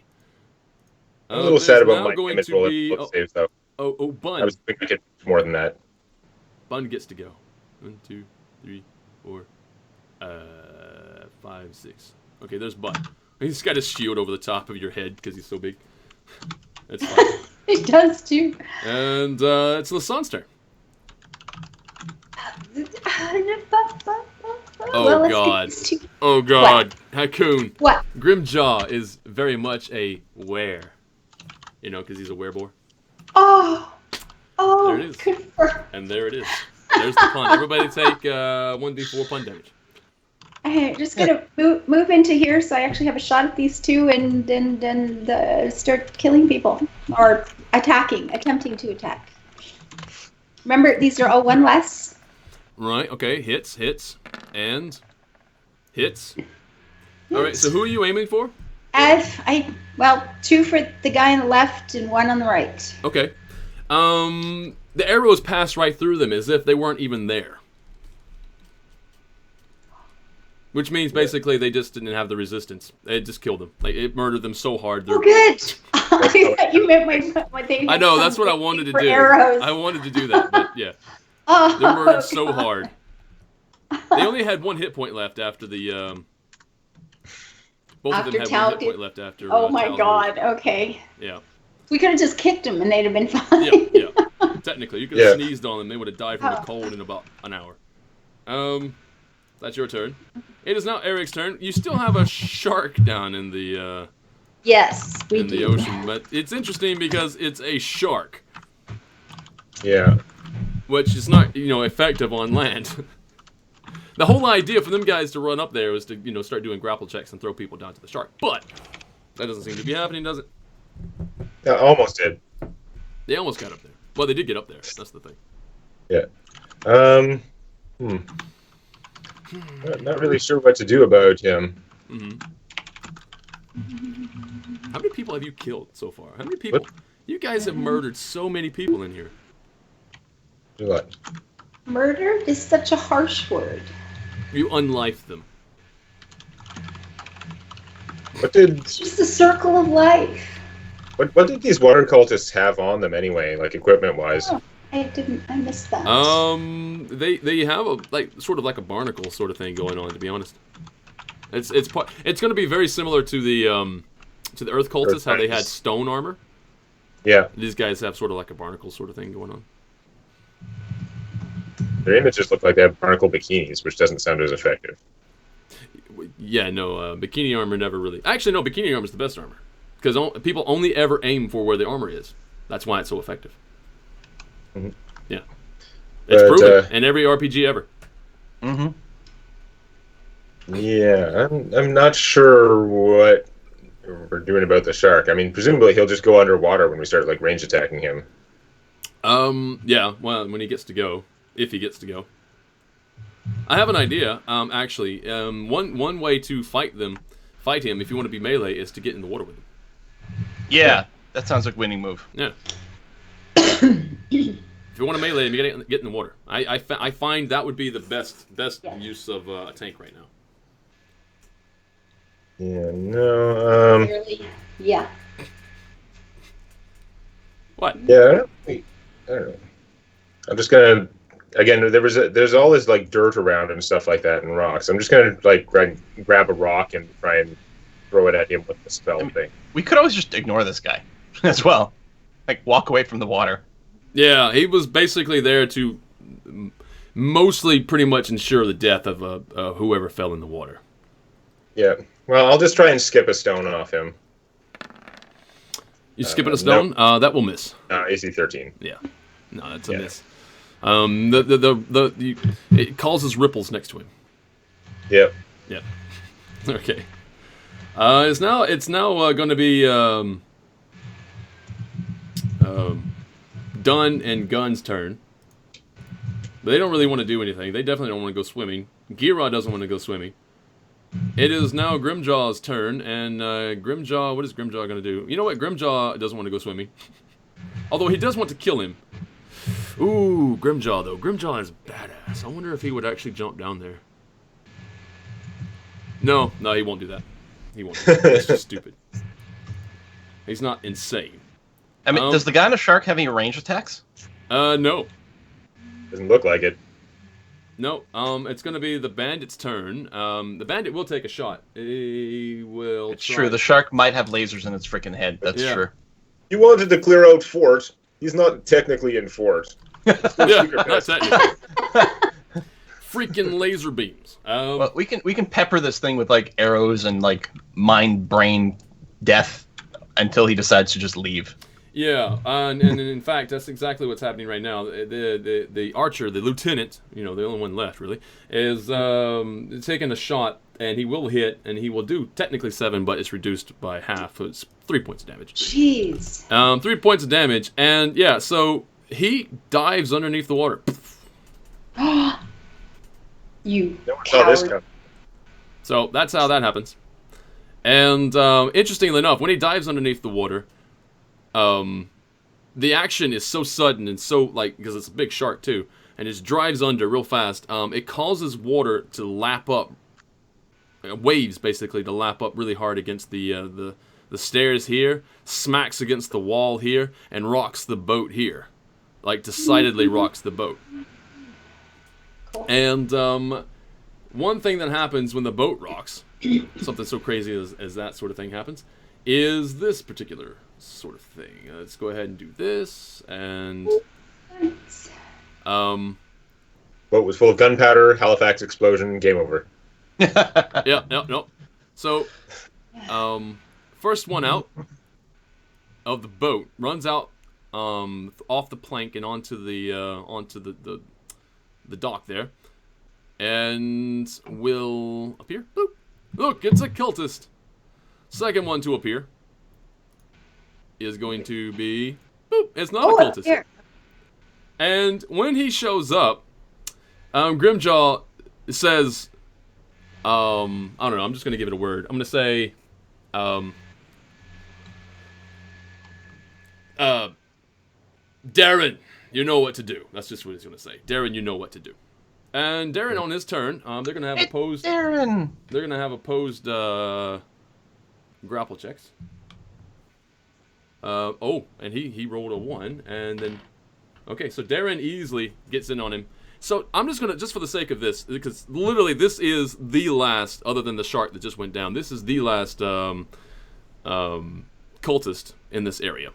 I'm a little sad about now my going damage to roll be book saves, though. Bun. I was thinking we could do more than that. Bun gets to go. 1, 2, 3, 4, 5, 6. Okay, there's Bud. He's got his shield over the top of your head because he's so big. That's fine. It does too. And it's Lasanne's turn. Well, let's God. get these two. Oh God, Hakoon. What? Grimjaw is very much a were. You know, because he's a wereboar. Oh, There it is. confirm. And there it is. There's the pun. Everybody take 1d4 pun damage. I'm just gonna move into here so I actually have a shot at these two and start killing people or attempting to attack. Remember, these are all one less. Right, okay. Hits, and hits. All right, so who are you aiming for? Two for the guy on the left and one on the right. Okay. The arrows pass right through them as if they weren't even there. Which means basically they just didn't have the resistance. It just killed them. Like it murdered them so hard. Oh, good. I thought you meant what they. I know that's what I wanted to do. Arrows. I wanted to do that, but yeah, Oh, they're murdered so God. hard. They only had 1 hit point left after the. Both of them had 1 hit point left after. Oh my Tal's God. move. Okay. Yeah. We could have just kicked them and they'd have been fine. Yeah. Technically, you could have sneezed on them; they would have died from the cold in about an hour. That's your turn. It is now Eric's turn. You still have a shark down in the Yes, we in do. the ocean, but it's interesting because it's a shark, Yeah. which is not effective on land. The whole idea for them guys to run up there was to start doing grapple checks and throw people down to the shark, but that doesn't seem to be happening, does it? Yeah, almost did. They almost got up there. Well, they did get up there. That's the thing. Yeah. Not really sure what to do about him. Mm-hmm. How many people have you killed so far? How many people? What? You guys have murdered so many people in here. Do what? Murder is such a harsh word. You unlifed them. What did It's just the circle of life. what did these water cultists have on them anyway, like equipment wise? Oh, I missed that. They have a sort of like a barnacle sort of thing going on. To be honest, it's going to be very similar to the Earth cultists, how they had stone armor. Yeah. These guys have sort of like a barnacle sort of thing going on. Their images look like they have barnacle bikinis, which doesn't sound as effective. Yeah, no, bikini armor never really. Actually, no, bikini armor is the best armor because people only ever aim for where the armor is. That's why it's so effective. Mm-hmm. Yeah, it's But, proven in every RPG ever. Mm-hmm. Yeah, I'm not sure what we're doing about the shark. I mean, presumably he'll just go underwater when we start like range attacking him. Yeah. Well, when he gets to go, if he gets to go, I have an idea. Actually, one way to fight him, if you want to be melee, is to get in the water with him. Yeah, that sounds like a winning move. Yeah. If you want to melee him, you gotta get in the water. I find that would be the best use of a tank right now. Yeah, no, Really? Yeah. What? yeah, I don't know. I'm just gonna, again, there's all this like dirt around and stuff like that and rocks. I'm just gonna like grab a rock and try and throw it at him with the spell thing. We could always just ignore this guy as well. Like, walk away from the water. Yeah, he was basically there to mostly pretty much ensure the death of whoever fell in the water. Yeah. Well, I'll just try and skip a stone off him. You skipping a stone? That will miss. AC 13. Yeah. No, that's a miss. It causes ripples next to him. Yep. Yeah. Okay. It's now going to be Dunn and Gunn's turn. But they don't really want to do anything. They definitely don't want to go swimming. Gira doesn't want to go swimming. It is now Grimjaw's turn, and Grimjaw, what is Grimjaw going to do? You know what? Grimjaw doesn't want to go swimming. Although he does want to kill him. Ooh, Grimjaw, though. Grimjaw is badass. I wonder if he would actually jump down there. No, he won't do that. He won't do that. That's just stupid. He's not insane. I mean, does the guy on the shark have any range attacks? No. Doesn't look like it. No, it's going to be the bandit's turn. The bandit will take a shot. He will. It's true. The shark might have lasers in its freaking head. That's true. He wanted to clear out fort. He's not technically in fort. Yeah, that's that. Freaking laser beams. Well, we can pepper this thing with like arrows and like mind brain death until he decides to just leave. Yeah, and in fact, that's exactly what's happening right now. The archer, the lieutenant, the only one left really, is taking a shot, and he will hit, and he will do technically 7, but it's reduced by half, so it's 3 points of damage. Jeez. 3 points of damage, and yeah, so he dives underneath the water. You Never saw this coward. coming. So that's how that happens. And interestingly enough, when he dives underneath the water, the action is so sudden and so, like, because it's a big shark too, and it just drives under real fast. It causes water to lap up, waves basically to lap up really hard against the stairs here, smacks against the wall here, and rocks the boat here, like decidedly rocks the boat. And one thing that happens when the boat rocks, something so crazy as that sort of thing happens, is this particular sort of thing. Let's go ahead and do this, and Boat was full of gunpowder, Halifax explosion, game over. yeah, no. So, first one out of the boat runs out off the plank and onto the dock there, and will appear. Boop. Look, it's a cultist. Second one to appear is going to be. Boop. It's not a cultist. Here. And when he shows up, Grimjaw says, I don't know. I'm just gonna give it a word. I'm gonna say, Darren, you know what to do. That's just what he's gonna say. Darren, you know what to do. And Darren, on his turn, they're gonna have opposed. Darren. They're gonna have opposed grapple checks. And he rolled a 1, and then, okay, so Darren easily gets in on him. So I'm just gonna, just for the sake of this, because literally this is the last, other than the shark that just went down, this is the last cultist in this area.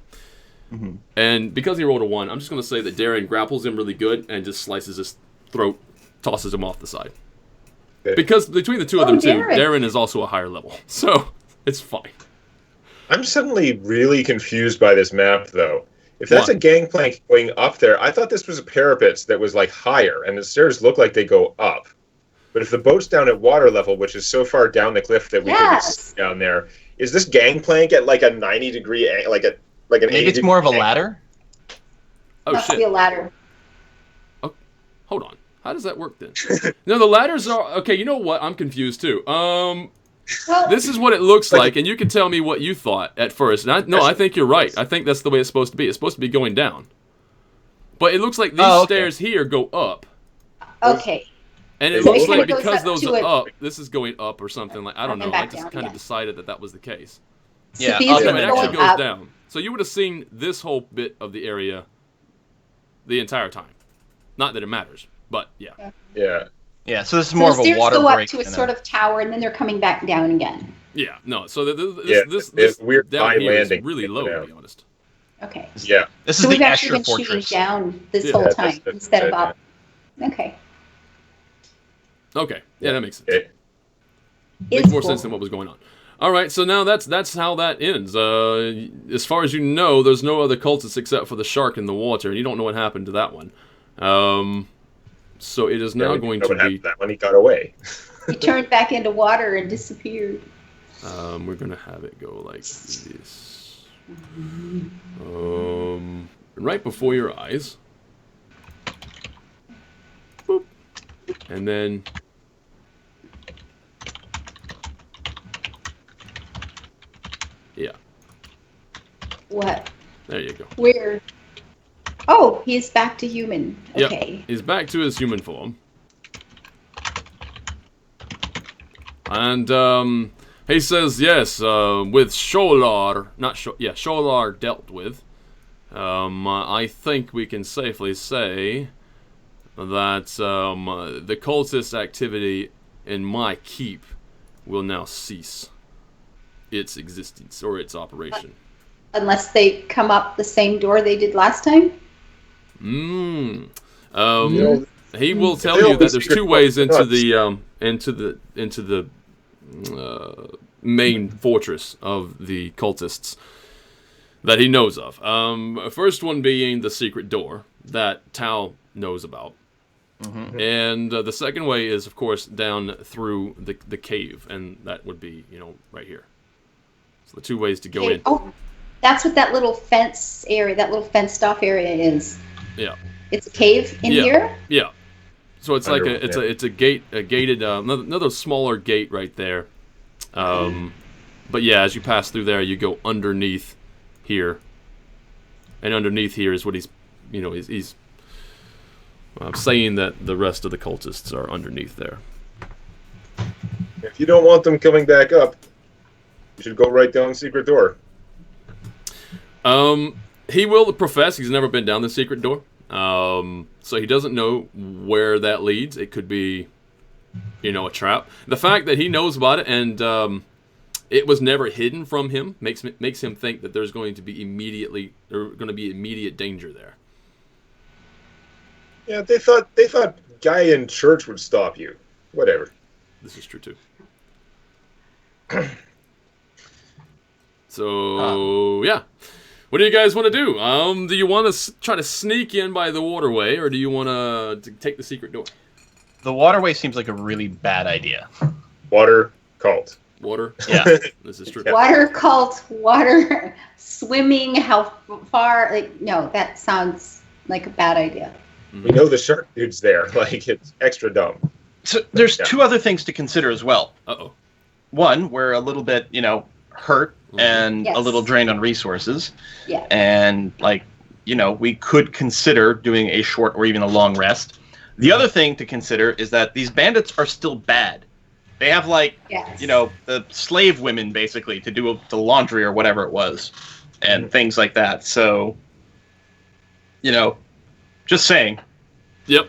Mm-hmm. And because he rolled a 1, I'm just gonna say that Darren grapples him really good and just slices his throat, tosses him off the side. Okay. Because between the two of them too, Darren. Darren is also a higher level, so it's fine. I'm suddenly really confused by this map, though. If that's What? a gangplank going up there, I thought this was a parapet that was like higher, and the stairs look like they go up. But if the boat's down at water level, which is so far down the cliff that we can see down there, is this gangplank at like a 90-degree, like an Maybe 80 it's more of a angle? ladder. Oh Must shit! be a ladder. Hold on. How does that work then? No, the ladders are okay. You know what? I'm confused too. Well, This is what it looks like, and you can tell me what you thought at first. And I think you're right. I think that's the way it's supposed to be. It's supposed to be going down. But it looks like these stairs here go up. okay. And it So looks it like goes because up those to are a- up, this is going up or something like. I don't know. And I back just down, kind of yeah. decided that was the case. So Yeah, these I'll are So give it it actually going goes up. down. So you would have seen this whole bit of the area the entire time. Not that it matters, but yeah. Yeah. Yeah, so this is So more the of a stairs water go up break. to a than sort of tower, and then they're coming back down again. Yeah, no. So It's this weird down high here is landing really low, down. to be honest. Okay. Yeah. This is So we've the actually Asher been shooting Fortress. down this Yeah. whole That's- time that's instead of it, up. Okay. Okay, yeah, that makes sense. Okay. Makes Is more cool. sense than what was going on. All right, so now that's how that ends. As far as you know, there's no other cultists except for the shark in the water, and you don't know what happened to that one. So it is now Yeah, going know to what happened be. to that when he got away. He turned back into water and disappeared. We're gonna have it go like this. Right before your eyes. Boop. And then. Yeah, What? there you go. Where? Oh, he's back to human. Yep. Okay. He's back to his human form. And he says, yes, with Sholar, Sholar dealt with, I think we can safely say that the cultist activity in my keep will now cease its existence or its operation. Unless they come up the same door they did last time? He will tell you that there's two ways into the main fortress of the cultists that he knows of. First one being the secret door that Tao knows about. And the second way is, of course, down through the cave, and that would be, right here. So the two ways to go in. Oh, that's what that little fence area, that little fenced-off area is. Yeah. It's a cave in here? Yeah. So it's it's a gated another smaller gate right there. But yeah, as you pass through there, you go underneath here, and underneath here is what he's saying that the rest of the cultists are underneath there. If you don't want them coming back up, you should go right down the secret door. He will profess he's never been down the secret door. So he doesn't know where that leads. It could be, a trap. The fact that he knows about it and it was never hidden from him makes him think that there's going to be immediate danger there. Yeah, they thought guy in church would stop you. Whatever. This is true too. So yeah. What do you guys want to do? Do you want to try to sneak in by the waterway, or do you want to take the secret door? The waterway seems like a really bad idea. Water cult. Water? Yeah. This is true. Water cult, water, swimming, how far? No, that sounds like a bad idea. We know the shark dude's there. It's extra dumb. So there's two other things to consider as well. Uh-oh. One, we're a little bit, hurt and Yes. a little drained on resources. Yeah. And, we could consider doing a short or even a long rest. The other thing to consider is that these bandits are still bad. They have, Yes. the slave women, basically, to do the laundry or whatever it was, and things like that. So, just saying. Yep.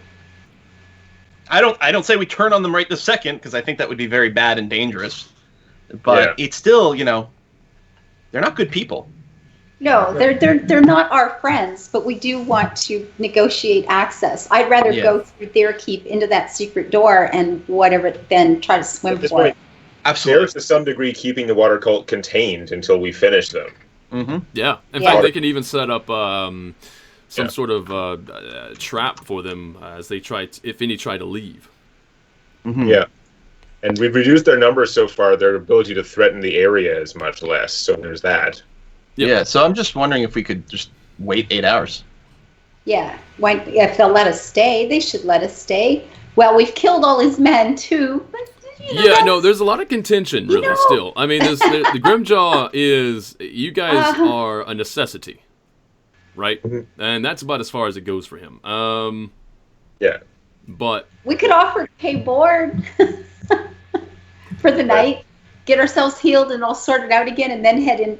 I don't say we turn on them right this second, because I think that would be very bad and dangerous. But it's still, they're not good people. No, they're not our friends, but we do want to negotiate access. I'd rather go through their keep into that secret door and whatever than try to swim for it. Absolutely. They're to some degree keeping the water cult contained until we finish them. Mm-hmm. Yeah. In fact, they can even set up some sort of trap for them as they if any try to leave. Mm-hmm. Yeah. And we've reduced their numbers so far, their ability to threaten the area is much less. So there's that. Yep. Yeah, so I'm just wondering if we could just wait 8 hours. Yeah. If they'll let us stay, they should let us stay. Well, we've killed all his men, too. But, there's a lot of contention, really, still. I mean, the Grimjaw is... You guys are a necessity, right? Mm-hmm. And that's about as far as it goes for him. Yeah. But... We could offer to pay board for the night, get ourselves healed and all sorted out again, and then head in,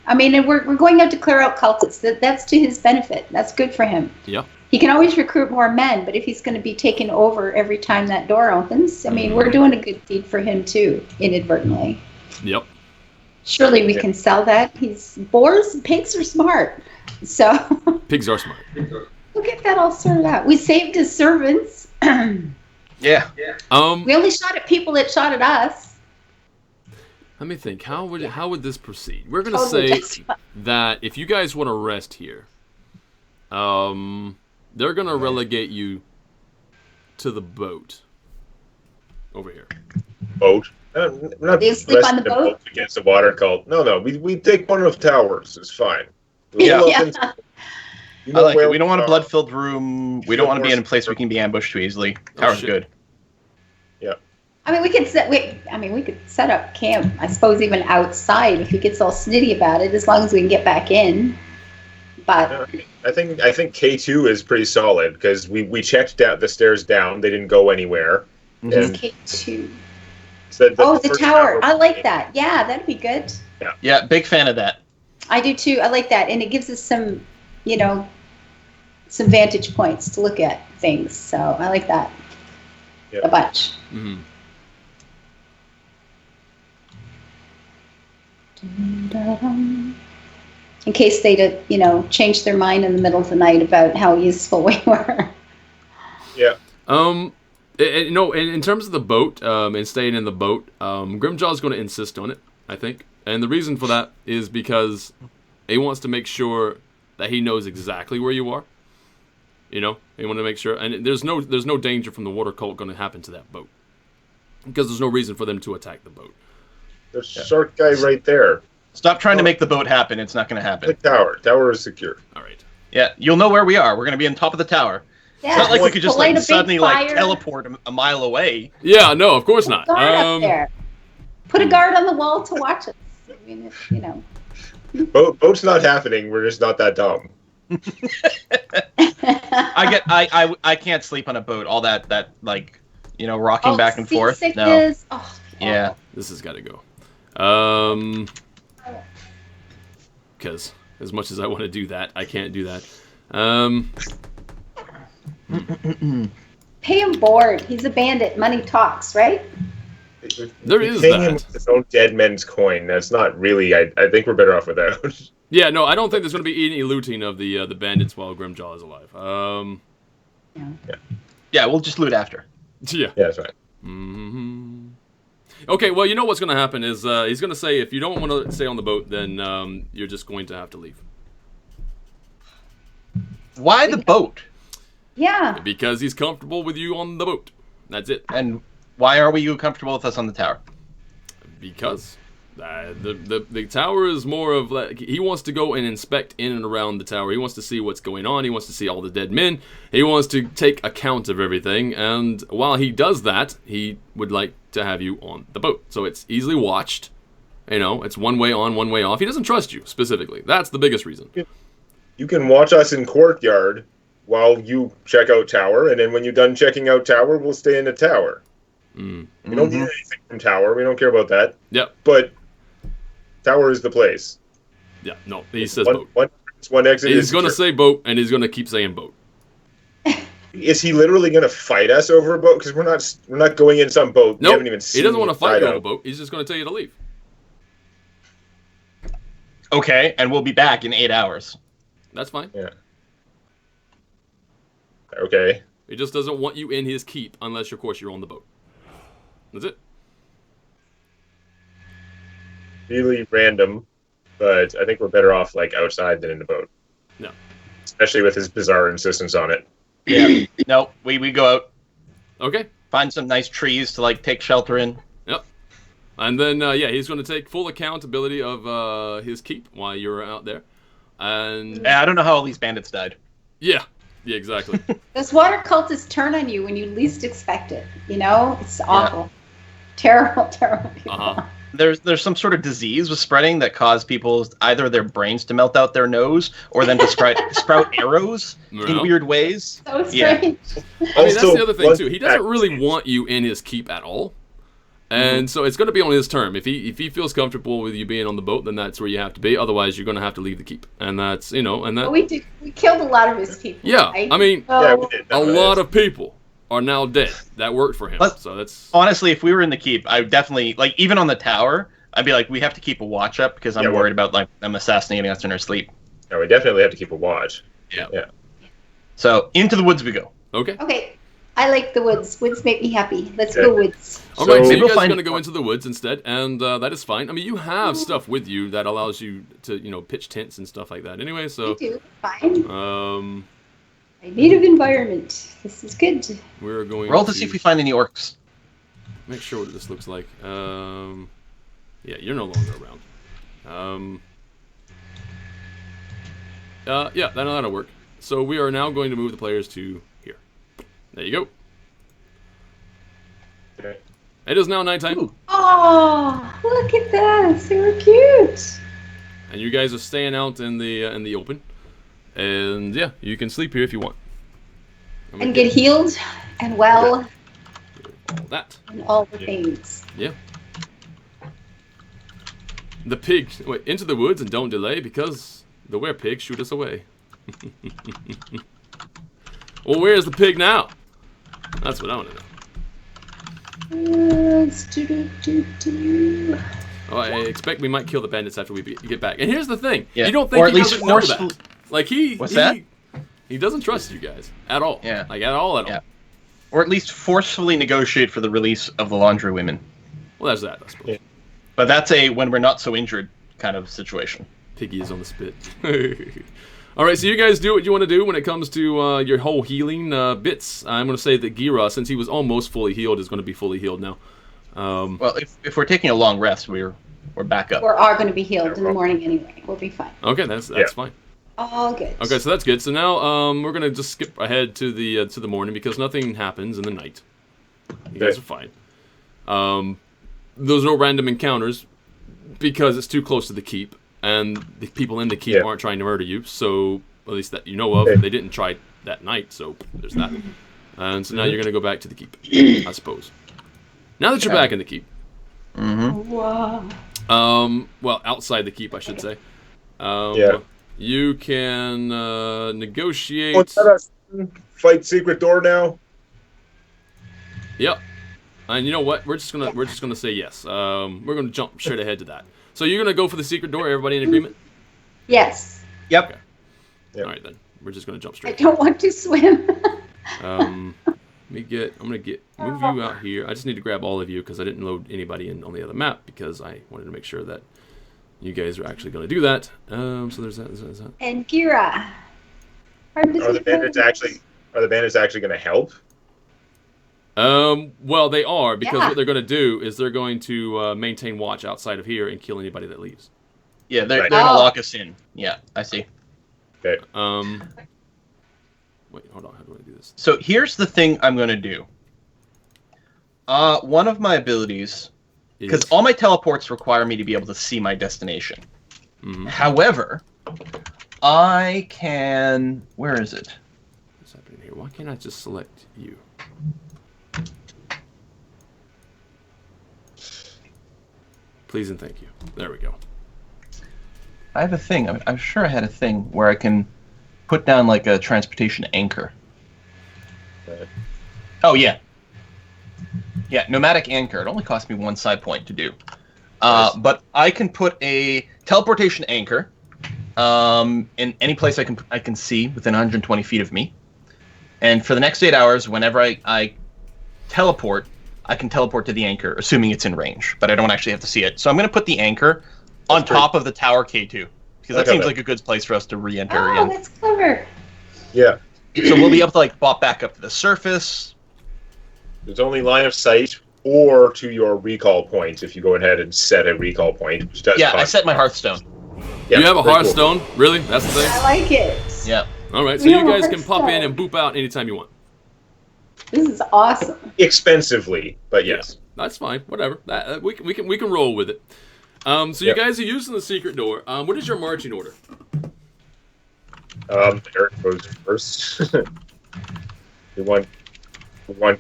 and we're going out to clear out cultists. That's to his benefit. That's good for him. Yeah. He can always recruit more men, but if he's going to be taken over every time that door opens, we're doing a good deed for him too, inadvertently. Yep. Surely we can sell that. Pigs are smart. So pigs are smart. We'll get that all sorted out. We saved his servants. Yeah. We only shot at people that shot at us. Let me think. How would this proceed? We're gonna say that if you guys want to rest here, they're gonna relegate you to the boat over here. Boat? We're not They sleep on the resting boat? against the water cult. No. We take one of the towers. It's fine. Yeah. You I like where it. We don't want a are. blood-filled room. We don't want to be in a place we can be ambushed too easily. Tower's shit. good. Yeah. We could set up camp, I suppose, even outside if he gets all snitty about it, as long as we can get back in. But I think K2 is pretty solid because we checked down the stairs down. They didn't go anywhere. Mhm. And K2. so The first tower. I like that. Yeah, that'd be good. Yeah, big fan of that. I do too. I like that, and it gives us some, some vantage points to look at. things. So I like that Yep. a bunch. Mm-hmm. In case they did, change their mind in the middle of the night about how useful we were. Yeah. In terms of the boat, and staying in the boat, Grimjaw's going to insist on it, I think. And the reason for that is because he wants to make sure that he knows exactly where you are. He want to make sure, and there's no danger from the water cult going to happen to that boat, because there's no reason for them to attack the boat. There's shark guy right there. Stop trying to make the boat happen. It's not going to happen. The tower. Tower is secure. All right. Yeah, you'll know where we are. We're going to be on top of the tower. Yeah. It's not like we could just Light a big suddenly fire. teleport a mile away. Yeah, no, of course not. Guard up there. Put a guard on the wall to watch us. I mean, Boat's not happening. We're just not that dumb. I can't sleep on a boat. All that rocking back and forth. No. Sickness. Oh, Yeah. This has got to go. Because as much as I want to do that, I can't do that. Pay him board. He's a bandit. Money talks, right? There is Paying him that. with his own dead men's coin. That's not really. I think we're better off without. Yeah, no, I don't think there's going to be any looting of the bandits while Grimjaw is alive. Yeah, we'll just loot after. Yeah. Yeah, that's right. Mm-hmm. Okay, well, you know what's going to happen is he's going to say if you don't want to stay on the boat, then you're just going to have to leave. Why the boat? Yeah. Because he's comfortable with you on the boat. That's it. And why are you comfortable with us on the tower? Because the tower is more of like he wants to go and inspect in and around the tower. He wants to see what's going on. He wants to see all the dead men. He wants to take account of everything. And while he does that, he would like to have you on the boat. So it's easily watched. It's one way on, one way off. He doesn't trust you specifically. That's the biggest reason. You can watch us in courtyard while you check out tower, and then when you're done checking out tower, we'll stay in the tower. Mm. We don't need anything from tower. We don't care about that. Yep. But tower is the place. Yeah. No. He says boat. One exit. He's going to say boat, and he's going to keep saying boat. Is he literally going to fight us over a boat? Because we're not going in some boat. No. We haven't even seen He doesn't want to fight you out. over a boat. He's just going to tell you to leave. Okay, and we'll be back in 8 hours. That's fine. Yeah. Okay. He just doesn't want you in his keep unless, of course, you're on the boat. That's it. Really random, but I think we're better off outside than in the boat. No. Especially with his bizarre insistence on it. Yeah. No, we go out, Okay. find some nice trees to take shelter in. Yep. And then, he's going to take full accountability of his keep while you're out there. And Yeah, I don't know how all these bandits died. yeah, exactly. Those water cultists turn on you when you least expect it. It's awful. Terrible, terrible people. Uh-huh. There's some sort of disease was spreading that caused people either their brains to melt out their nose or then to sprout arrows in Yeah. weird ways. So strange. I mean, that's the other thing too. He doesn't really want you in his keep at all, and so it's going to be on his term. If he feels comfortable with you being on the boat, then that's where you have to be. Otherwise, you're going to have to leave the keep, and that's and that. We killed a lot of his people. Yeah, right? I mean, So- Yeah, we did. a lot of people are now dead that worked for him. But- So that's Honestly, if we were in the keep, I would definitely even on the tower, I'd be like, we have to keep a watch up because I'm Yeah, worried about them assassinating us in our sleep. No, we definitely have to keep a watch. yeah. So into the woods we go. Okay. Okay. I like the woods. Woods make me happy. Let's Yeah. go woods. All right, so maybe you we'll guys are find- going to go into the woods instead, and that is fine. I mean, you have stuff with you that allows you to pitch tents and stuff like that. Anyway, We so do. Fine. I A native environment. This is good. we're going Roll to see if we find any orcs. make sure what this looks like. Yeah, you're no longer around. Yeah, that'll work. So we are now going to move the players to here. There you go. Okay. It is now nighttime, Ooh. Oh, look at that. So cute. and you guys are staying out in the open. And yeah, you can sleep here if you want. I'm gonna And get healed and well all that. and all the things. Yeah. The pig wait into the woods and don't delay because the were-pigs shoot us away. Well, where's the pig now? That's what I want to know. Oh, I expect we might kill the bandits after we get back. And here's the thing: you don't think he doesn't know that? Like he doesn't trust you guys at all. Yeah. Like at all. Or at least forcefully negotiate for the release of the laundry women. Well, that's that, I suppose. Yeah. But that's a when we're not so injured kind of situation. Piggy is on the spit. All right, so you guys do what you want to do when it comes to your whole healing bits. I'm going to say that Gira, since he was almost fully healed, is going to be fully healed now. Well, if we're taking a long rest, we're back up. We are going to be healed in the morning anyway. We'll be fine. Okay, that's fine. All good. Okay, so that's good. So now we're going to just skip ahead to the morning because nothing happens in the night. You guys are fine. There's no random encounters because it's too close to the keep. And the people in the keep aren't trying to murder you, so at least that you know of. They didn't try that night, so there's that. And so now you're going to go back to the keep, I suppose. Now that you're back in the keep. Wow. Well, outside the keep, I should say. You can negotiate. What's that? Fight secret door now. Yep. And you know what? We're just gonna say yes. We're gonna jump straight ahead to that. So you're gonna go for the secret door. Everybody in agreement? Yes. Yep. Okay. All right then. We're just gonna jump I straight. don't want to swim. I'm gonna move you out here. I just need to grab all of you because I didn't load anybody in on the other map because I wanted to make sure that you guys are actually gonna do that. So there's that. And Gira. Are the bandits actually gonna help? Well, they are because Yeah. what they're gonna do is they're going to maintain watch outside of here and kill anybody that leaves. Yeah, they're Right. gonna lock us in. Yeah, I see. Okay. Wait, hold on. How do I do this? So here's the thing I'm gonna do. One of my abilities, because all my teleports require me to be able to see my destination. Mhm. However, I can. Where is it? What's happening here? Why can't I just select you? Please and thank you. There we go. I have a thing. I'm sure I had a thing where I can put down like a transportation anchor. Right. Oh yeah. Yeah, nomadic anchor. It only cost me 1 side point to do. Nice. But I can put a teleportation anchor in any place I can see within 120 feet of me. And for the next 8 hours, whenever I teleport, I can teleport to the anchor, assuming it's in range. But I don't actually have to see it. So I'm going to put the anchor on top of the tower K2. Because that seems like a good place for us to re-enter again. that's clever. Yeah. So we'll be able to like bop back up to the surface. There's only line of sight or to your recall point if you go ahead and set a recall point, which does Yeah, I cost. set my Hearthstone. Yeah, you have a very cool. Hearthstone? Really? That's the thing? I like it. Yeah. All right, so We have you a guys can pop in Hearthstone. and boop out anytime you want. This is awesome. Expensively, but yes. That's fine. Whatever. We can roll with it. So you guys are using the secret door. What is your marching order? Eric goes first. you want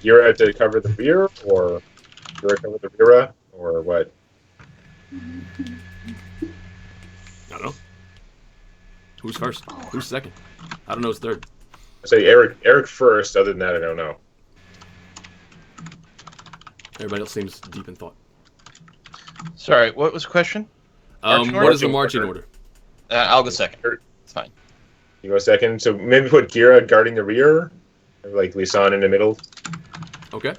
Gira to cover the rear, or Gira cover the rear, or what? I don't know. Who's first? Who's second? I don't know who's third. I say Eric first. Other than that, I don't know. Everybody else seems deep in thought. Sorry, what was the question? Marching What is the order? marching order? I'll go second. It's fine. You go second. So maybe put Gira guarding the rear, or like Lisanne in the middle. Okay.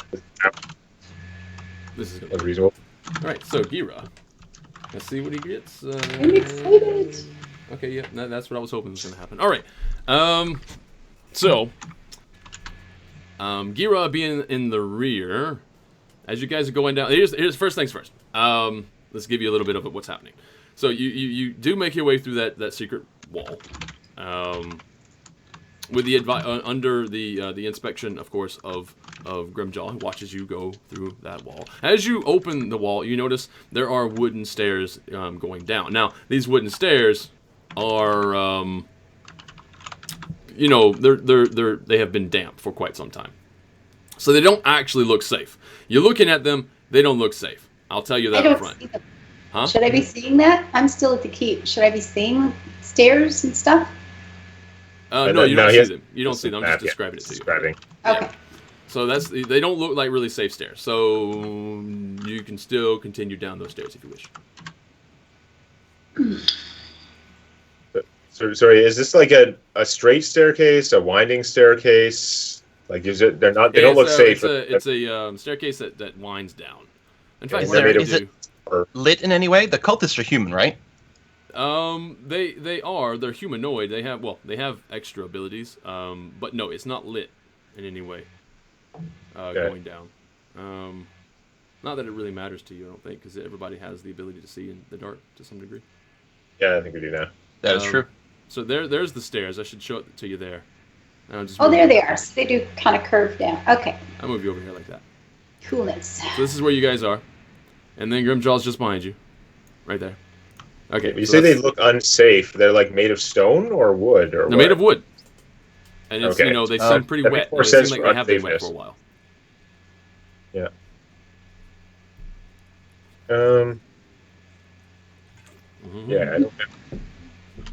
This is good. That's reasonable. All right, so Gira. Let's see what he gets. I'm excited. Okay, yeah, that's what I was hoping was going to happen. All right. So, Gira being in the rear, as you guys are going down, here's first things first. Let's give you a little bit of what's happening. So you do make your way through that secret wall, with the under the inspection, of course, of Grimjaw, who watches you go through that wall. As you open the wall, you notice there are wooden stairs going down. Now, these wooden stairs are, they have been damp for quite some time, so they don't actually look safe. You're looking at them; they don't look safe. I'll tell you that up front. See them. Huh? Should I be seeing that? I'm still at the keep. Should I be seeing stairs and stuff? No, you don't he see has- them. You don't see them. I'm just describing it to you. Describing. Okay. So they don't look like really safe stairs. So you can still continue down those stairs if you wish. So, sorry, is this like a straight staircase, a winding staircase? Like, is it? They don't look safe. It's a staircase that winds down. In fact, Is what there- they is do- it lit in any way? The cultists are human, right? They are. They're humanoid. They have extra abilities. But no, it's not lit in any way. Going down. Not that it really matters to you, I don't think, because everybody has the ability to see in the dark to some degree. Yeah, I think we do now. That is true. So there's the stairs. I should show it to you there. Oh, there they are. So they do kind of curve down. Okay. I'll move you over here like that. Coolness. So this is where you guys are, and then Grimjaw's just behind you, right there. Okay. When you so say they that's- look unsafe, they're like made of stone or wood or They're what? made of wood, and it's Okay. they seem pretty that wet. makes more They seem sense like for they have been wet unsafeness. for a while. Yeah. Yeah, I don't.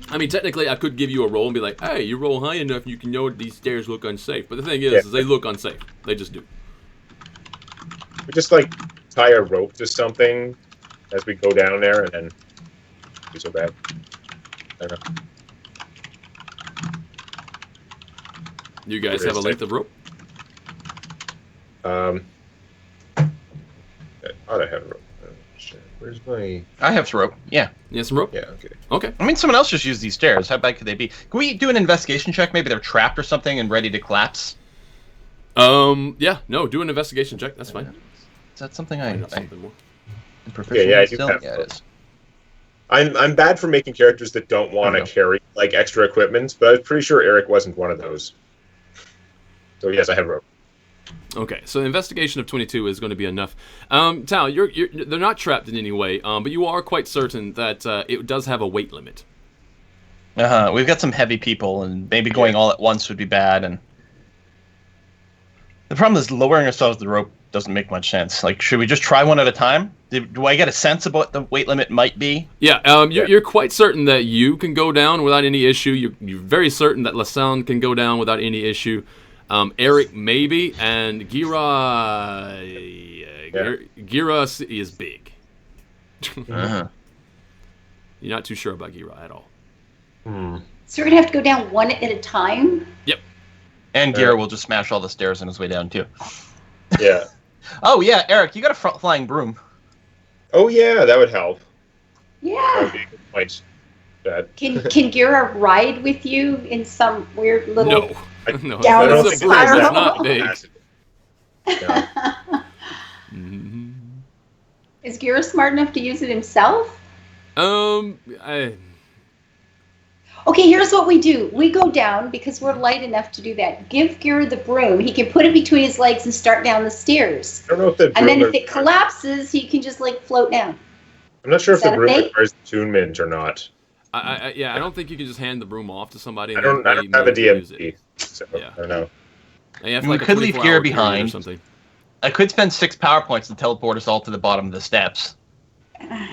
I mean, technically, I could give you a roll and be like, "Hey, you roll high enough, you can know these stairs look unsafe." But the thing is they look unsafe. They just do. We just like tie a rope to something as we go down there, and then be so bad. I don't know. You guys have a length of rope. I ought to have a rope. Oh, shit. Where's my? I have rope. Yeah. You have some rope? Yeah. Okay. Okay. I mean, someone else just used these stairs. How bad could they be? Can we do an investigation check? Maybe they're trapped or something and ready to collapse. Yeah. No, do an investigation check. That's fine. Is that something I I'm got something more. proficient Yeah, I in do still? have Yeah, rope. it is. I'm bad for making characters that don't want to Okay. carry like extra equipment, but I'm pretty sure Eric wasn't one of those. So yes, I have rope. Okay, so investigation of 22 is going to be enough. Tal, they're not trapped in any way, but you are quite certain that it does have a weight limit. We've got some heavy people, and maybe going all at once would be bad. And the problem is lowering ourselves the rope doesn't make much sense. Like, should we just try one at a time? Do I get a sense of what the weight limit might be? Yeah, you're quite certain that you can go down without any issue. You're very certain that Lassane can go down without any issue. Eric maybe, and Gira is big. Uh-huh. You're not too sure about Gira at all. So we're going to have to go down one at a time? Yep. And Gira will just smash all the stairs on his way down too. Yeah. Oh yeah, Eric, you got a flying broom. Oh yeah, that would help. That Yeah. would be a good point. That Can Gira ride with you in some weird little... No. No, Down that's the a broom. It's spiral. not big. No. Mhm. Is Gira smart enough to use it himself? Okay, here's what we do. We go down because we're light enough to do that. Give Gira the broom. He can put it between his legs and start down the stairs. I don't know if the And then broom if it collapses, he can just like float down. I'm not sure Is if the that broom okay? requires attunement or not. I don't think you can just hand the broom off to somebody. I and don't they have a know to use it. DMT, so Yeah. I don't know. You have We like a could leave 24-hour Gira period behind. or something. I could spend 6 power points and teleport us all to the bottom of the steps.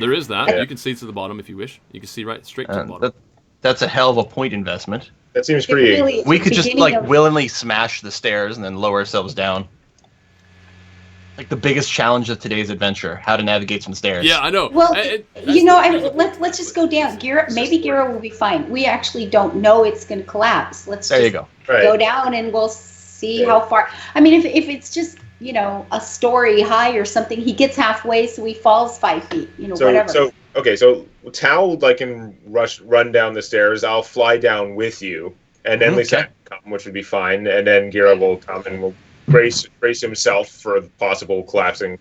There is that. Yeah. You can see to the bottom if you wish. You can see right straight to the bottom. That's a hell of a point investment. That seems It pretty. really is We the could just beginning like of- willingly smash the stairs and then lower ourselves down. Like the biggest challenge of today's adventure: how to navigate some stairs. Yeah, I know. Well, That's- let's just go down. Maybe Gira will be fine. We actually don't know it's going to collapse. Let's There just you go. Right. go down and we'll see Yeah. how far. I mean, if it's just a story high or something, he gets halfway, so he falls 5 feet. Whatever. So Tal can run down the stairs. I'll fly down with you, and then Okay. Lisa can come, which would be fine. And then Gira will come and will brace himself for the possible collapsing.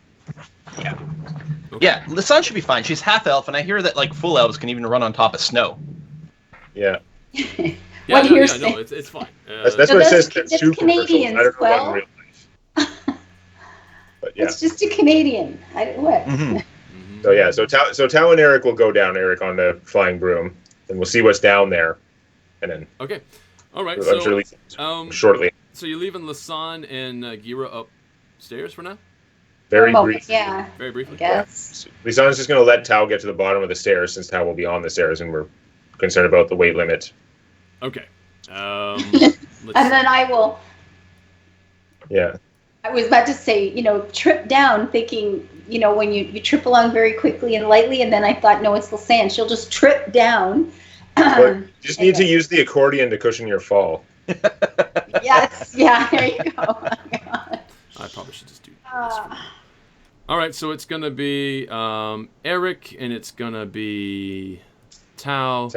Yeah, Lassane should be fine. She's half elf, and I hear that like full elves can even run on top of snow. Yeah, What no, hearsay. no, it's fine. that's So what it that's- says. in that's two commercials. Canadians, I don't know well. about in real life. But yeah. It's just a Canadian. What? Mhm. Mhm. So Tao and Eric will go down, Eric, on the flying broom, and we'll see what's down there, and then Okay. All right. I'm So, sure shortly, so you're leaving Lassane and Gira upstairs for now? very For a moment, briefly. Yeah, Very I briefly. guess. Lisanne's just going to let Tao get to the bottom of the stairs, since Tao will be on the stairs, and we're concerned about the weight limit. Okay. And then I will. Yeah. I was about to say, trip down, thinking, when you trip along very quickly and lightly, and then I thought, no, it's the sand. She'll just trip down. You just need to use the accordion to cushion your fall. Yes, yeah, there you go. Oh my God. I probably should just do this. All right, so it's going to be Eric, and it's going to be Tao.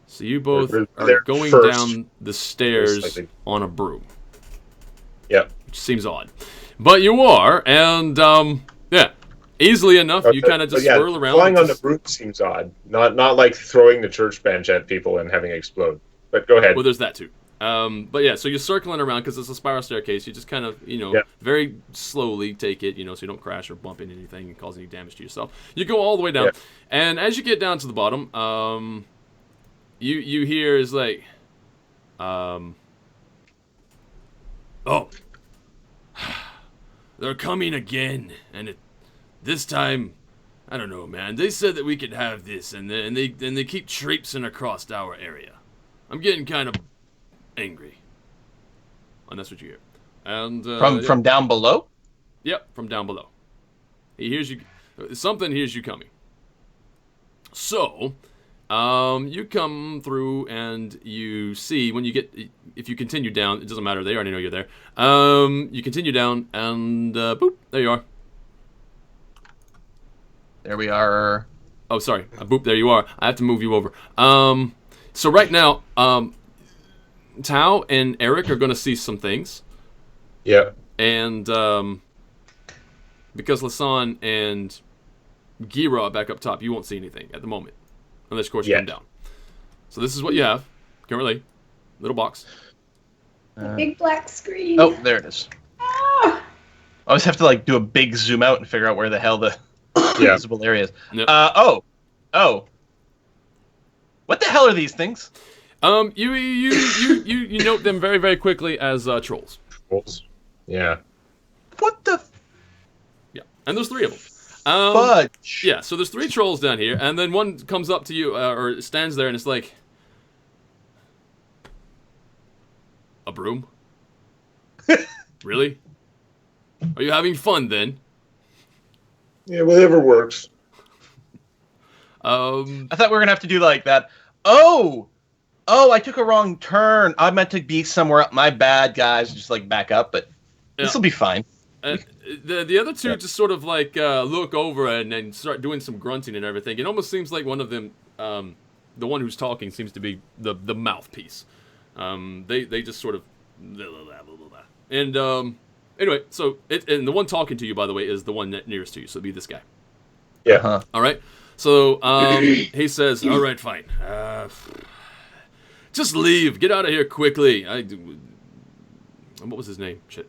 So you both are going down the stairs on a broom. Yep. Which seems odd. But you are, and easily enough, you kind of just swirl around. Flying on the broom seems odd. Not like throwing the church bench at people and having it explode. But go ahead. Well, there's that too. But yeah, so you're circling around because it's a spiral staircase. You just kind of, very slowly take it, so you don't crash or bump into anything and cause any damage to yourself. You go all the way down, and as you get down to the bottom, you hear is like, oh, they're coming again, and this time, I don't know, man. They said that we could have this, and they keep traipsing across our area. I'm getting kind of angry. And that's what you hear. And from down below? Yep, from down below. He hears you. Something hears you coming. So, you come through and you see when you get. If you continue down, it doesn't matter. They already know you're there. You continue down and boop, there you are. There we are. Oh, sorry. Boop, there you are. I have to move you over. So right now, Tao and Eric are going to see some things. Yeah. And because Lasan and Gira are back up top, you won't see anything at the moment. Unless, of course, you come down. So this is what you have currently. Little box. Big black screen. Oh, there it is. I always have to do a big zoom out and figure out where the hell the visible area is. Yep. Oh. What the hell are these things? You note them very, very quickly as trolls. Trolls. Yeah. What the? Yeah, and there's 3 of them. Fudge. Yeah, so there's 3 trolls down here, and then one comes up to you or stands there, and it's like a broom. Really? Are you having fun then? Yeah, whatever works. I thought we were gonna have to do like that. Oh, I took a wrong turn. I meant to be somewhere up. My bad, guys. Just back up, but this will be fine. The other 2 just sort of look over and then start doing some grunting and everything. It almost seems like one of them, the one who's talking, seems to be the mouthpiece. They just sort of blah, blah, blah, blah, blah. And anyway, so and the one talking to you, by the way, is the one nearest to you. So it'd be this guy. Yeah. Uh-huh. All right. So he says, "All right, fine. Just leave. Get out of here quickly." What was his name? Shit.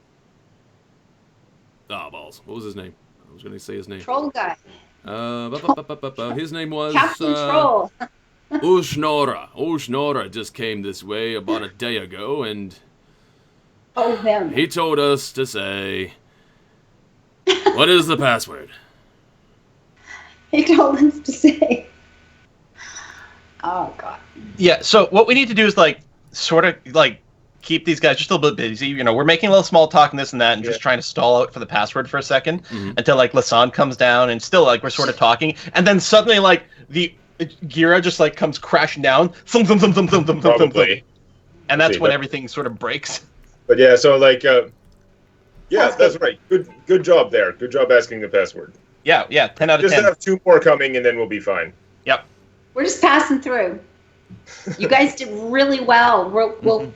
Ah, balls. What was his name? I was going to say his name. Troll guy. His name was Captain Troll. Ushnora. Ushnora just came this way about a day ago, and him. he told us to say, "What is the password?" He told us to say. Oh God. Yeah. So what we need to do is sort of keep these guys just a little bit busy. We're making a little small talk and this and that, and just trying to stall out for the password for a second until Lasan comes down, and still we're sort of talking, and then suddenly the Gira just comes crashing down, thump, thump, thump, thump, thump, thump, thump, thump, and that's when everything sort of breaks. But yeah, so that's right. Good job there. Good job asking the password. Yeah, 10 out of 10. Just have 2 more coming, and then we'll be fine. Yep. We're just passing through. You guys did really well. We'll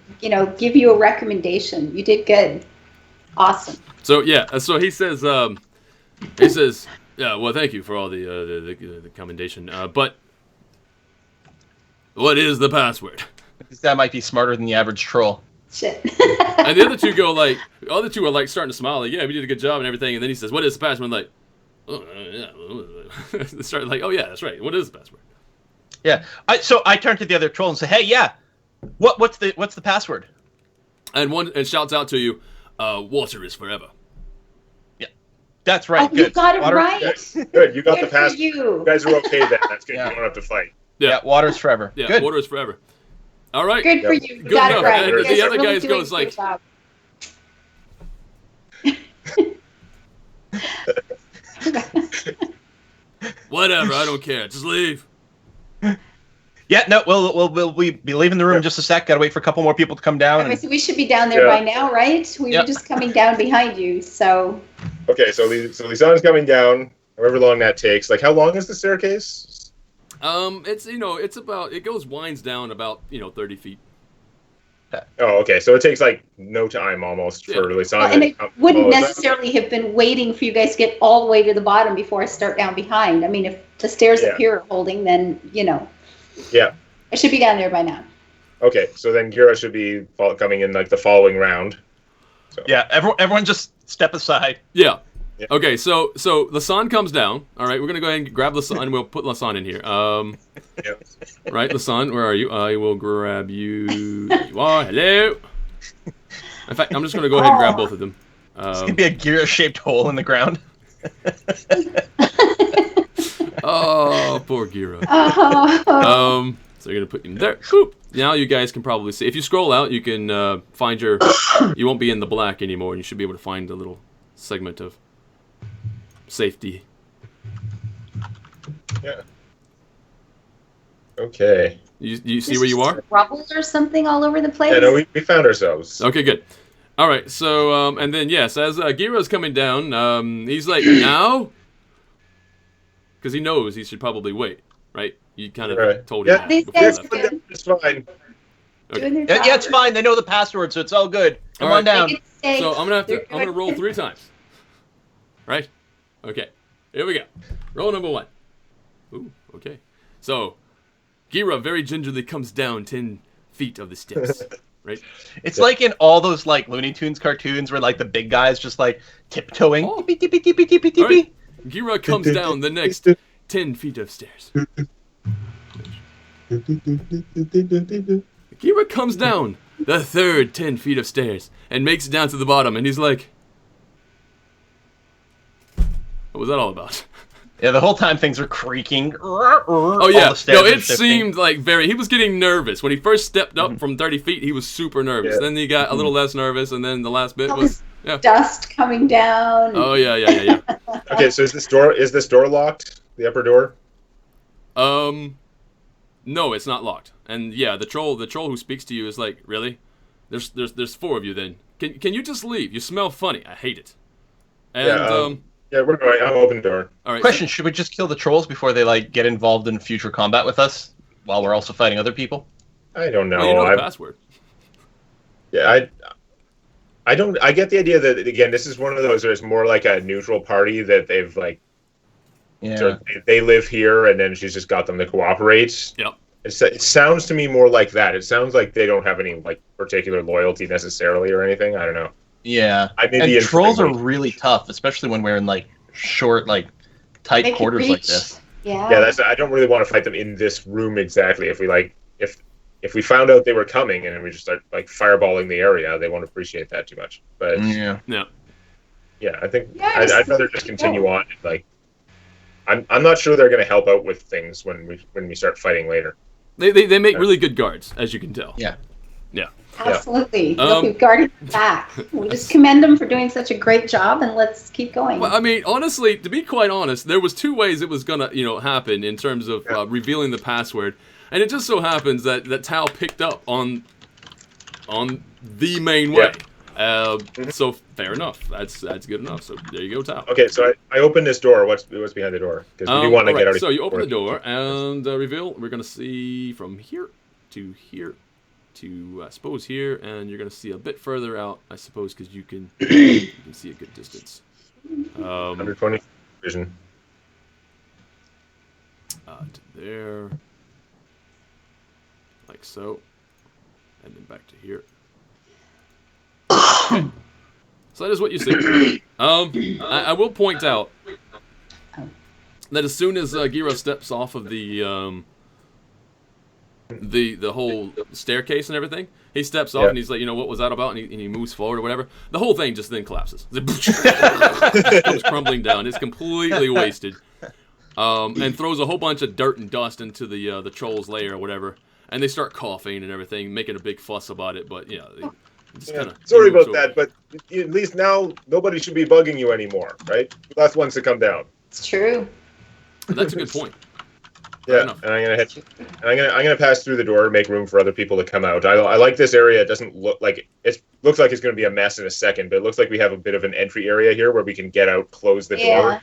give you a recommendation. You did good. Awesome. So so he says, yeah, well, thank you for all the commendation. But what is the password? This guy might be smarter than the average troll. Shit. And the other 2 go the other 2 are starting to smile, yeah, we did a good job and everything. And then he says, "What is the password?" I'm oh yeah. They start oh yeah, that's right. What is the password? Yeah. So I turn to the other troll and say, "Hey, yeah, what's the password?" And one shouts out to you, "Water is forever." Yeah, that's right. Oh, good. You got it right. Good. You got the password. You guys are okay then. That's good. You don't have to fight. Yeah, water's forever. Yeah, good. water is forever. All right. Good for you. You Good got enough. it right. And You the guys are other really guy doing goes a good like- job. Whatever, I don't care. Just leave. Yeah, no, we'll be leaving the room in just a sec. Gotta wait for a couple more people to come down. Okay, And, so we should be down there Yeah. by now, right? We Yep. were just coming down behind you, so Okay, so Lisanne's coming down. However long that takes. Like, how long is the staircase? It's about, it winds down about 30 feet. Oh, okay. So it takes like no time almost for Yeah. Lisanne. well, and to it come wouldn't follow us up. necessarily have been waiting for you guys to get all the way to the bottom before I start down behind. I mean, if the stairs Yeah. up here are holding, then Yeah. I should be down there by now. Okay, so then Gira should be coming in like the following round. yeah, everyone just step aside. Yeah. Yeah. Okay, so Lisanne comes down. All right, we're gonna go ahead and grab Lisanne. We'll put Lisanne in here. Yeah. Right, Lisanne, where are you? I will grab you. There you are. Hello. In fact, I'm just gonna go ahead and grab both of them. It's gonna be a Gira-shaped hole in the ground. Oh, poor Gira. Oh, So you're gonna put him there. Boop. Now you guys can probably see. If you scroll out, you can find your. You won't be in the black anymore, and you should be able to find a little segment of safety. Yeah. Okay. You see where you are? rubble or something all over the place. Yeah, no, we found ourselves. Okay, good. All right, so and then yes, as Gira's coming down, he's like now, because he knows he should probably wait, right? You kind of Right. told him Yeah. that These before guys that. good. It's fine. Doing their Yeah, job. yeah, it's fine. They know the password, so it's all good. Come All on right. down. Make it safe. So I'm They're gonna good. roll 3 times. Right? Okay. Here we go. Roll number 1. Ooh, okay. So Gira very gingerly comes down 10 feet of the steps. Right? It's like in all those like Looney Tunes cartoons where like the big guys just like tiptoeing. Oh. Tippy, tippy, tippy, tippy, tippy. All right. Gira comes down the next 10 feet of stairs. Gira comes down the third 10 feet of stairs and makes it down to the bottom, and he's like, what was that all about? Yeah, the whole time things are creaking. Oh yeah, no, it seemed. seemed like he was getting nervous. When he first stepped up from 30 feet, he was super nervous. Yeah. Then he got a little less nervous, and then the last bit All was, this yeah. dust coming down. Oh yeah. Okay, so is this door locked? The upper door? No, it's not locked. And yeah, the troll who speaks to you is like, really? There's 4 of you then. Can you just leave? You smell funny. I hate it. And Yeah, we're going. I'm open door. all right. Question: should we just kill the trolls before they like get involved in future combat with us, while we're also fighting other people? I don't know. Well, you know the password. Yeah, I don't. I get the idea that again, this is one of those where it's more like a neutral party that they've like. Yeah. So they live here, and then she's just got them to cooperate. Yep. It sounds to me more like that. It sounds like they don't have any like particular loyalty necessarily or anything. I don't know. Yeah. I may And be trolls are infringing. really tough, especially when we're in like short, like tight They can quarters like reach. this. Yeah. Yeah, I don't really want to fight them in this room exactly. If we found out they were coming and then we just start like fireballing the area, they won't appreciate that too much. But Yeah. yeah, I think Yeah, I'd rather just continue on. Like, I'm not sure they're going to help out with things when we start fighting later. They make really good guards, as you can tell. Yeah. Absolutely. Look, we've guarded back. We just commend them for doing such a great job, and let's keep going. Well, I mean, honestly, to be quite honest, there was 2 ways it was gonna, happen in terms of revealing the password, and it just so happens that Tal picked up on the main way. So fair enough. That's good enough. So there you go, Tal. Okay, so I open this door. What's behind the door? Because we do want to get out of So you open the door and reveal. We're gonna see from here to here to I suppose here, and you're gonna see a bit further out, I suppose, because you can see a good distance. 120 vision. To there, like so, and then back to here. Okay. So that is what you see. I will point out that as soon as Gira steps off of the whole staircase and everything, he steps off and he's like, what was that about? And he moves forward or whatever. The whole thing just then collapses. It comes crumbling down. It's completely wasted. And throws a whole bunch of dirt and dust into the troll's lair or whatever. and they start coughing and everything, making a big fuss about it. But yeah, they just kind of. Sorry about that, but at least now nobody should be bugging you anymore, right? The last ones to come down. It's true. That's a good point. Yeah, and I'm gonna pass through the door, make room for other people to come out. I like this area. It doesn't look like looks like it's gonna be a mess in a second, but it looks like we have a bit of an entry area here where we can get out, close the door,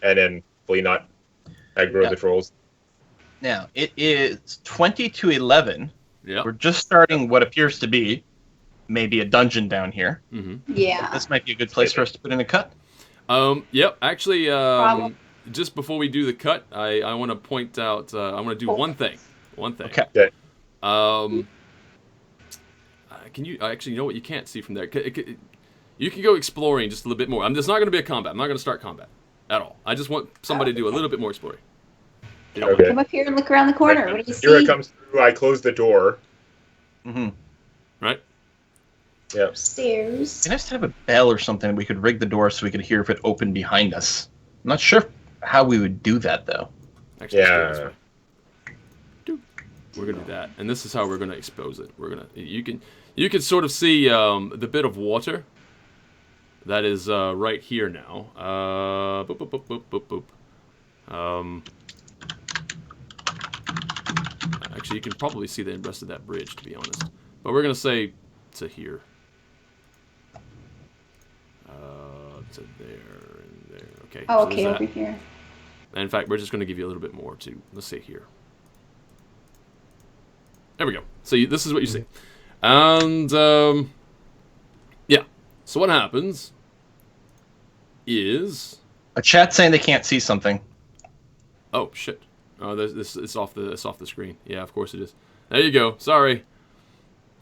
and then hopefully not aggro the trolls. Now it is 20 to 11. Yeah, we're just starting what appears to be maybe a dungeon down here. Mm-hmm. Yeah, this might be a good place for us to put in a cut. Yep. Actually, just before we do the cut, I want to point out. I want to do one thing. Okay. Can you actually? You know what? You can't see from there. You can go exploring just a little bit more. There's not going to be a combat. I'm not going to start combat at all. I just want somebody to do a little bit more exploring. Okay. Come up here and look around the corner. What do you see? Kira comes through. I close the door. Mm-hmm. Right. Yeah. Upstairs. It'd be nice to have a bell or something. We could rig the door so we could hear if it opened behind us. I'm not sure how we would do that though. Actually, yeah. We're gonna do that, and this is how we're gonna expose it. You can sort of see the bit of water that is right here now. Boop, boop, boop, boop, boop. Actually, you can probably see the rest of that bridge, to be honest. But we're gonna say to here, to there and there. Okay. Oh, so okay, over here. In fact, we're just gonna give you a little bit more too. Let's say here. There we go. So this is what you see. And, yeah. So what happens is... A chat saying they can't see something. Oh, shit. Oh, it's off the screen. Yeah, of course it is. There you go. Sorry.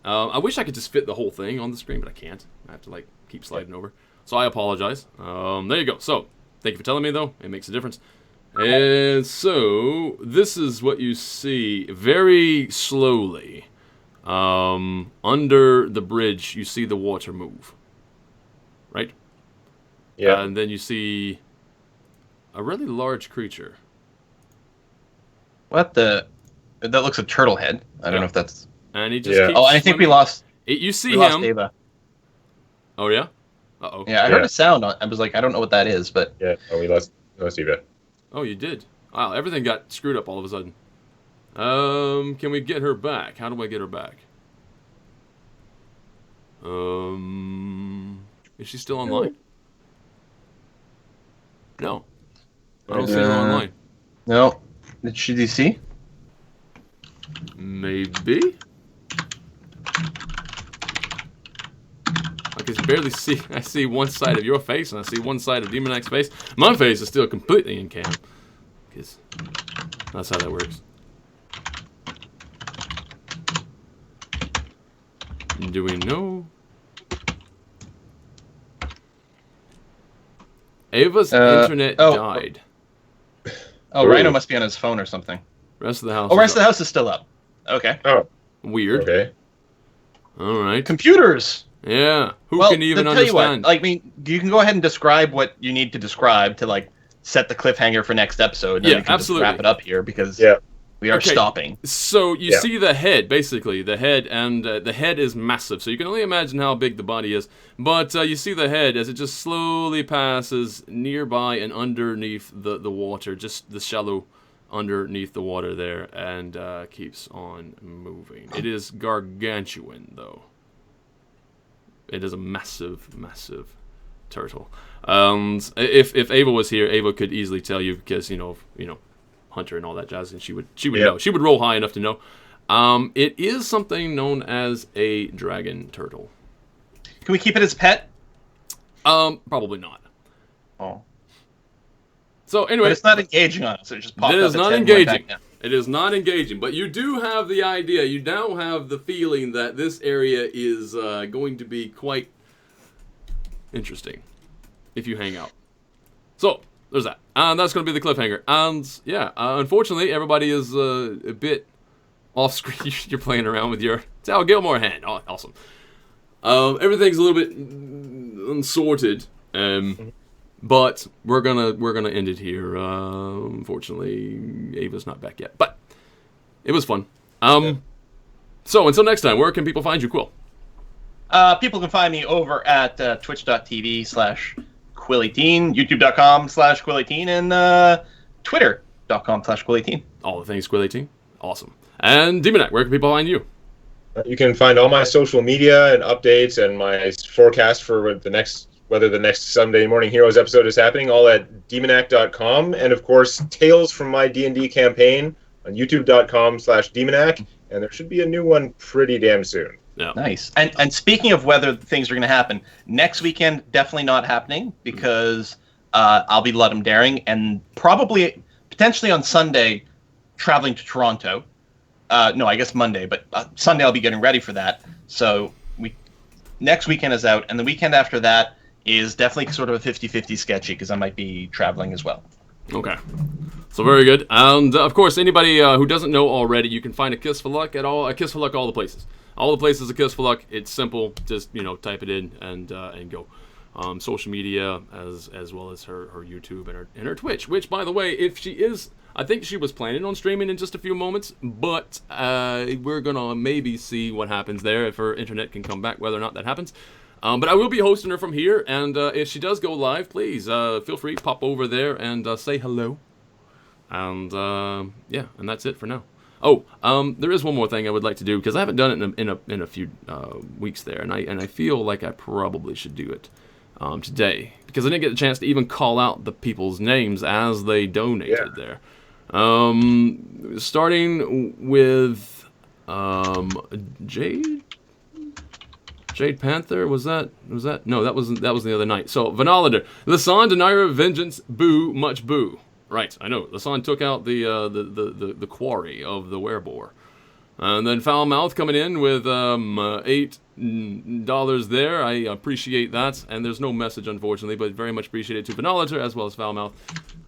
I wish I could just fit the whole thing on the screen, but I can't. I have to, keep sliding over. So I apologize. There you go. So, thank you for telling me, though. It makes a difference. And so, this is what you see very slowly. Under the bridge, you see the water move. Right? Yeah. And then you see a really large creature. What the... That looks a turtle head. I don't know if that's... And he just keeps I think we lost... You see we him... lost Ava. Oh, yeah? Uh-oh. Yeah, I heard a sound. I was like, I don't know what that is, but... Yeah, we lost Ava. Oh, you did? Wow, everything got screwed up all of a sudden. Can we get her back? How do I get her back? Is she still online? No. I don't see her online. No. Did she DC? Maybe? I can barely see. I see one side of your face, and I see one side of Demonac's face. My face is still completely in cam. Because that's how that works. Do we know? Ava's internet died. Oh, Rhino must be on his phone or something. Rest of the house. Oh, rest of the house is still up. Okay. Oh. Weird. Okay. All right. Computers. Yeah. Who can even understand? You what, you can go ahead and describe what you need to describe to set the cliffhanger for next episode. And then we can absolutely just wrap it up here because we are stopping. So you see the head, basically the head, and the head is massive. So you can only imagine how big the body is. But you see the head as it just slowly passes nearby and underneath the water, just the shallow underneath the water there, and keeps on moving. It is gargantuan, though. It is a massive, massive turtle. If Ava was here, Ava could easily tell you because Hunter and all that jazz, and she would know. She would roll high enough to know. It is something known as a dragon turtle. Can we keep it as a pet? Probably not. Oh. So anyway, but it's not engaging on us. It just popped up. It is not engaging. It is not engaging. But you do have the idea. You now have the feeling that this area is going to be quite interesting if you hang out. So there's that. And that's going to be the cliffhanger. And yeah, unfortunately, everybody is a bit off screen. You're playing around with your Sal Gilmore hand. Oh, awesome. Everything's a little bit unsorted. But we're gonna end it here. Unfortunately, Ava's not back yet. But it was fun. So until next time, where can people find you, Quill? People can find me over at twitch.tv/Quillyteen, youtube.com/Quillyteen, and twitter.com/Quillyteen. All the things Quill18. Awesome. And Demonac, where can people find you? You can find all my social media and updates and my forecast for whether the next Sunday Morning Heroes episode is happening, all at demonac.com. And of course, tales from my D&D campaign on youtube.com/Demonac. And there should be a new one pretty damn soon. Yeah. Nice. And speaking of whether things are going to happen, next weekend definitely not happening because I'll be Ludum Daring, and potentially on Sunday traveling to Toronto. No, I guess Monday, but Sunday I'll be getting ready for that. So next weekend is out, and the weekend after that is definitely sort of a 50-50 sketchy because I might be traveling as well. Okay. So very good. And of course, anybody who doesn't know already, you can find a Kiss for Luck all the places. All the places a Kiss for Luck. It's simple. Just type it in and go. Social media as well as her YouTube and her Twitch. Which, by the way, if she is, I think she was planning on streaming in just a few moments, but we're gonna maybe see what happens there if her internet can come back, whether or not that happens. But I will be hosting her from here, and if she does go live, please feel free to pop over there and say hello. And yeah, and that's it for now. Oh, there is one more thing I would like to do because I haven't done it in a few weeks there, and I feel like I probably should do it today because I didn't get a chance to even call out the people's names as they donated there. Starting with Jade Panther, was that no, that was the other night. So Vanalander, Lasan, Denira, Vengeance, Boo, Much Boo. Right, I know. Lasan took out the quarry of the werebore. And then Foul Mouth coming in with $8 there. I appreciate that. And there's no message, unfortunately, but very much appreciated to Vanalander as well as Foul Mouth.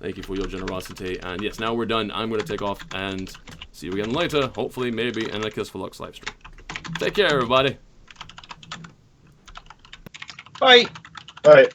Thank you for your generosity. And yes, now we're done. I'm going to take off and see you again later. Hopefully, maybe, in a Kiss for Lux live stream. Take care, everybody. Bye. All right.